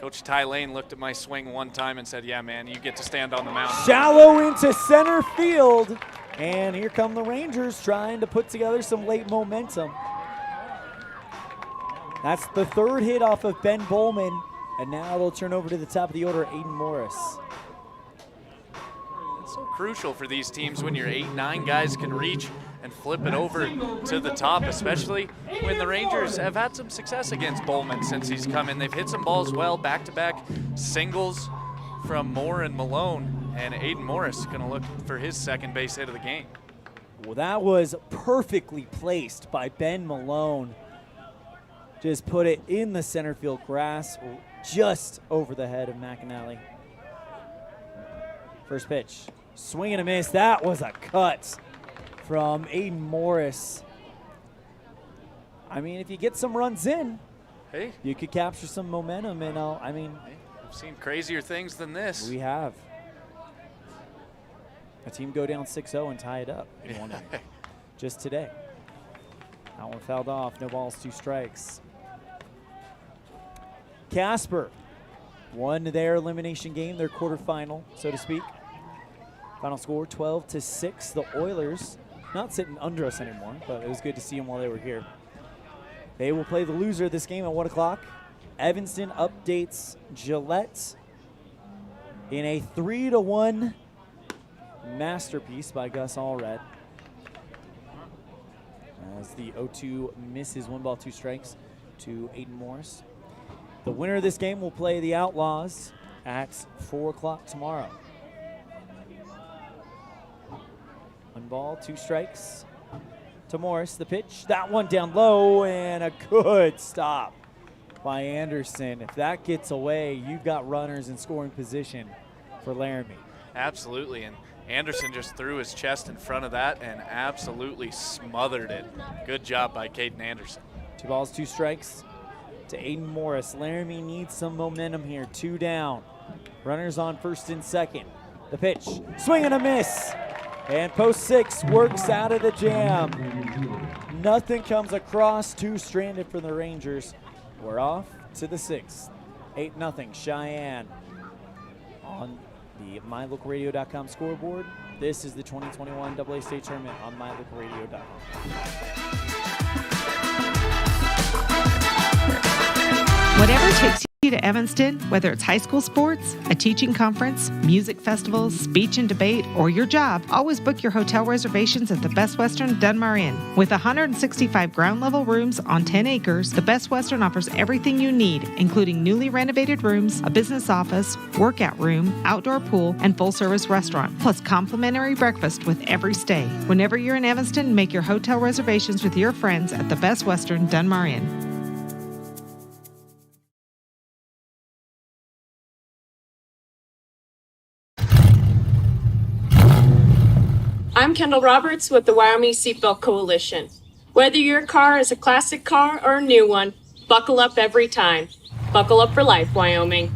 Coach Ty Lane looked at my swing one time and said, yeah, man, you get to stand on the mound. Shallow into center field. And here come the Rangers trying to put together some late momentum. That's the 3rd hit off of Ben Bowman. And now they'll turn over to the top of the order, Aiden Morris. It's so crucial for these teams when your 8-9 guys can reach and flip it over to the top, especially when the Rangers have had some success against Bowman since he's come in. They've hit some balls well, back-to-back singles from Moore and Malone, and Aiden Morris going to look for his second base hit of the game. Well, that was perfectly placed by Ben Malone. Just put it in the center field grass, just over the head of McAnally. First pitch, swing and a miss. That was a cut from Aiden Morris. I mean, if you get some runs in, hey, you could capture some momentum. And we've seen crazier things than this. We have. A team go down 6-0 and tie it up in one inning. Just today. That one fouled off. No balls, 2 strikes. Casper won their elimination game, their quarterfinal, so to speak. Final score 12-6. The Oilers not sitting under us anymore, but it was good to see them while they were here. They will play the loser of this game at 1 o'clock. Evanston updates Gillette in a 3-1 masterpiece by Gus Allred. As the 0-2 misses 1 ball, 2 strikes to Aiden Morris. The winner of this game will play the Outlaws at 4 o'clock tomorrow. 1 ball, 2 strikes to Morris. The pitch, that one down low, and a good stop by Anderson. If that gets away, you've got runners in scoring position. for Laramie. Absolutely, and Anderson just threw his chest in front of that and absolutely smothered it. Good job by Caden Anderson. 2 balls, 2 strikes to Aiden Morris. Laramie needs some momentum here. 2 down. Runners on first and second. The pitch, swing and a miss. And post 6 works out of the jam. Nothing comes across, 2 stranded for the Rangers. We're off to the 6th. 8-0 Cheyenne. On the MyLocalRadio.com scoreboard, this is the 2021 AA State Tournament on MyLocalRadio.com. Whatever takes you to Evanston, whether it's high school sports, a teaching conference, music festivals, speech and debate, or your job, always book your hotel reservations at the Best Western Dunmar Inn. With 165 ground-level rooms on 10 acres, the Best Western offers everything you need, including newly renovated rooms, a business office, workout room, outdoor pool, and full-service restaurant, plus complimentary breakfast with every stay. Whenever you're in Evanston, make your hotel reservations with your friends at the Best Western Dunmar Inn. I'm Kendall Roberts with the Wyoming Seatbelt Coalition. Whether your car is a classic car or a new one, buckle up every time. Buckle up for life, Wyoming.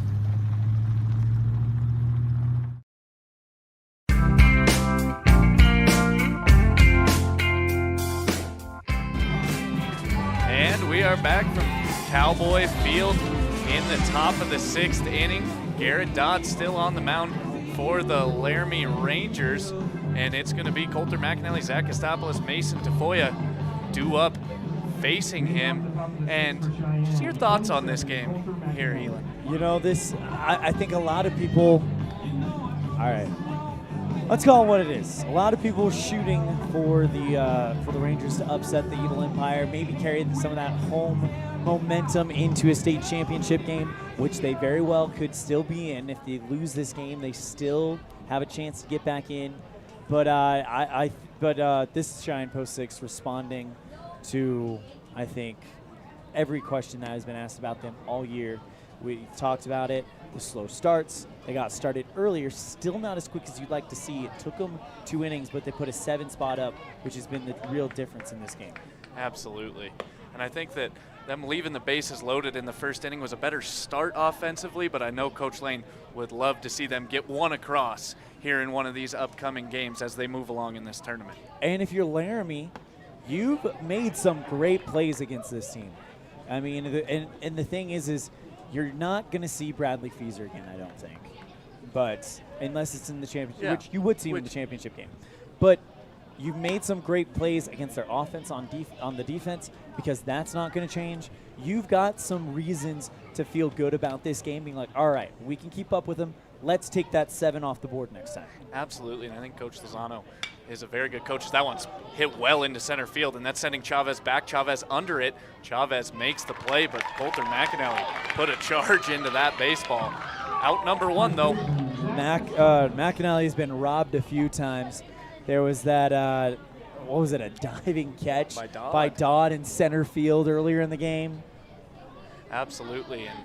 And we are back from Cowboy Field in the top of the 6th inning. Garrett Dodd still on the mound for the Laramie Rangers. And it's going to be Coulter McAnally, Zach Kostopoulos, Mason Tafoya due up facing him. And just your thoughts on this game here, Elon. You know, I think a lot of people, all right, let's call it what it is. A lot of people shooting for the Rangers to upset the Evil Empire, maybe carry some of that home momentum into a state championship game, which they very well could still be in. If they lose this game, they still have a chance to get back in. But this is Cheyenne Post 6 responding to, I think, every question that has been asked about them all year. We talked about it, the slow starts. They got started earlier, still not as quick as you'd like to see. It took them 2 innings, but they put a 7 spot up, which has been the real difference in this game. Absolutely. And I think that them leaving the bases loaded in the first inning was a better start offensively, but I know Coach Lane would love to see them get one across here in one of these upcoming games as they move along in this tournament. And if you're Laramie, you've made some great plays against this team. I mean, and the thing is you're not going to see Bradley Feaser again, I don't think. But unless it's in the championship, which you would see him in the championship game. But you've made some great plays against their offense on the defense, because that's not going to change. You've got some reasons to feel good about this game, being like, all right, we can keep up with them. Let's take that 7 off the board next time. Absolutely, and I think Coach Lozano is a very good coach. That one's hit well into center field, and that's sending Chavez back. Chavez under it. Chavez makes the play, but Coulter McAnally put a charge into that baseball. Out number 1, though. McAnally has been robbed a few times. There was that, what was it, a diving catch by Dodd in center field earlier in the game. Absolutely, and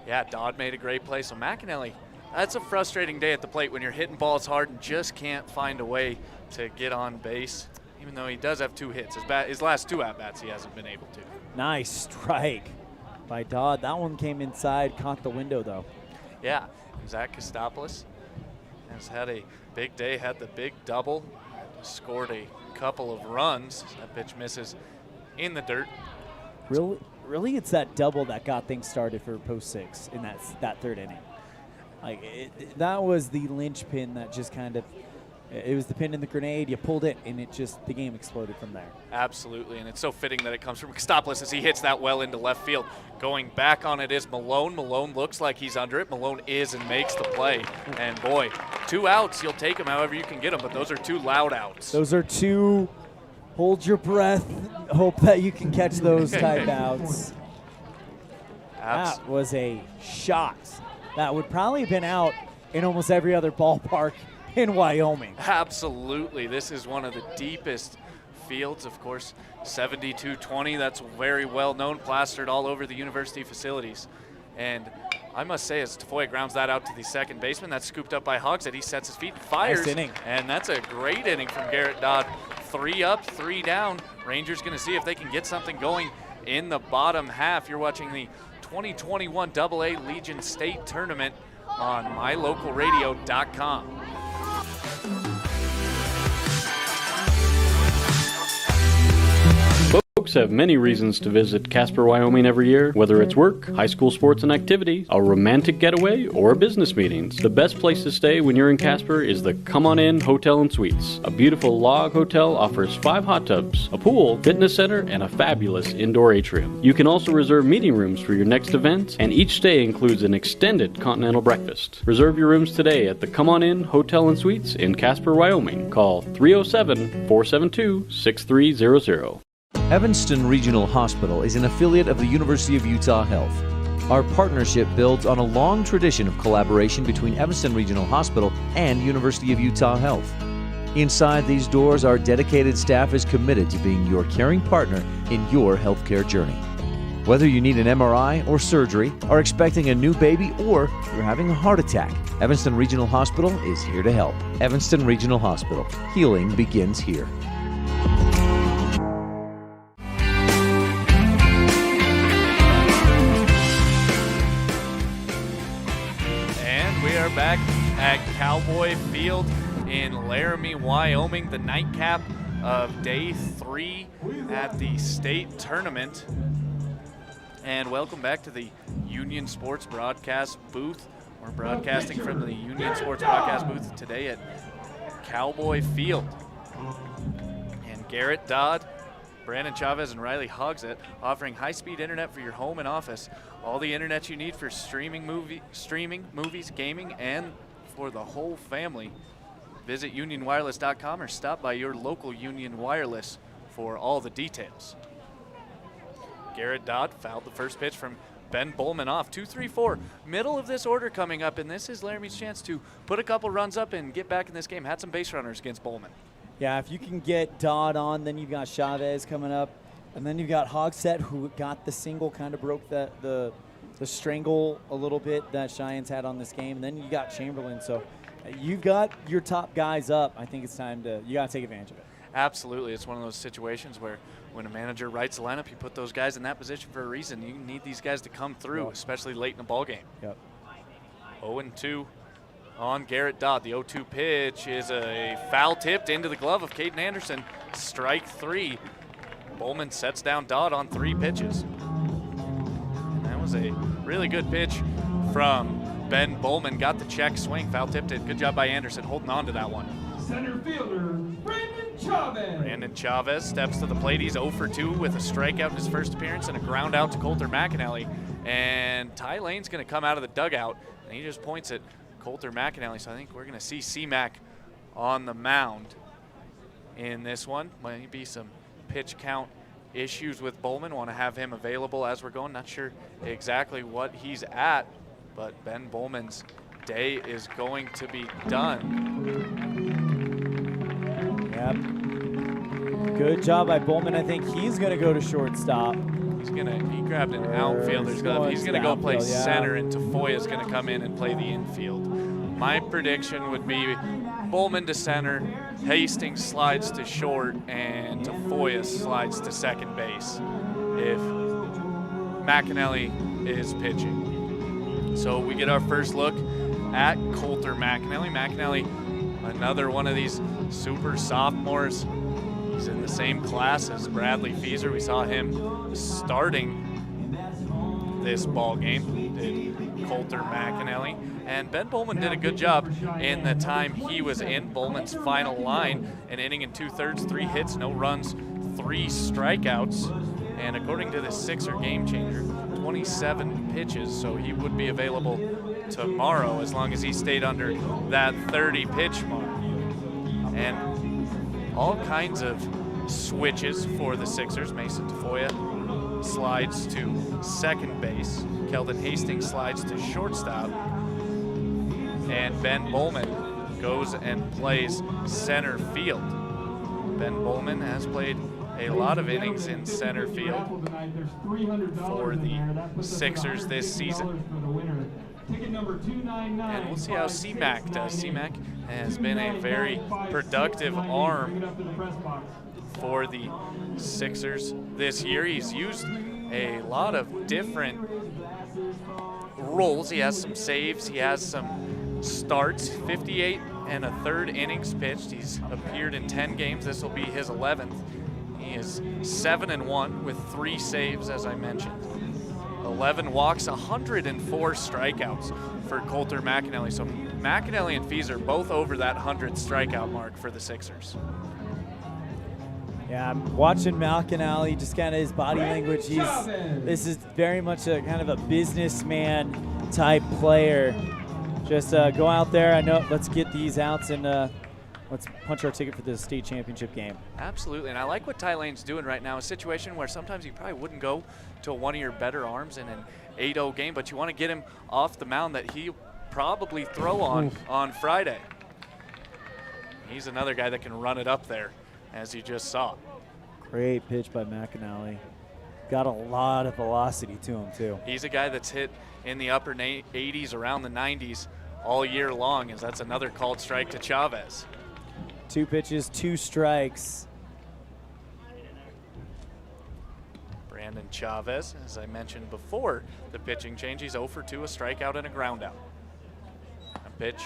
yeah, Dodd made a great play. So McAnally, that's a frustrating day at the plate when you're hitting balls hard and just can't find a way to get on base, even though he does have 2 hits. His last 2 at-bats he hasn't been able to. Nice strike by Dodd. That one came inside, caught the window, though. Yeah, Zach Kostopoulos has had a big day, had the big double, scored a couple of runs. That pitch misses in the dirt. Really, it's that double that got things started for Post 6 in that 3rd inning. Like that was the linchpin that just kind of, it was the pin in the grenade. You pulled it, and the game exploded from there. Absolutely, and it's so fitting that it comes from Kostopoulos as he hits that well into left field. Going back on it is Malone. Malone looks like he's under it. Malone is and makes the play. And boy, 2 outs, you'll take them however you can get them, but those are 2 loud outs. Those are 2 hold your breath, hope that you can catch those type outs. That was a shot that would probably have been out in almost every other ballpark in Wyoming. Absolutely. This is one of the deepest fields, of course. 72-20, that's very well known, plastered all over the university facilities. And I must say, as Tafoya grounds that out to the second baseman, that's scooped up by Hogshead. He sets his feet and fires. Nice inning. And that's a great inning from Garrett Dodd. 3 up, 3 down. Rangers going to see if they can get something going in the bottom half. You're watching the 2021 AA Legion State Tournament on mylocalradio.com. Folks have many reasons to visit Casper, Wyoming every year, whether it's work, high school sports and activities, a romantic getaway, or business meetings. The best place to stay when you're in Casper is the Come On In Hotel and Suites. A beautiful log hotel offers 5 hot tubs, a pool, fitness center, and a fabulous indoor atrium. You can also reserve meeting rooms for your next event, and each stay includes an extended continental breakfast. Reserve your rooms today at the Come On In Hotel and Suites in Casper, Wyoming. Call 307-472-6300. Evanston Regional Hospital is an affiliate of the University of Utah Health. Our partnership builds on a long tradition of collaboration between Evanston Regional Hospital and University of Utah Health. Inside these doors, our dedicated staff is committed to being your caring partner in your healthcare journey. Whether you need an MRI or surgery, are expecting a new baby, or you're having a heart attack, Evanston Regional Hospital is here to help. Evanston Regional Hospital. Healing begins here. Back at Cowboy Field in Laramie, Wyoming, the nightcap of day 3 at the state tournament. And welcome back to the Union Sports Broadcast booth. We're broadcasting from the Union Sports Broadcast booth today at Cowboy Field. And Garrett Dodd, Brandon Chavez, and Riley Hogsett offering high-speed internet for your home and office. All the internet you need for streaming, movies, gaming, and for the whole family. Visit unionwireless.com or stop by your local Union Wireless for all the details. Garrett Dodd fouled the first pitch from Ben Bowman off. 2-3-4. Middle of this order coming up, and this is Laramie's chance to put a couple runs up and get back in this game. Had some base runners against Bowman. Yeah, if you can get Dodd on, then you've got Chavez coming up. And then you've got Hogsett, who got the single, kind of broke the strangle a little bit that Cheyenne's had on this game. And then you got Chamberlain. So you've got your top guys up. I think it's time you got to take advantage of it. Absolutely. It's one of those situations where when a manager writes a lineup, you put those guys in that position for a reason. You need these guys to come through, especially late in the ball game. Yep. 0-2 on Garrett Dodd. The 0-2 pitch is a foul tipped into the glove of Caden Anderson. Strike 3. Bowman sets down Dodd on 3 pitches. And that was a really good pitch from Ben Bowman. Got the check swing, foul tipped it. Good job by Anderson holding on to that one. Center fielder, Brandon Chavez. Brandon Chavez steps to the plate. He's 0-2 with a strikeout in his first appearance and a ground out to Coulter McAnally. And Ty Lane's going to come out of the dugout, and he just points at Coulter McAnally. So I think we're going to see C-Mac on the mound in this one. Might be some pitch count issues with Bowman. Want to have him available as we're going. Not sure exactly what he's at, but Ben Bowman's day is going to be done. Yep. Good job by Bowman. I think he's going to go to shortstop. He grabbed an outfielder's glove. He's going to go play center, and Tafoya's going to come in and play the infield. My prediction would be Bowman to center, Hastings slides to short, and Tafoya slides to second base if McAnally is pitching. So we get our first look at Coulter McAnally. McAnally, another one of these super sophomores. He's in the same class as Bradley Feaser. We saw him starting this ball game, did Coulter McAnally. And Ben Bowman did a good job in the time he was in. Bowman's final line, an inning and 2/3, 3 hits, no runs, 3 strikeouts. And according to the Sixer game changer, 27 pitches, so he would be available tomorrow as long as he stayed under that 30 pitch mark. And all kinds of switches for the Sixers. Mason Tafoya slides to second base. Keldon Hastings slides to shortstop. And Ben Bowman goes and plays center field. Ben Bowman has played a lot of innings in center field for the Sixers this season. Ticket number 299. And we'll see how CMAC does. CMAC has been a very productive arm for the Sixers this year. He's used a lot of different roles. He has some saves, he has some starts, 58 and a third innings pitched. He's appeared in 10 games. This will be his 11th. He is 7-1 with 3 saves, as I mentioned. 11 walks, 104 strikeouts for Coulter McAnally. So McAnally and Fees are both over that 100 strikeout mark for the Sixers. Yeah, I'm watching McAnally, just kind of his body language. This is very much a kind of a businessman type player. Just go out there. I know. Let's get these outs and let's punch our ticket for the state championship game. Absolutely, and I like what Ty Lane's doing right now. A situation where sometimes you probably wouldn't go to one of your better arms in an 8-0 game, but you want to get him off the mound that he'll probably throw on Friday. He's another guy that can run it up there, as you just saw. Great pitch by McAnally. Got a lot of velocity to him, too. He's a guy that's hit in the upper 80s, around the 90s all year long, as that's another called strike to Chavez. 2 pitches, 2 strikes. Brandon Chavez, as I mentioned before the pitching change, he's 0 for 2, a strikeout and a ground out. A pitch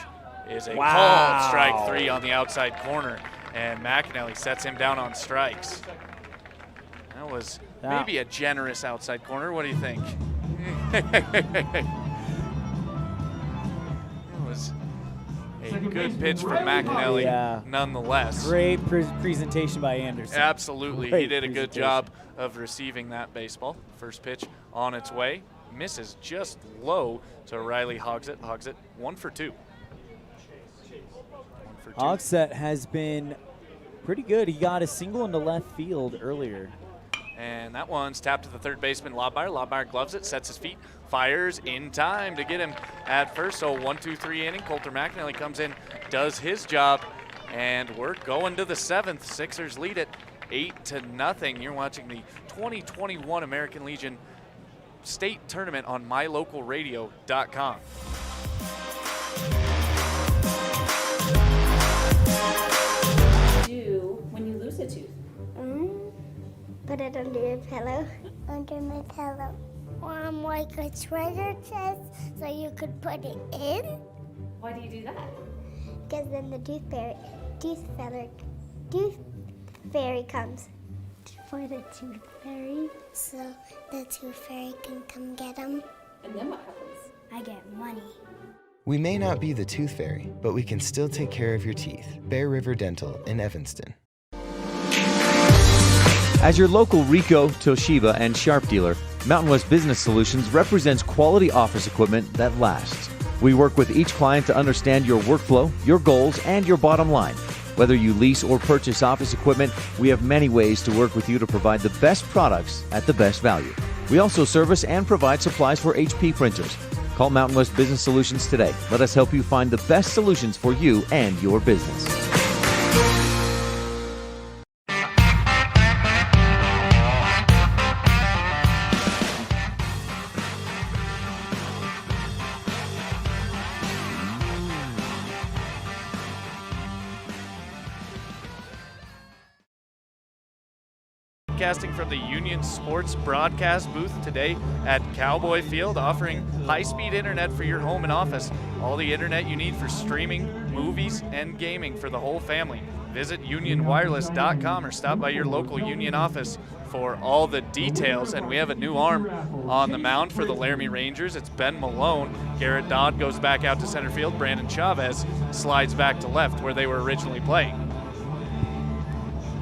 is a called strike 3 on the outside corner, and McAnally sets him down on strikes. That was maybe a generous outside corner. What do you think? That was a good pitch from McAnally, nonetheless. Great presentation by Anderson. Absolutely. He did a good job of receiving that baseball. First pitch on its way. Misses just low to Riley Hogsett. Hogsett 1 for 2. Hogsett has been pretty good. He got a single into left field earlier. And that one's tapped to the third baseman, Lobmeyer. Lobmeyer gloves it, sets his feet, fires in time to get him at first. So 1-2-3 inning. Coulter McAnally comes in, does his job, and we're going to the 7th. Sixers lead it 8-0. You're watching the 2021 American Legion State Tournament on mylocalradio.com. Do when you lose a tooth? Put it under your pillow. Under my pillow. Like a treasure chest, so you could put it in. Why do you do that? Because then the tooth fairy comes. For the tooth fairy, so the tooth fairy can come get them. And then what happens? I get money. We may not be the tooth fairy, but we can still take care of your teeth. Bear River Dental in Evanston. As your local Ricoh, Toshiba, and Sharp dealer, Mountain West Business Solutions represents quality office equipment that lasts. We work with each client to understand your workflow, your goals, and your bottom line. Whether you lease or purchase office equipment, we have many ways to work with you to provide the best products at the best value. We also service and provide supplies for HP printers. Call Mountain West Business Solutions today. Let us help you find the best solutions for you and your business. Broadcasting from the Union Sports broadcast booth today at Cowboy Field, offering high-speed internet for your home and office. All the internet you need for streaming, movies, and gaming for the whole family. Visit unionwireless.com or stop by your local Union office for all the details. And we have a new arm on the mound for the Laramie Rangers. It's Ben Malone. Garrett Dodd goes back out to center field. Brandon Chavez slides back to left where they were originally playing.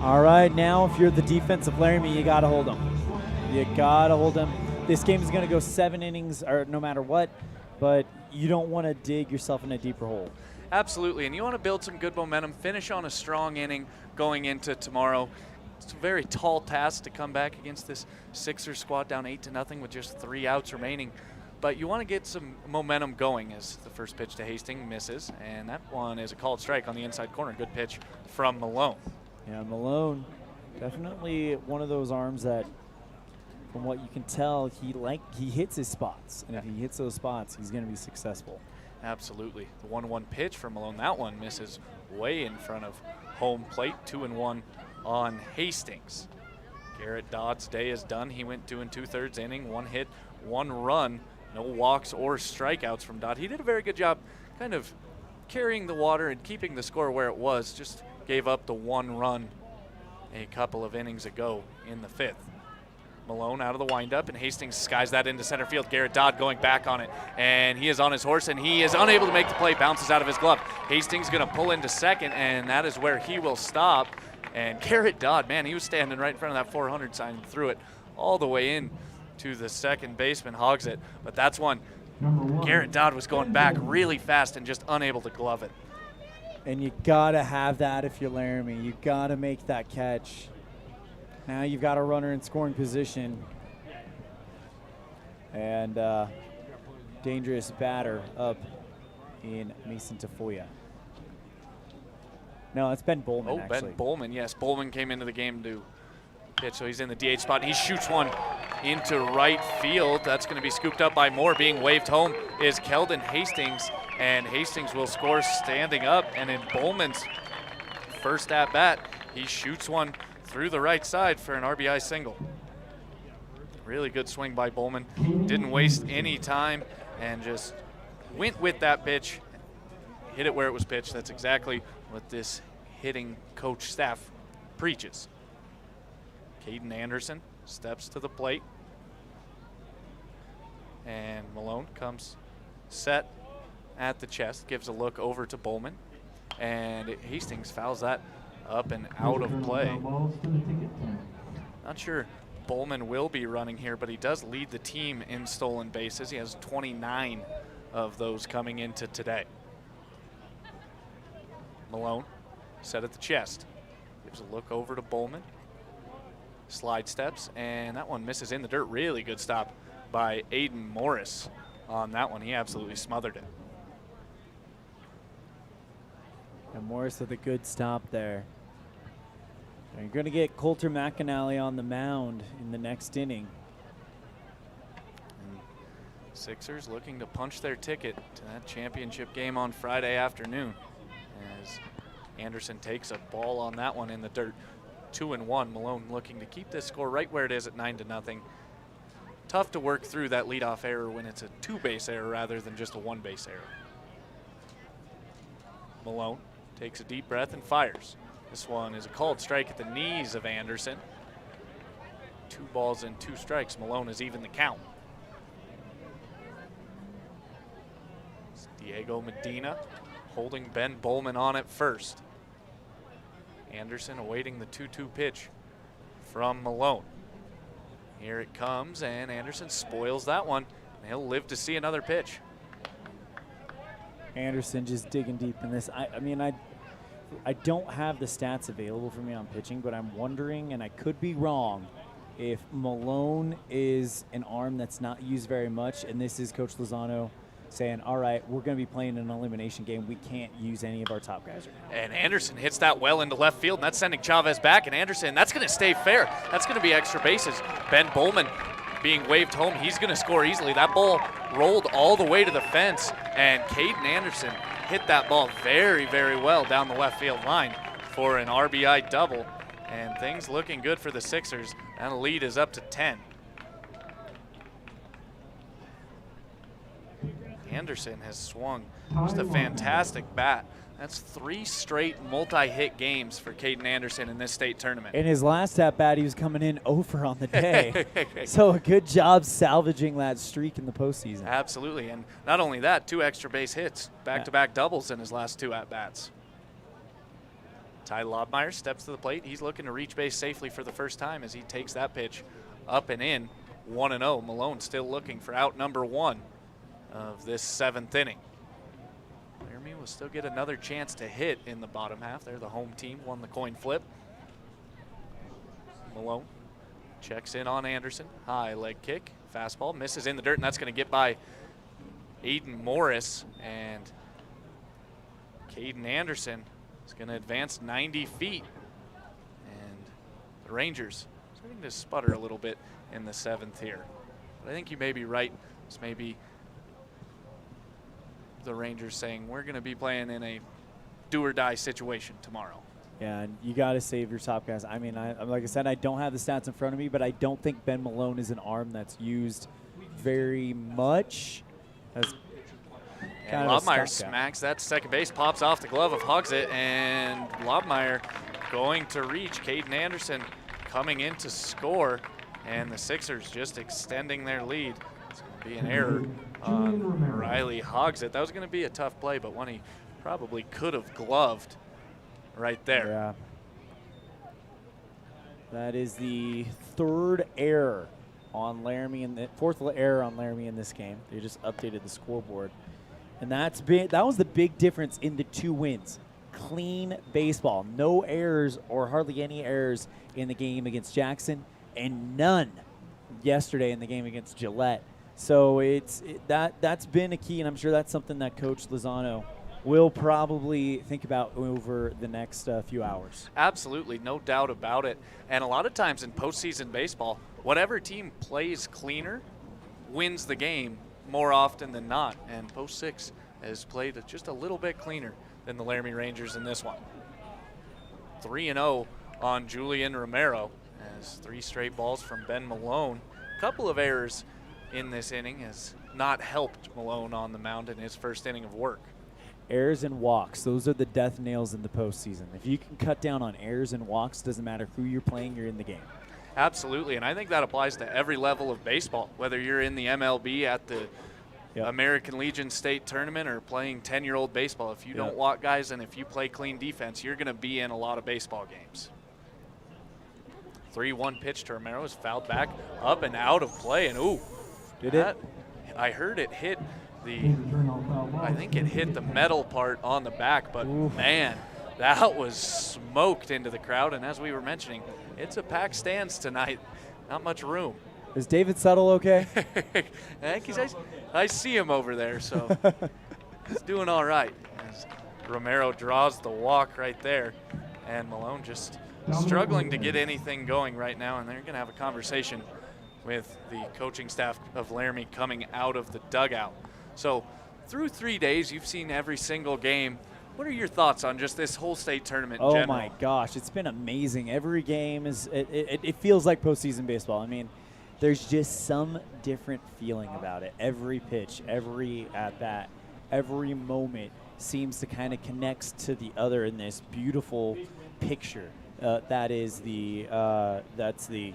All right, now if you're the defensive Laramie, you got to hold them. You got to hold them. This game is going to go 7 innings or no matter what, but you don't want to dig yourself in a deeper hole. Absolutely, and you want to build some good momentum, finish on a strong inning going into tomorrow. It's a very tall task to come back against this Sixers squad down 8-0 with just 3 outs remaining. But you want to get some momentum going as the first pitch to Hastings misses, and that one is a called strike on the inside corner. Good pitch from Malone. Yeah, Malone, definitely one of those arms that from what you can tell, he hits his spots. And if he hits those spots, he's going to be successful. Absolutely. The 1-1 pitch from Malone. That one misses way in front of home plate. 2-1 on Hastings. Garrett Dodd's day is done. He went 2 2/3 inning, 1 hit, 1 run, no walks or strikeouts from Dodd. He did a very good job kind of carrying the water and keeping the score where it was. Just gave up the 1 run a couple of innings ago in the 5th. Malone out of the windup, and Hastings skies that into center field. Garrett Dodd going back on it, and he is on his horse, and he is unable to make the play. Bounces out of his glove. Hastings going to pull into second, and that is where he will stop. And Garrett Dodd, man, he was standing right in front of that 400 sign and threw it all the way in to the second baseman, hogs it. But that's one. Garrett Dodd was going back really fast and just unable to glove it. And you got to have that if you're Laramie. You got to make that catch. Now you've got a runner in scoring position. And dangerous batter up in Mason Tafoya. No, it's Ben Bowman, actually. Ben Bowman, yes. Bowman came into the game to pitch, so he's in the DH spot. He shoots one into right field. That's going to be scooped up by Moore. Being waved home is Keldon Hastings, and Hastings will score standing up. And in Bowman's first at-bat, he shoots one through the right side for an RBI single. Really good swing by Bowman. Didn't waste any time and just went with that pitch, hit it where it was pitched. That's exactly what this hitting coach staff preaches. Caden Anderson steps to the plate. And Malone comes set at the chest, gives a look over to Bowman. And Hastings fouls that up and out of play. Not sure Bowman will be running here, but he does lead the team in stolen bases. He has 29 of those coming into today. Malone set at the chest, gives a look over to Bowman. Slide steps, and that one misses in the dirt. Really good stop by Aiden Morris on that one. He absolutely smothered it. And Morris with a good stop there. And you're going to get Coulter McAnally on the mound in the next inning. And Sixers looking to punch their ticket to that championship game on Friday afternoon, as Anderson takes a ball on that one in the dirt. 2-1. Malone looking to keep this score right where it is at 9-0. Tough to work through that leadoff error when it's a 2-base error rather than just a 1-base error. Malone takes a deep breath and fires. This one is a called strike at the knees of Anderson. 2 balls and 2 strikes. Malone has even the count. It's Diego Medina holding Ben Bowman on at first. Anderson awaiting the 2-2 pitch from Malone. Here it comes, and Anderson spoils that one. And he'll live to see another pitch. Anderson just digging deep in this. I don't have the stats available for me on pitching, but I'm wondering, and I could be wrong, if Malone is an arm that's not used very much, and this is Coach Lozano saying, all right, we're going to be playing an elimination game. We can't use any of our top guys right now. And Anderson hits that well into left field, and that's sending Chavez back. And Anderson, that's going to stay fair. That's going to be extra bases. Ben Bowman being waved home. He's going to score easily. That ball rolled all the way to the fence, and Caden Anderson hit that ball very, very well down the left field line for an RBI double. And things looking good for the Sixers. And the lead is up to 10. Anderson has swung just a fantastic bat. That's 3 straight multi-hit games for Caden Anderson in this state tournament. In his last at-bat, he was coming in over on the day. So a good job salvaging that streak in the postseason. Absolutely, and not only that, 2 extra base hits, back-to-back doubles in his last 2 at-bats. Ty Lobmeyer steps to the plate. He's looking to reach base safely for the first time as he takes that pitch up and in. 1-0. Malone still looking for out number 1 of this 7th inning. Laramie will still get another chance to hit in the bottom half. They're the home team, won the coin flip. Malone checks in on Anderson. High leg kick, fastball, misses in the dirt, and that's going to get by Aiden Morris. And Caden Anderson is going to advance 90 feet. And the Rangers starting to sputter a little bit in the 7th here. But I think you may be right. It's maybe the Rangers saying we're going to be playing in a do-or-die situation tomorrow. Yeah, and you got to save your top guys. I mean, like I said, I don't have the stats in front of me, but I don't think Ben Malone is an arm that's used very much. As and Lobmeyer smacks that second base, pops off the glove of Hogsett, and Lobmeyer going to reach. Caden Anderson coming in to score, and the Sixers just extending their lead. It's going to be an error on Riley Hogsett. That was going to be a tough play, but one he probably could have gloved right there. Yeah. That is the 3rd error on Laramie, and the 4th error on Laramie in this game. They just updated the scoreboard. And that was the big difference in the 2 wins. Clean baseball. No errors or hardly any errors in the game against Jackson, and none yesterday in the game against Gillette. So that's been a key, and I'm sure that's something that Coach Lozano will probably think about over the next few hours. Absolutely, no doubt about it. And a lot of times in postseason baseball, whatever team plays cleaner wins the game more often than not. And Post 6 has played just a little bit cleaner than the Laramie Rangers in this one. 3-0 on Julian Romero as 3 straight balls from Ben Malone. A couple of errors in this inning has not helped Malone on the mound in his first inning of work. Errors and walks, those are the death nails in the postseason. If you can cut down on errors and walks, doesn't matter who you're playing, you're in the game. Absolutely, and I think that applies to every level of baseball, whether you're in the MLB at the American Legion State Tournament or playing 10-year-old baseball. If you don't walk guys and if you play clean defense, you're going to be in a lot of baseball games. 3-1 pitch to Romero is fouled back, up and out of play, and ooh. Did it? I heard it hit I think it hit the metal part on the back, but man, that was smoked into the crowd. And as we were mentioning, it's a packed stands tonight. Not much room. Is David Settle okay? I see him over there, so he's doing all right. As Romero draws the walk right there, and Malone just struggling to get anything going right now, and they're going to have a conversation with the coaching staff of Laramie coming out of the dugout. So through 3 days, you've seen every single game. What are your thoughts on just this whole state tournament in general? Oh, my gosh. It's been amazing. Every game it feels like postseason baseball. I mean, there's just some different feeling about it. Every pitch, every at-bat, every moment seems to kind of connect to the other in this beautiful picture. That is that's the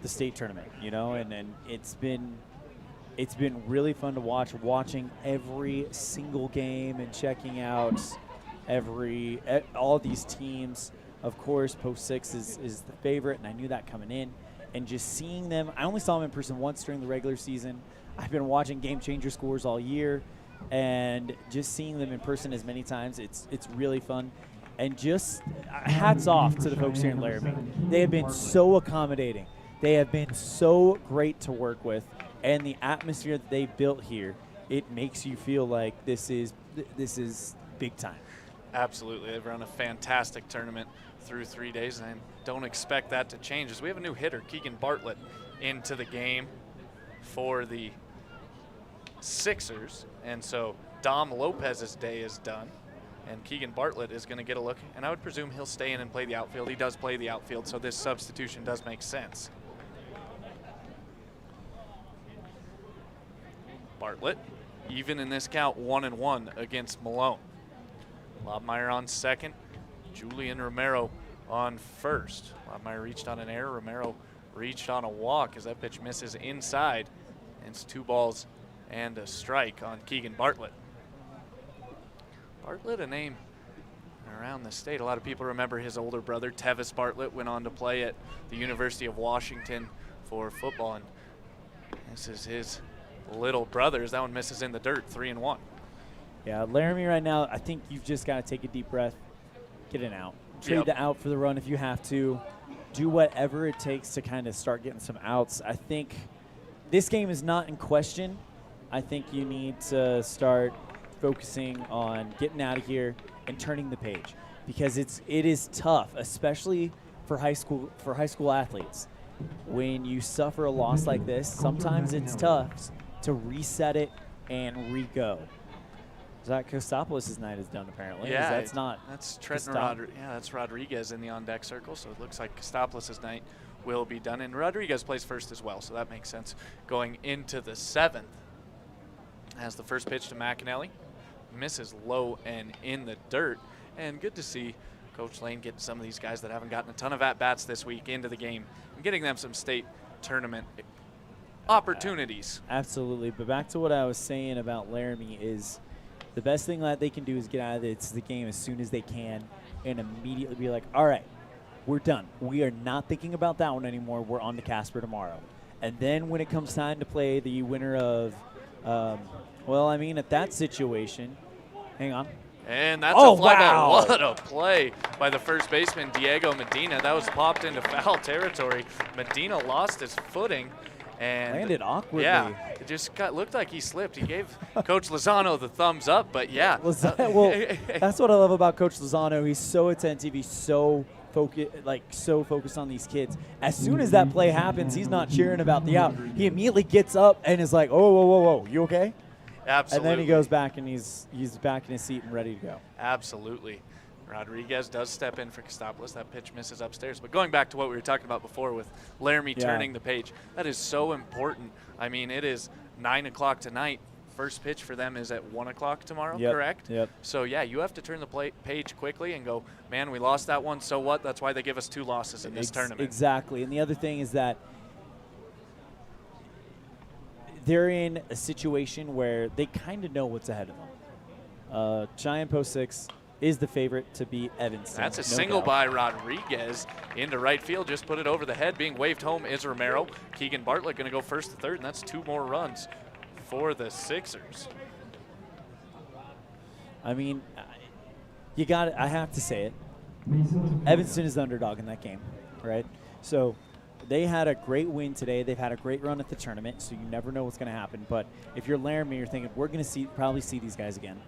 state tournament, you know, and it's been really fun to watching every single game and checking out all these teams. Of course, Post 6 is the favorite, and I knew that coming in. And just seeing them, I only saw them in person once during the regular season. I've been watching Game Changer scores all year, and just seeing them in person as many times, it's really fun. And just hats off to the folks here in Laramie. They have been so accommodating. They have been so great to work with. And the atmosphere that they built here, it makes you feel like this is big time. Absolutely. They've run a fantastic tournament through 3 days, and I don't expect that to change. As we have a new hitter, Keegan Bartlett, into the game for the Sixers. And so Dom Lopez's day is done, and Keegan Bartlett is going to get a look, and I would presume he'll stay in and play the outfield. He does play the outfield, so this substitution does make sense. Bartlett, even in this count, 1-1 against Malone. Lobmeyer on second, Julian Romero on first. Lobmeyer reached on an error, Romero reached on a walk as that pitch misses inside. And it's 2 balls and a strike on Keegan Bartlett. Bartlett, a name around the state. A lot of people remember his older brother, Tevis Bartlett, went on to play at the University of Washington for football, and this is his little brothers. That one misses in the dirt, 3-1. Yeah, Laramie right now, I think you've just got to take a deep breath, get an out. Trade the out for the run if you have to. Do whatever it takes to kind of start getting some outs. I think this game is not in question. I think you need to start focusing on getting out of here and turning the page, because it is tough, especially for high school athletes. When you suffer a loss like this, sometimes it's tough to reset it and re-go. Zach Kostopoulos' night is done, apparently. Yeah, that's Trenton that's Rodriguez in the on-deck circle, so it looks like Kostopoulos' night will be done. And Rodriguez plays first as well, so that makes sense going into the 7th. As the first pitch to McAnally, misses low and in the dirt. And good to see Coach Lane getting some of these guys that haven't gotten a ton of at-bats this week into the game and getting them some state tournament opportunities. Absolutely. But back to what I was saying about Laramie is the best thing that they can do is get out of the game as soon as they can and immediately be like, all right, we're done. We are not thinking about that one anymore. We're on to Casper tomorrow. And then when it comes time to play the winner of, at that situation, hang on. And that's a fly ball. What a play by the first baseman, Diego Medina. That was popped into foul territory. Medina lost his footing. And landed awkwardly. Yeah, it just looked like he slipped. He gave Coach Lozano the thumbs up, but yeah. Well, that's what I love about Coach Lozano. He's so attentive. He's so focused on these kids. As soon as that play happens, he's not cheering about the out. He immediately gets up and is like, "Oh, whoa, you okay?" Absolutely. And then he goes back and he's back in his seat and ready to go. Absolutely. Rodriguez does step in for Kostopoulos. That pitch misses upstairs. But going back to what we were talking about before with Laramie turning the page, that is so important. I mean, it is 9 o'clock tonight. First pitch for them is at 1 o'clock tomorrow, correct? Yep. So, yeah, you have to turn the page quickly and go, man, we lost that one, so what? That's why they give us 2 losses in this tournament. Exactly. And the other thing is that they're in a situation where they kind of know what's ahead of them. Cheyenne Post 6 is the favorite to beat Evanston. That's a single by Rodriguez into right field. Just put it over the head. Being waved home is Romero. Keegan Bartlett going to go first to third, and that's 2 more runs for the Sixers. I mean, I have to say it. Evanston is the underdog in that game, right? So they had a great win today. They've had a great run at the tournament, so you never know what's going to happen. But if you're Laramie, you're thinking, we're going to probably see these guys again.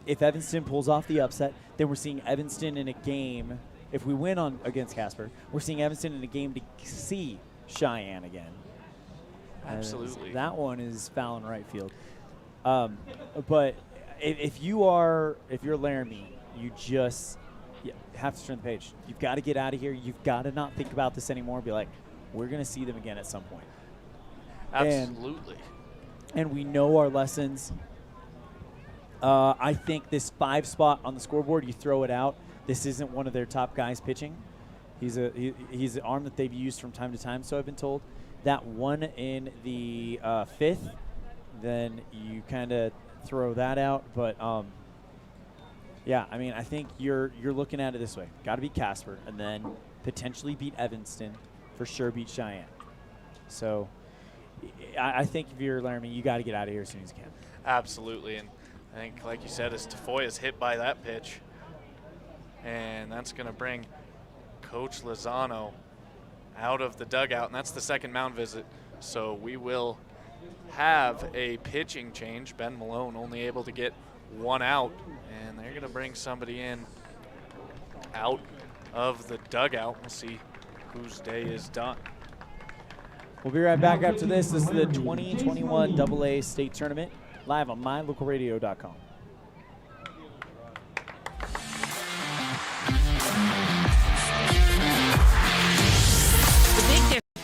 If Evanston pulls off the upset, then we're seeing Evanston in a game. If we win against Casper, we're seeing Evanston in a game to see Cheyenne again. Absolutely. That one is foul in right field. But if you're Laramie, you just have to turn the page. You've got to get out of here. You've got to not think about this anymore. Be like, we're going to see them again at some point. Absolutely. And we know our lessons. I think this 5 spot on the scoreboard, you throw it out. This isn't one of their top guys pitching. He's an arm that they've used from time to time, so I've been told. That one in the 5th, then you kind of throw that out. But, I think you're looking at it this way. Got to beat Casper, and then potentially beat Evanston, for sure beat Cheyenne. So I think if you're Laramie, you got to get out of here as soon as you can. Absolutely. And I think, like you said, as Tafoya is hit by that pitch, and that's going to bring Coach Lozano out of the dugout, and that's the second mound visit. So we will have a pitching change. Ben Malone only able to get 1 out, and they're going to bring somebody in out of the dugout. We'll see whose day is done. We'll be right back after this. This is the 2021 AA State Tournament, live on mylocalradio.com.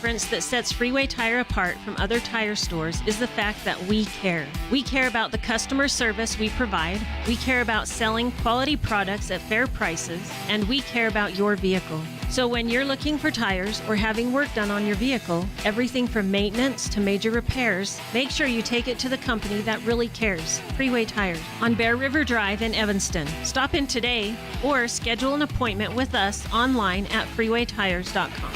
The difference that sets Freeway Tire apart from other tire stores is the fact that we care. We care about the customer service we provide, we care about selling quality products at fair prices, and we care about your vehicle. So when you're looking for tires or having work done on your vehicle, everything from maintenance to major repairs, make sure you take it to the company that really cares, Freeway Tires, on Bear River Drive in Evanston. Stop in today or schedule an appointment with us online at freewaytires.com.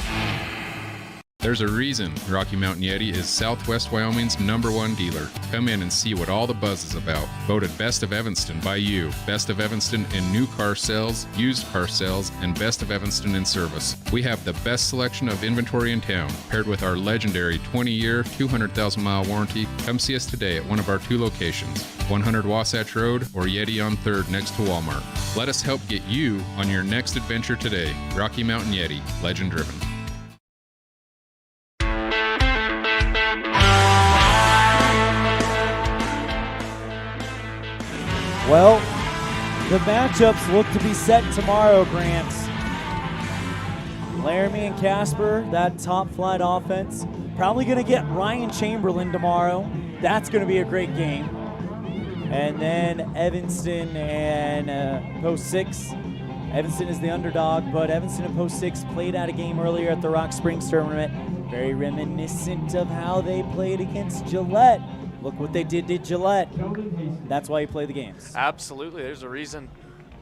There's a reason Rocky Mountain Yeti is Southwest Wyoming's #1 dealer. Come in and see what all the buzz is about. Voted Best of Evanston by you. Best of Evanston in new car sales, used car sales, and Best of Evanston in service. We have the best selection of inventory in town, paired with our legendary 20-year, 200,000-mile warranty. Come see us today at one of our 2 locations, 100 Wasatch Road or Yeti on 3rd next to Walmart. Let us help get you on your next adventure today. Rocky Mountain Yeti, legend driven. Well, the matchups look to be set tomorrow, Grant. Laramie and Casper, that top flight offense. Probably going to get Ryan Chamberlain tomorrow. That's going to be a great game. And then Evanston and Post 6. Evanston is the underdog, but Evanston and Post 6 played out a game earlier at the Rock Springs tournament. Very reminiscent of how they played against Gillette. Look what they did to Gillette. That's why you play the games. Absolutely. There's a reason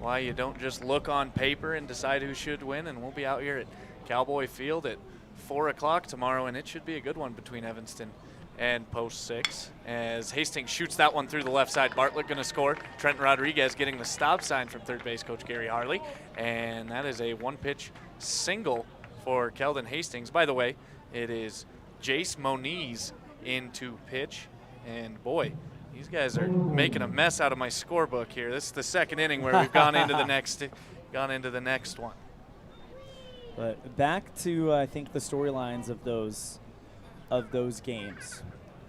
why you don't just look on paper and decide who should win, and we'll be out here at Cowboy Field at 4 o'clock tomorrow, and it should be a good one between Evanston and Post 6. As Hastings shoots that one through the left side, Bartlett going to score. Trenton Rodriguez getting the stop sign from third base coach Gary Harley, and that is a one-pitch single for Keldon Hastings. By the way, it is Jace Moniz into pitch. And boy, these guys are making a mess out of my scorebook here. This is the second inning where we've gone into the next one. But back to I think the storylines of those games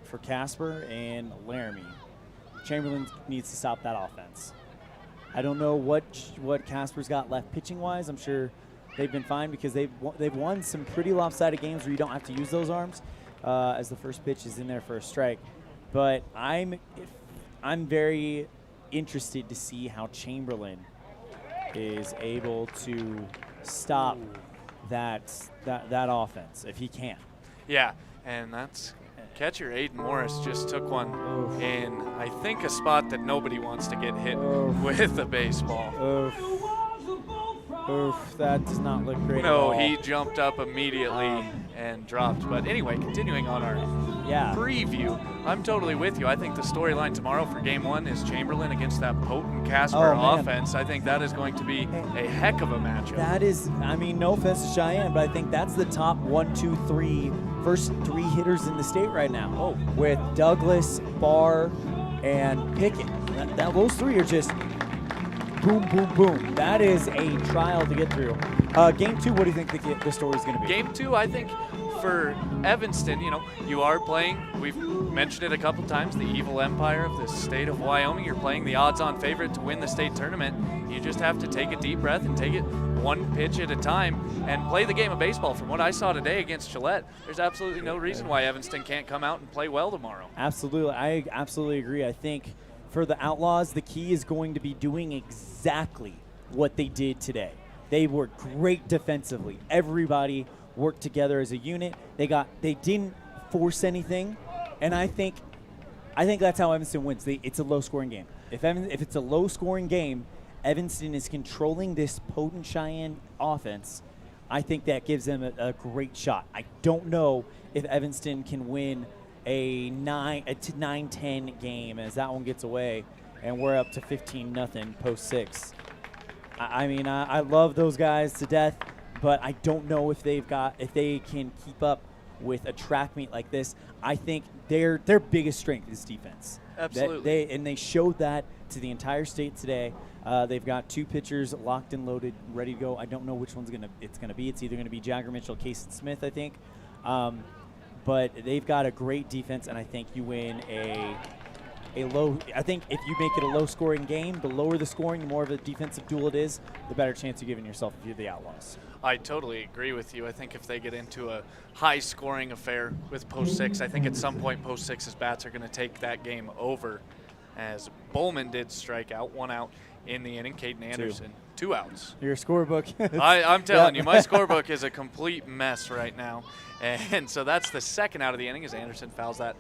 for Casper and Laramie. Chamberlain needs to stop that offense. I don't know what Casper's got left pitching wise. I'm sure they've been fine because they've won some pretty lopsided games where you don't have to use those arms as the first pitch is in there for a strike. But I'm very interested to see how Chamberlain is able to stop that offense if he can. Yeah, and that's catcher Aiden Morris just took one in, I think, a spot that nobody wants to get hit with a baseball. Oof, that does not look great at No, all. he jumped up immediately and dropped. But anyway, continuing on our preview, I'm totally with you. I think the storyline tomorrow for Game 1 is Chamberlain against that potent Casper offense. I think that is going to be a heck of a matchup. That is, I mean, no offense to Cheyenne, but I think that's the top 1, 2, 3 first 3 hitters in the state right now. With Douglas, Barr, and Pickett. Those 3 are just boom, boom, boom. That is a trial to get through. Game 2, what do you think the story is going to be? Game 2, I think for Evanston, you are playing, we've mentioned it a couple times, the evil empire of the state of Wyoming. You're playing the odds-on favorite to win the state tournament. You just have to take a deep breath and take it one pitch at a time and play the game of baseball. From what I saw today against Gillette, there's absolutely no reason why Evanston can't come out and play well tomorrow. Absolutely. I absolutely agree. I think for the Outlaws, the key is going to be doing exactly what they did today. They were great defensively. Everybody worked together as a unit. They didn't force anything, and I think that's how Evanston wins. It's a low-scoring game. If it's a low-scoring game, Evanston is controlling this potent Cheyenne offense. I think that gives them a great shot. I don't know if Evanston can win a 9-10 game as that one gets away, and we're up to 15-0 Post 6. I mean, I love those guys to death, but I don't know if they can keep up with a track meet like this. I think their biggest strength is defense. Absolutely. They showed that to the entire state today. They've got 2 pitchers locked and loaded, ready to go. I don't know which one's it's gonna be. It's either gonna be Jagger Mitchell, Casey Smith, I think. But they've got a great defense, and I think you win a low. I think if you make it a low-scoring game, the lower the scoring, the more of a defensive duel it is, the better chance you're giving yourself if you're the Outlaws. I totally agree with you. I think if they get into a high-scoring affair with Post 6, I think at some point Post 6's bats are going to take that game over, as Bowman did strike out, 1 out in the inning. Caden Anderson, 2 outs. Your scorebook. I'm telling you, my scorebook is a complete mess right now. And so that's the 2nd out of the inning as Anderson fouls that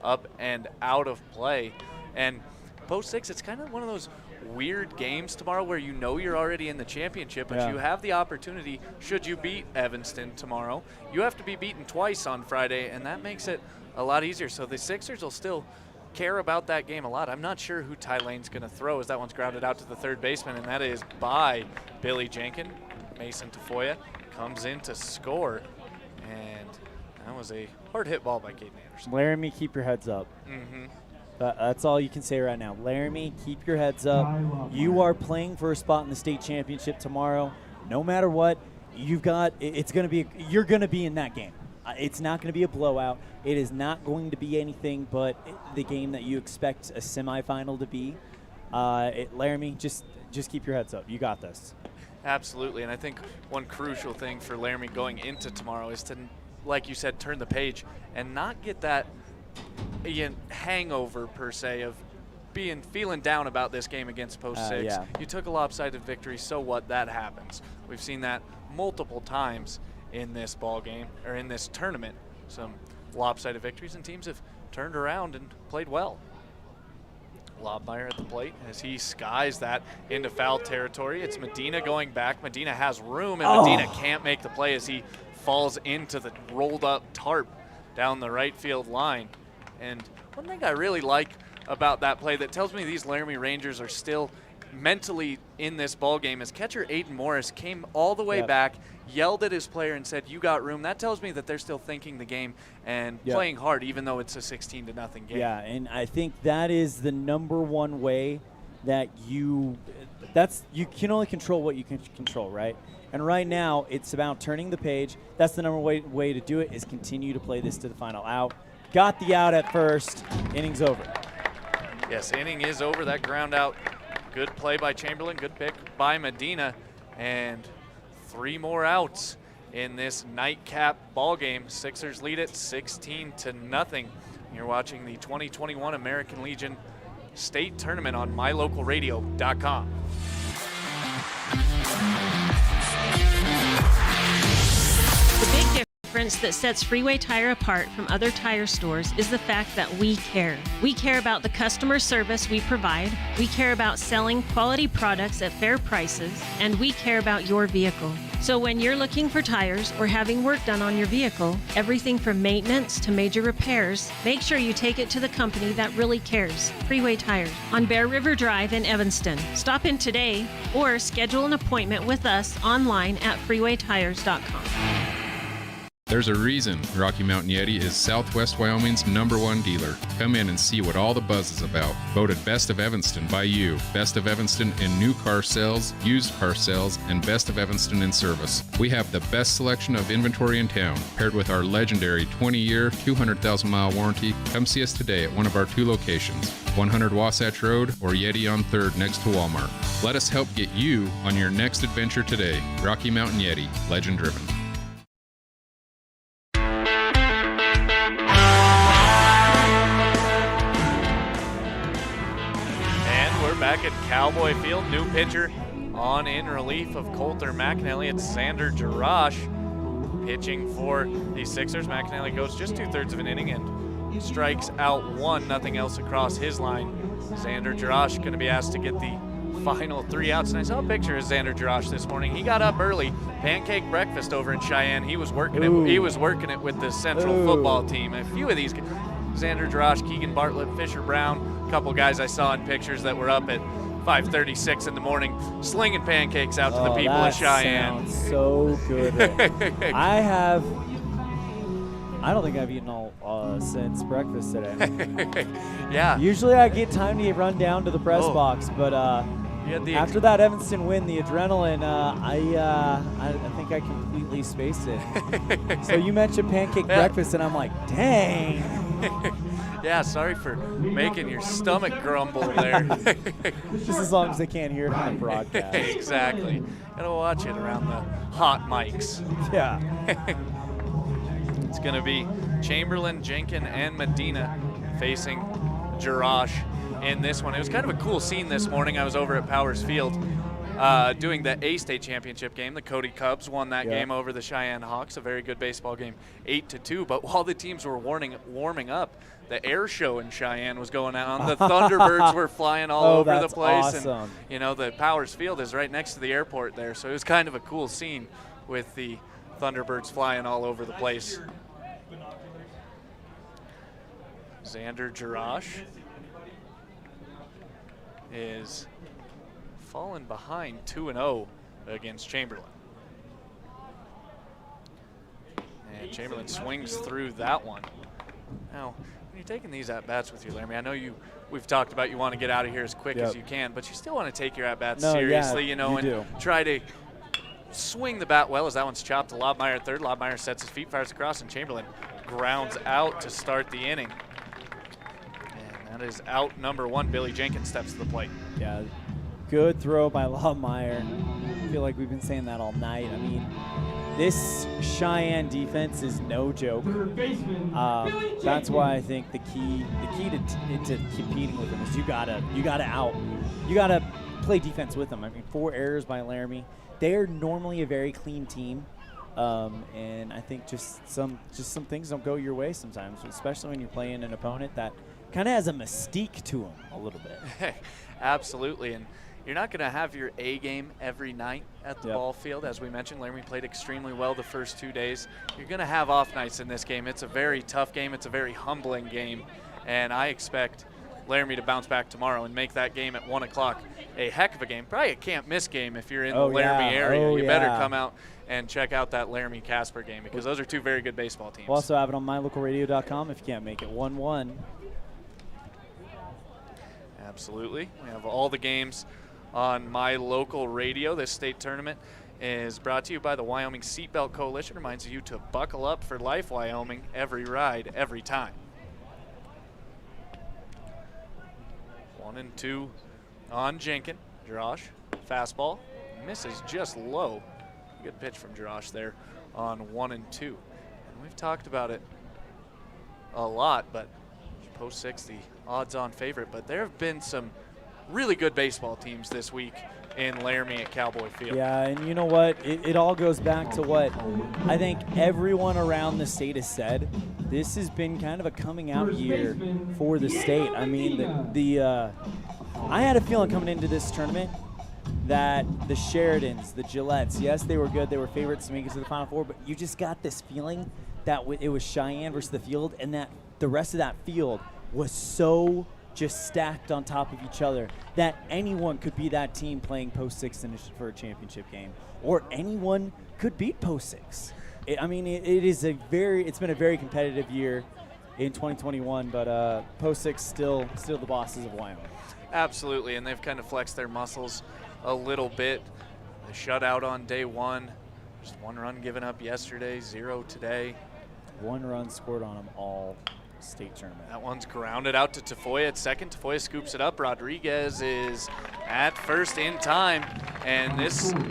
up and out of play. And Post 6, it's kind of one of those weird games tomorrow where you know you're already in the championship, but you have the opportunity, should you beat Evanston tomorrow, you have to be beaten twice on Friday, and that makes it a lot easier. So the Sixers will still care about that game a lot. I'm not sure who Ty Lane's going to throw, as that one's grounded out to the third baseman, and that is by Billy Jenkin. Mason Tafoya comes in to score, and that was a hard hit ball by Caden Anderson. Laramie, keep your heads up. That's all you can say right now. Laramie, keep your heads up. You are playing for a spot in the state championship tomorrow. No matter what, you're going to be in that game. It's not going to be a blowout. It is not going to be anything but the game that you expect a semifinal to be. Laramie, just keep your heads up. You got this. Absolutely, and I think one crucial thing for Laramie going into tomorrow is to, like you said, turn the page and not get that hangover, per se, of feeling down about this game against Post 6. Yeah. You took a lopsided victory, so what? That happens. We've seen that multiple times in this ball game, or in this tournament. Some lopsided victories, and teams have turned around and played well. Lobmeyer at the plate as he skies that into foul territory. It's Medina going back. Medina has room, and Medina can't make the play as he falls into the rolled up tarp down the right field line. And one thing I really like about that play that tells me these Laramie Rangers are still mentally in this ball game is catcher Aiden Morris came all the way back, yelled at his player and said, "You got room." That tells me that they're still thinking the game and playing hard, even though it's a 16-0 game. Yeah, and I think that is the number one way that you can only control what you can control, right? And right now, it's about turning the page. That's the number one way to do it, is continue to play this to the final out. Got the out at first. Inning's over. Yes, inning is over. That ground out. Good play by Chamberlain. Good pick by Medina. And 3 more outs in this nightcap ball game. Sixers lead it 16-0. You're watching the 2021 American Legion State Tournament on mylocalradio.com. The big difference that sets Freeway Tire apart from other tire stores is the fact that we care. We care about the customer service we provide, we care about selling quality products at fair prices, and we care about your vehicle. So when you're looking for tires or having work done on your vehicle, everything from maintenance to major repairs, make sure you take it to the company that really cares. Freeway Tires on Bear River Drive in Evanston. Stop in today or schedule an appointment with us online at freewaytires.com. There's a reason Rocky Mountain Yeti is Southwest Wyoming's #1 dealer. Come in and see what all the buzz is about. Voted Best of Evanston by you. Best of Evanston in new car sales, used car sales, and Best of Evanston in service. We have the best selection of inventory in town, paired with our legendary 20-year, 200,000-mile warranty. Come see us today at one of our 2 locations, 100 Wasatch Road or Yeti on 3rd next to Walmart. Let us help get you on your next adventure today. Rocky Mountain Yeti, legend driven. Back at Cowboy Field, new pitcher on in relief of Coulter McAnally. It's Xander Jarash pitching for the Sixers. McAnally goes just 2/3 of an inning and strikes out 1, nothing else across his line. Xander Jarash going to be asked to get the final 3 outs. And I saw a picture of Xander Jarash this morning. He got up early, pancake breakfast over in Cheyenne. He was working it. He was working it with the Central football team. A few of these, Xander Jarash, Keegan Bartlett, Fisher Brown, a couple guys I saw in pictures that were up at 5:36 in the morning slinging pancakes out to the people of Cheyenne. Sounds so good. I don't think I've eaten all since breakfast today. Yeah. Usually I get time to run down to the press box, but after that Evanston win, the adrenaline, I think I completely spaced it. So you mentioned pancake breakfast, and I'm like, dang. Yeah, sorry for making your stomach grumble there. Just as long as they can't hear it on the broadcast. Exactly. Gotta watch it around the hot mics. Yeah. It's gonna be Chamberlain, Jenkin, and Medina facing Jarash in this one. It was kind of a cool scene this morning. I was over at Powers Field. doing the A-State championship game. The Cody Cubs won that game over the Cheyenne Hawks, a very good baseball game, 8-2. But while the teams were warming up, the air show in Cheyenne was going on. The Thunderbirds were flying all over the place. Awesome. And, the Powers Field is right next to the airport there, so it was kind of a cool scene with the Thunderbirds flying all over the place. Xander Jarash is fallen behind 2-0 against Chamberlain. And Chamberlain swings through that one. Now, when you're taking these at-bats with you, Laramie, I know we've talked about you want to get out of here as quick as you can, but you still want to take your at-bats seriously, and try to swing the bat well as that one's chopped to Lobmeyer at third. Lobmeyer sets his feet, fires across, and Chamberlain grounds out to start the inning. And that is out number one. Billy Jenkins steps to the plate. Yeah, good throw by Lobmeyer. I feel like we've been saying that all night. I mean, this Cheyenne defense is no joke. That's why I think the key to competing with them is you gotta play defense with them. I mean, 4 errors by Laramie. They are normally a very clean team, and I think just some things don't go your way sometimes, especially when you're playing an opponent that kind of has a mystique to them a little bit. Absolutely, and you're not going to have your A game every night at the ball field. As we mentioned, Laramie played extremely well the first 2 days. You're going to have off nights in this game. It's a very tough game. It's a very humbling game, and I expect Laramie to bounce back tomorrow and make that game at 1 o'clock a heck of a game. Probably a can't-miss game if you're in the Laramie area. You better come out and check out that Laramie-Casper game because those are 2 very good baseball teams. We'll also have it on mylocalradio.com if you can't make it. 1-1. Absolutely. We have all the games on My Local Radio. This state tournament is brought to you by the Wyoming Seatbelt Coalition. Reminds you to buckle up for life, Wyoming. Every ride, every time. 1-2 on Jenkins. Jarash, fastball, misses just low. Good pitch from Jarash there on 1-2. And we've talked about it a lot, but post 6, the odds-on favorite. But there have been some really good baseball teams this week in Laramie at Cowboy Field. Yeah, and you know what? It all goes back to what I think everyone around the state has said. This has been kind of a coming out year for the state. I mean, I had a feeling coming into this tournament that the Sheridans, the Gillettes, yes, they were good. They were favorites to make it to the Final Four, but you just got this feeling that it was Cheyenne versus the field, and that the rest of that field was so just stacked on top of each other that anyone could be that team playing post 6 for a championship game, or anyone could beat post 6. It's been a very competitive year in 2021, but post 6 still the bosses of Wyoming. Absolutely, and they've kind of flexed their muscles a little bit. The shutout on day 1, just 1 run given up yesterday, 0 today. 1 run scored on them all state tournament. That one's grounded out to Tafoya at second. Tafoya scoops it up. Rodriguez is at first in time, and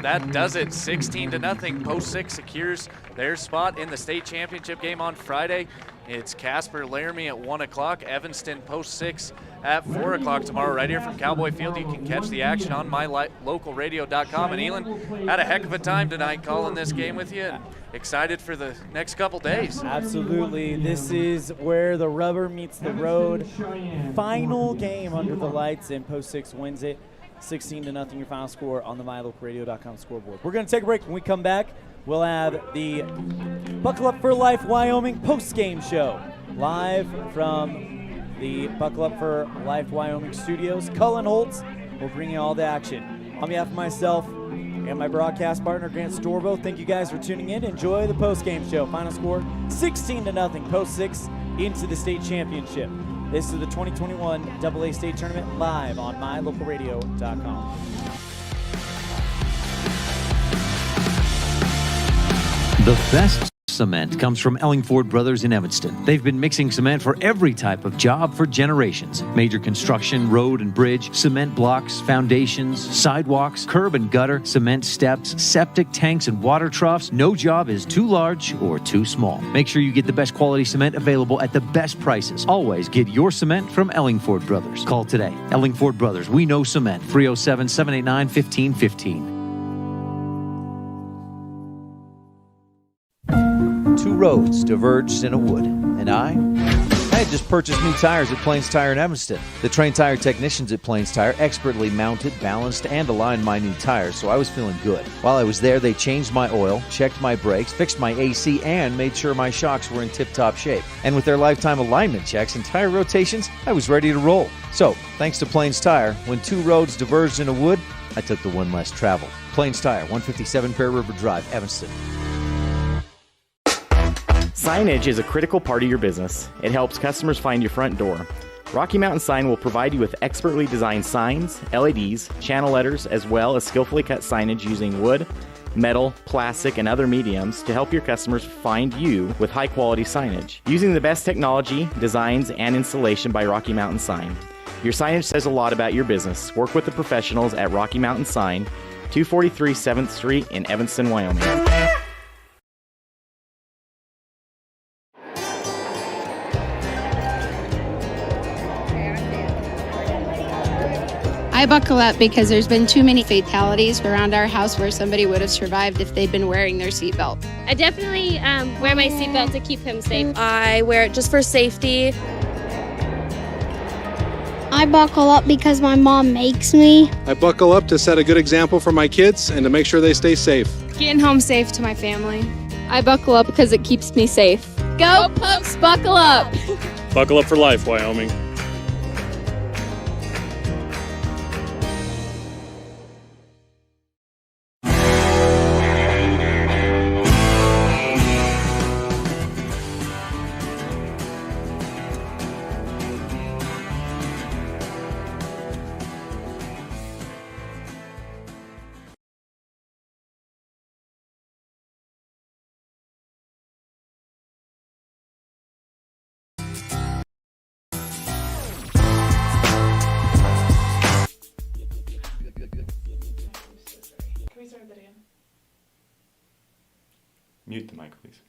that does it. 16-0. Post 6 secures their spot in the state championship game on Friday. It's Casper Laramie at 1 o'clock. Evanston post 6 at 4 o'clock tomorrow, right here from Cowboy Field. You can catch the action on mylocalradio.com. And Elon, had a heck of a time tonight calling this game with you, and excited for the next couple days. Absolutely. This is where the rubber meets the road. Final game under the lights, and post 6 wins it. 16-0 your final score on the mylocalradio.com scoreboard. We're going to take a break. When we come back, we'll have the Buckle Up for Life Wyoming post-game show live from the Buckle Up for Life Wyoming studios. Cullen Holtz will bring you all the action. On behalf of myself and my broadcast partner, Grant Storbo, thank you guys for tuning in. Enjoy the post-game show. Final score, 16-0, post 6 into the state championship. This is the 2021 AA State Tournament live on mylocalradio.com. The best cement comes from Ellingford Brothers in Evanston. They've been mixing cement for every type of job for generations. Major construction, road and bridge, cement blocks, foundations, sidewalks, curb and gutter, cement steps, septic tanks, and water troughs. No job is too large or too small. Make sure you get the best quality cement available at the best prices. Always get your cement from Ellingford Brothers. Call today. Ellingford Brothers, we know cement. 307-789-1515. Two roads diverged in a wood, and I had just purchased new tires at Plains Tire in Evanston. The trained tire technicians at Plains Tire expertly mounted, balanced, and aligned my new tires, so I was feeling good. While I was there, they changed my oil, checked my brakes, fixed my AC, and made sure my shocks were in tip-top shape. And with their lifetime alignment checks and tire rotations, I was ready to roll. So, thanks to Plains Tire, when two roads diverged in a wood, I took the one less traveled. Plains Tire, 157 Pear River Drive, Evanston. Signage is a critical part of your business. It helps customers find your front door. Rocky Mountain Sign will provide you with expertly designed signs, LEDs, channel letters, as well as skillfully cut signage using wood, metal, plastic, and other mediums to help your customers find you with high-quality signage. Using the best technology, designs, and installation by Rocky Mountain Sign. Your signage says a lot about your business. Work with the professionals at Rocky Mountain Sign, 243 7th Street in Evanston, Wyoming. I buckle up because there's been too many fatalities around our house where somebody would have survived if they'd been wearing their seatbelt. I definitely wear my seatbelt to keep him safe. I wear it just for safety. I buckle up because my mom makes me. I buckle up to set a good example for my kids and to make sure they stay safe. Getting home safe to my family. I buckle up because it keeps me safe. Go Pups, buckle up! Buckle up for life, Wyoming. Mute the mic, please.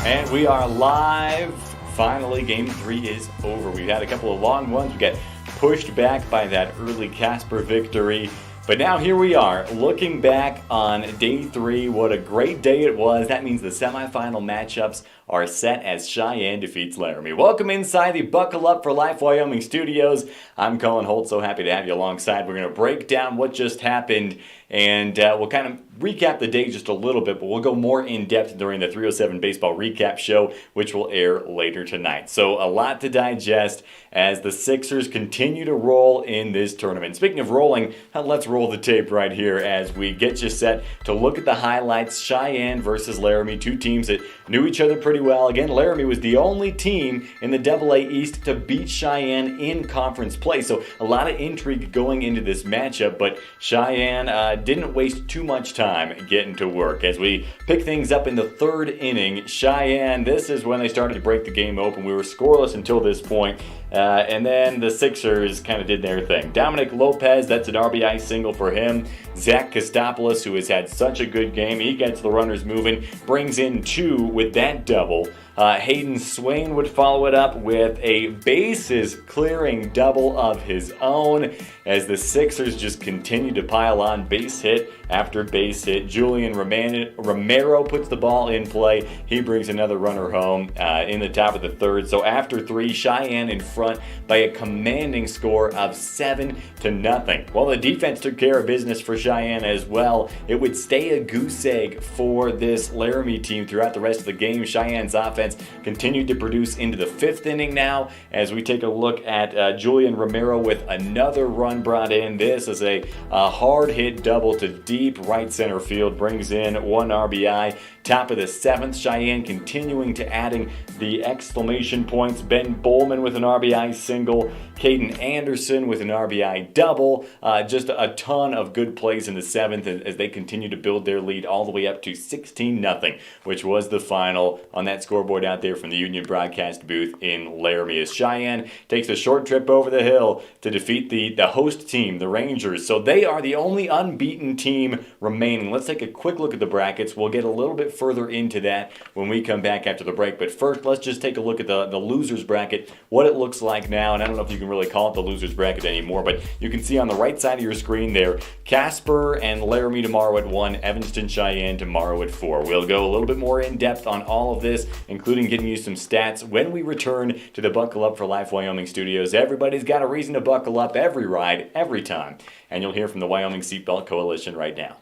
And we are live. Finally, Game 3 is over. We've had a couple of long ones. We got pushed back by that early Casper victory. But now here we are, looking back on Day 3. What a great day it was. That means the semifinal matchups are set as Cheyenne defeats Laramie. Welcome inside the Buckle Up for Life Wyoming studios. I'm Colin Holt, so happy to have you alongside. We're going to break down what just happened, and we'll kind of recap the day just a little bit, but we'll go more in depth during the 307 Baseball Recap Show, which will air later tonight. So a lot to digest as the Sixers continue to roll in this tournament. Speaking of rolling, let's roll the tape right here as we get you set to look at the highlights. Cheyenne versus Laramie, two teams that knew each other pretty well. Again, Laramie was the only team in the AA East to beat Cheyenne in conference play, so a lot of intrigue going into this matchup, but Cheyenne didn't waste too much time getting to work. As we pick things up in the third inning, Cheyenne, this is when they started to break the game open. We were scoreless until this point, and then the Sixers kind of did their thing. Dominic Lopez, that's an RBI single for him. Zach Kostopoulos, who has had such a good game, he gets the runners moving, brings in two with that double. Hayden Swain would follow it up with a bases-clearing double of his own as the Sixers just continue to pile on base hit after base hit. Julian Romero puts the ball in play. He brings another runner home in the top of the third. So after three, Cheyenne in front by a commanding score of 7-0. While the defense took care of business for Cheyenne as well, it would stay a goose egg for this Laramie team throughout the rest of the game. Cheyenne's offense continued to produce into the fifth inning now as we take a look at Julian Romero with another run brought in. This is a hard hit double to deep deep right center field, brings in 1 RBI. Top of the 7th, Cheyenne continuing to adding the exclamation points. Ben Bowman with an RBI single. Caden Anderson with an RBI double. Just a ton of good plays in the 7th as they continue to build their lead all the way up to 16-0, which was the final on that scoreboard out there from the Union broadcast booth in Laramie, as Cheyenne takes a short trip over the hill to defeat the host team, the Rangers. So they are the only unbeaten team remaining. Let's take a quick look at the brackets. We'll get a little bit further into that when we come back after the break. But first, let's just take a look at the losers bracket, what it looks like now. And I don't know if you can really call it the losers bracket anymore, but you can see on the right side of your screen there, Casper and Laramie tomorrow at 1, Evanston, Cheyenne tomorrow at 4. We'll go a little bit more in depth on all of this, including getting you some stats when we return to the Buckle Up for Life Wyoming studios. Everybody's got a reason to buckle up every ride, every time. And you'll hear from the Wyoming Seatbelt Coalition right now.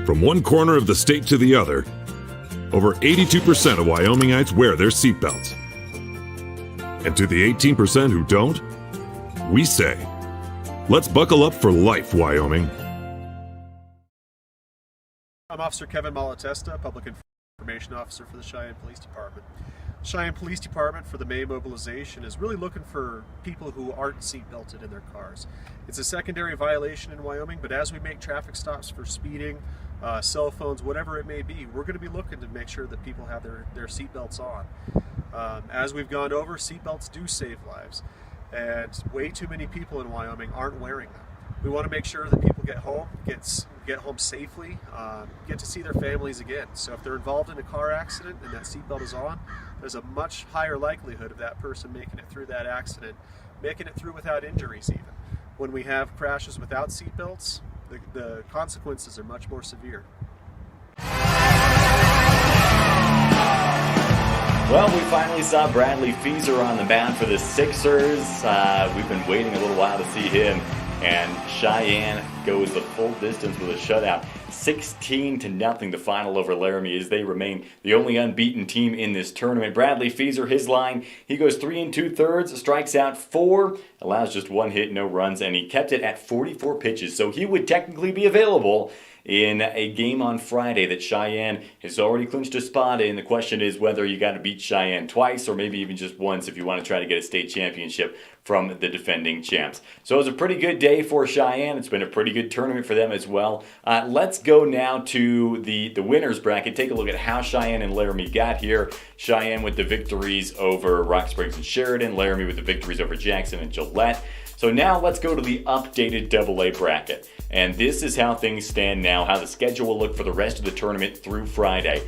From one corner of the state to the other, over 82% of Wyomingites wear their seatbelts. And to the 18% who don't, we say, let's buckle up for life, Wyoming. I'm Officer Kevin Malatesta, Public Information Officer for the Cheyenne Police Department. The Cheyenne Police Department for the May mobilization is really looking for people who aren't seatbelted in their cars. It's a secondary violation in Wyoming, but as we make traffic stops for speeding, cell phones, whatever it may be, we're going to be looking to make sure that people have their seatbelts on. As we've gone over, seatbelts do save lives, and way too many people in Wyoming aren't wearing them. We want to make sure that people get home, get home safely, get to see their families again. So if they're involved in a car accident and that seatbelt is on, there's a much higher likelihood of that person making it through that accident, making it through without injuries even. When we have crashes without seatbelts, the consequences are much more severe. Well, we finally saw Bradley Feaser on the mound for the Sixers. We've been waiting a little while to see him, and Cheyenne goes the full distance with a shutout. 16-0 the final over Laramie, as they remain the only unbeaten team in this tournament. Bradley Feaser, his line, he goes 3 2/3, strikes out 4, allows just 1 hit, no runs, and he kept it at 44 pitches. So he would technically be available in a game on Friday that Cheyenne has already clinched a spot in. The question is whether you got to beat Cheyenne twice or maybe even just once if you want to try to get a state championship from the defending champs. So it was a pretty good day for Cheyenne. It's been a pretty good tournament for them as well. Let's go now to the winners bracket. Take a look at how Cheyenne and Laramie got here. Cheyenne with the victories over Rock Springs and Sheridan. Laramie with the victories over Jackson and Gillette. So now let's go to the updated AA bracket. And this is how things stand now, how the schedule will look for the rest of the tournament through Friday.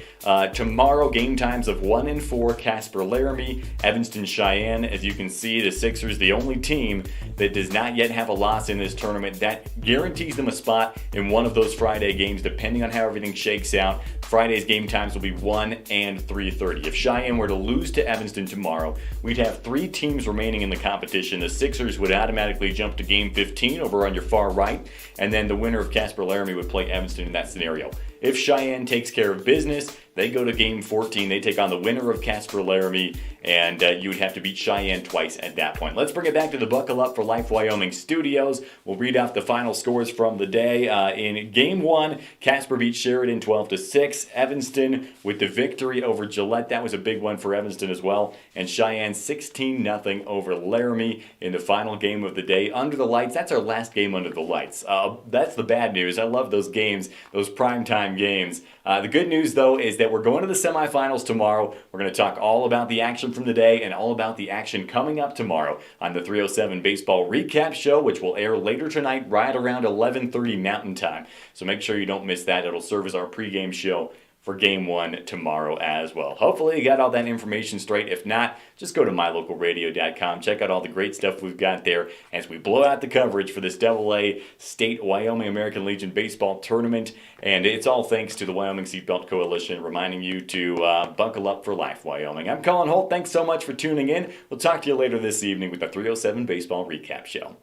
Tomorrow, game times of 1 and 4, Casper Laramie, Evanston Cheyenne. As you can see, the Sixers, the only team that does not yet have a loss in this tournament. That guarantees them a spot in one of those Friday games, depending on how everything shakes out. Friday's game times will be 1 and 3:30. If Cheyenne were to lose to Evanston tomorrow, we'd have 3 teams remaining in the competition. The Sixers would automatically jump to game 15 over on your far right, and then the winner of Casper Laramie would play Evanston in that scenario. If Cheyenne takes care of business, they go to game 14. They take on the winner of Casper Laramie, and you would have to beat Cheyenne twice at that point. Let's bring it back to the Buckle Up for Life Wyoming studios. We'll read off the final scores from the day. In game 1, Casper beat Sheridan 12-6. Evanston with the victory over Gillette. That was a big one for Evanston as well. And Cheyenne 16-0 over Laramie in the final game of the day. Under the lights, that's our last game under the lights. That's the bad news. I love those games, those primetime games. The good news, though, is that we're going to the semifinals tomorrow. We're going to talk all about the action from the day and all about the action coming up tomorrow on the 307 Baseball Recap Show, which will air later tonight right around 11:30 Mountain Time. So make sure you don't miss that. It'll serve as our pregame show for Game 1 tomorrow as well. Hopefully you got all that information straight. If not, just go to mylocalradio.com. Check out all the great stuff we've got there as we blow out the coverage for this AA State Wyoming American Legion Baseball Tournament. And it's all thanks to the Wyoming Seatbelt Coalition reminding you to buckle up for life, Wyoming. I'm Colin Holt. Thanks so much for tuning in. We'll talk to you later this evening with the 307 Baseball Recap Show.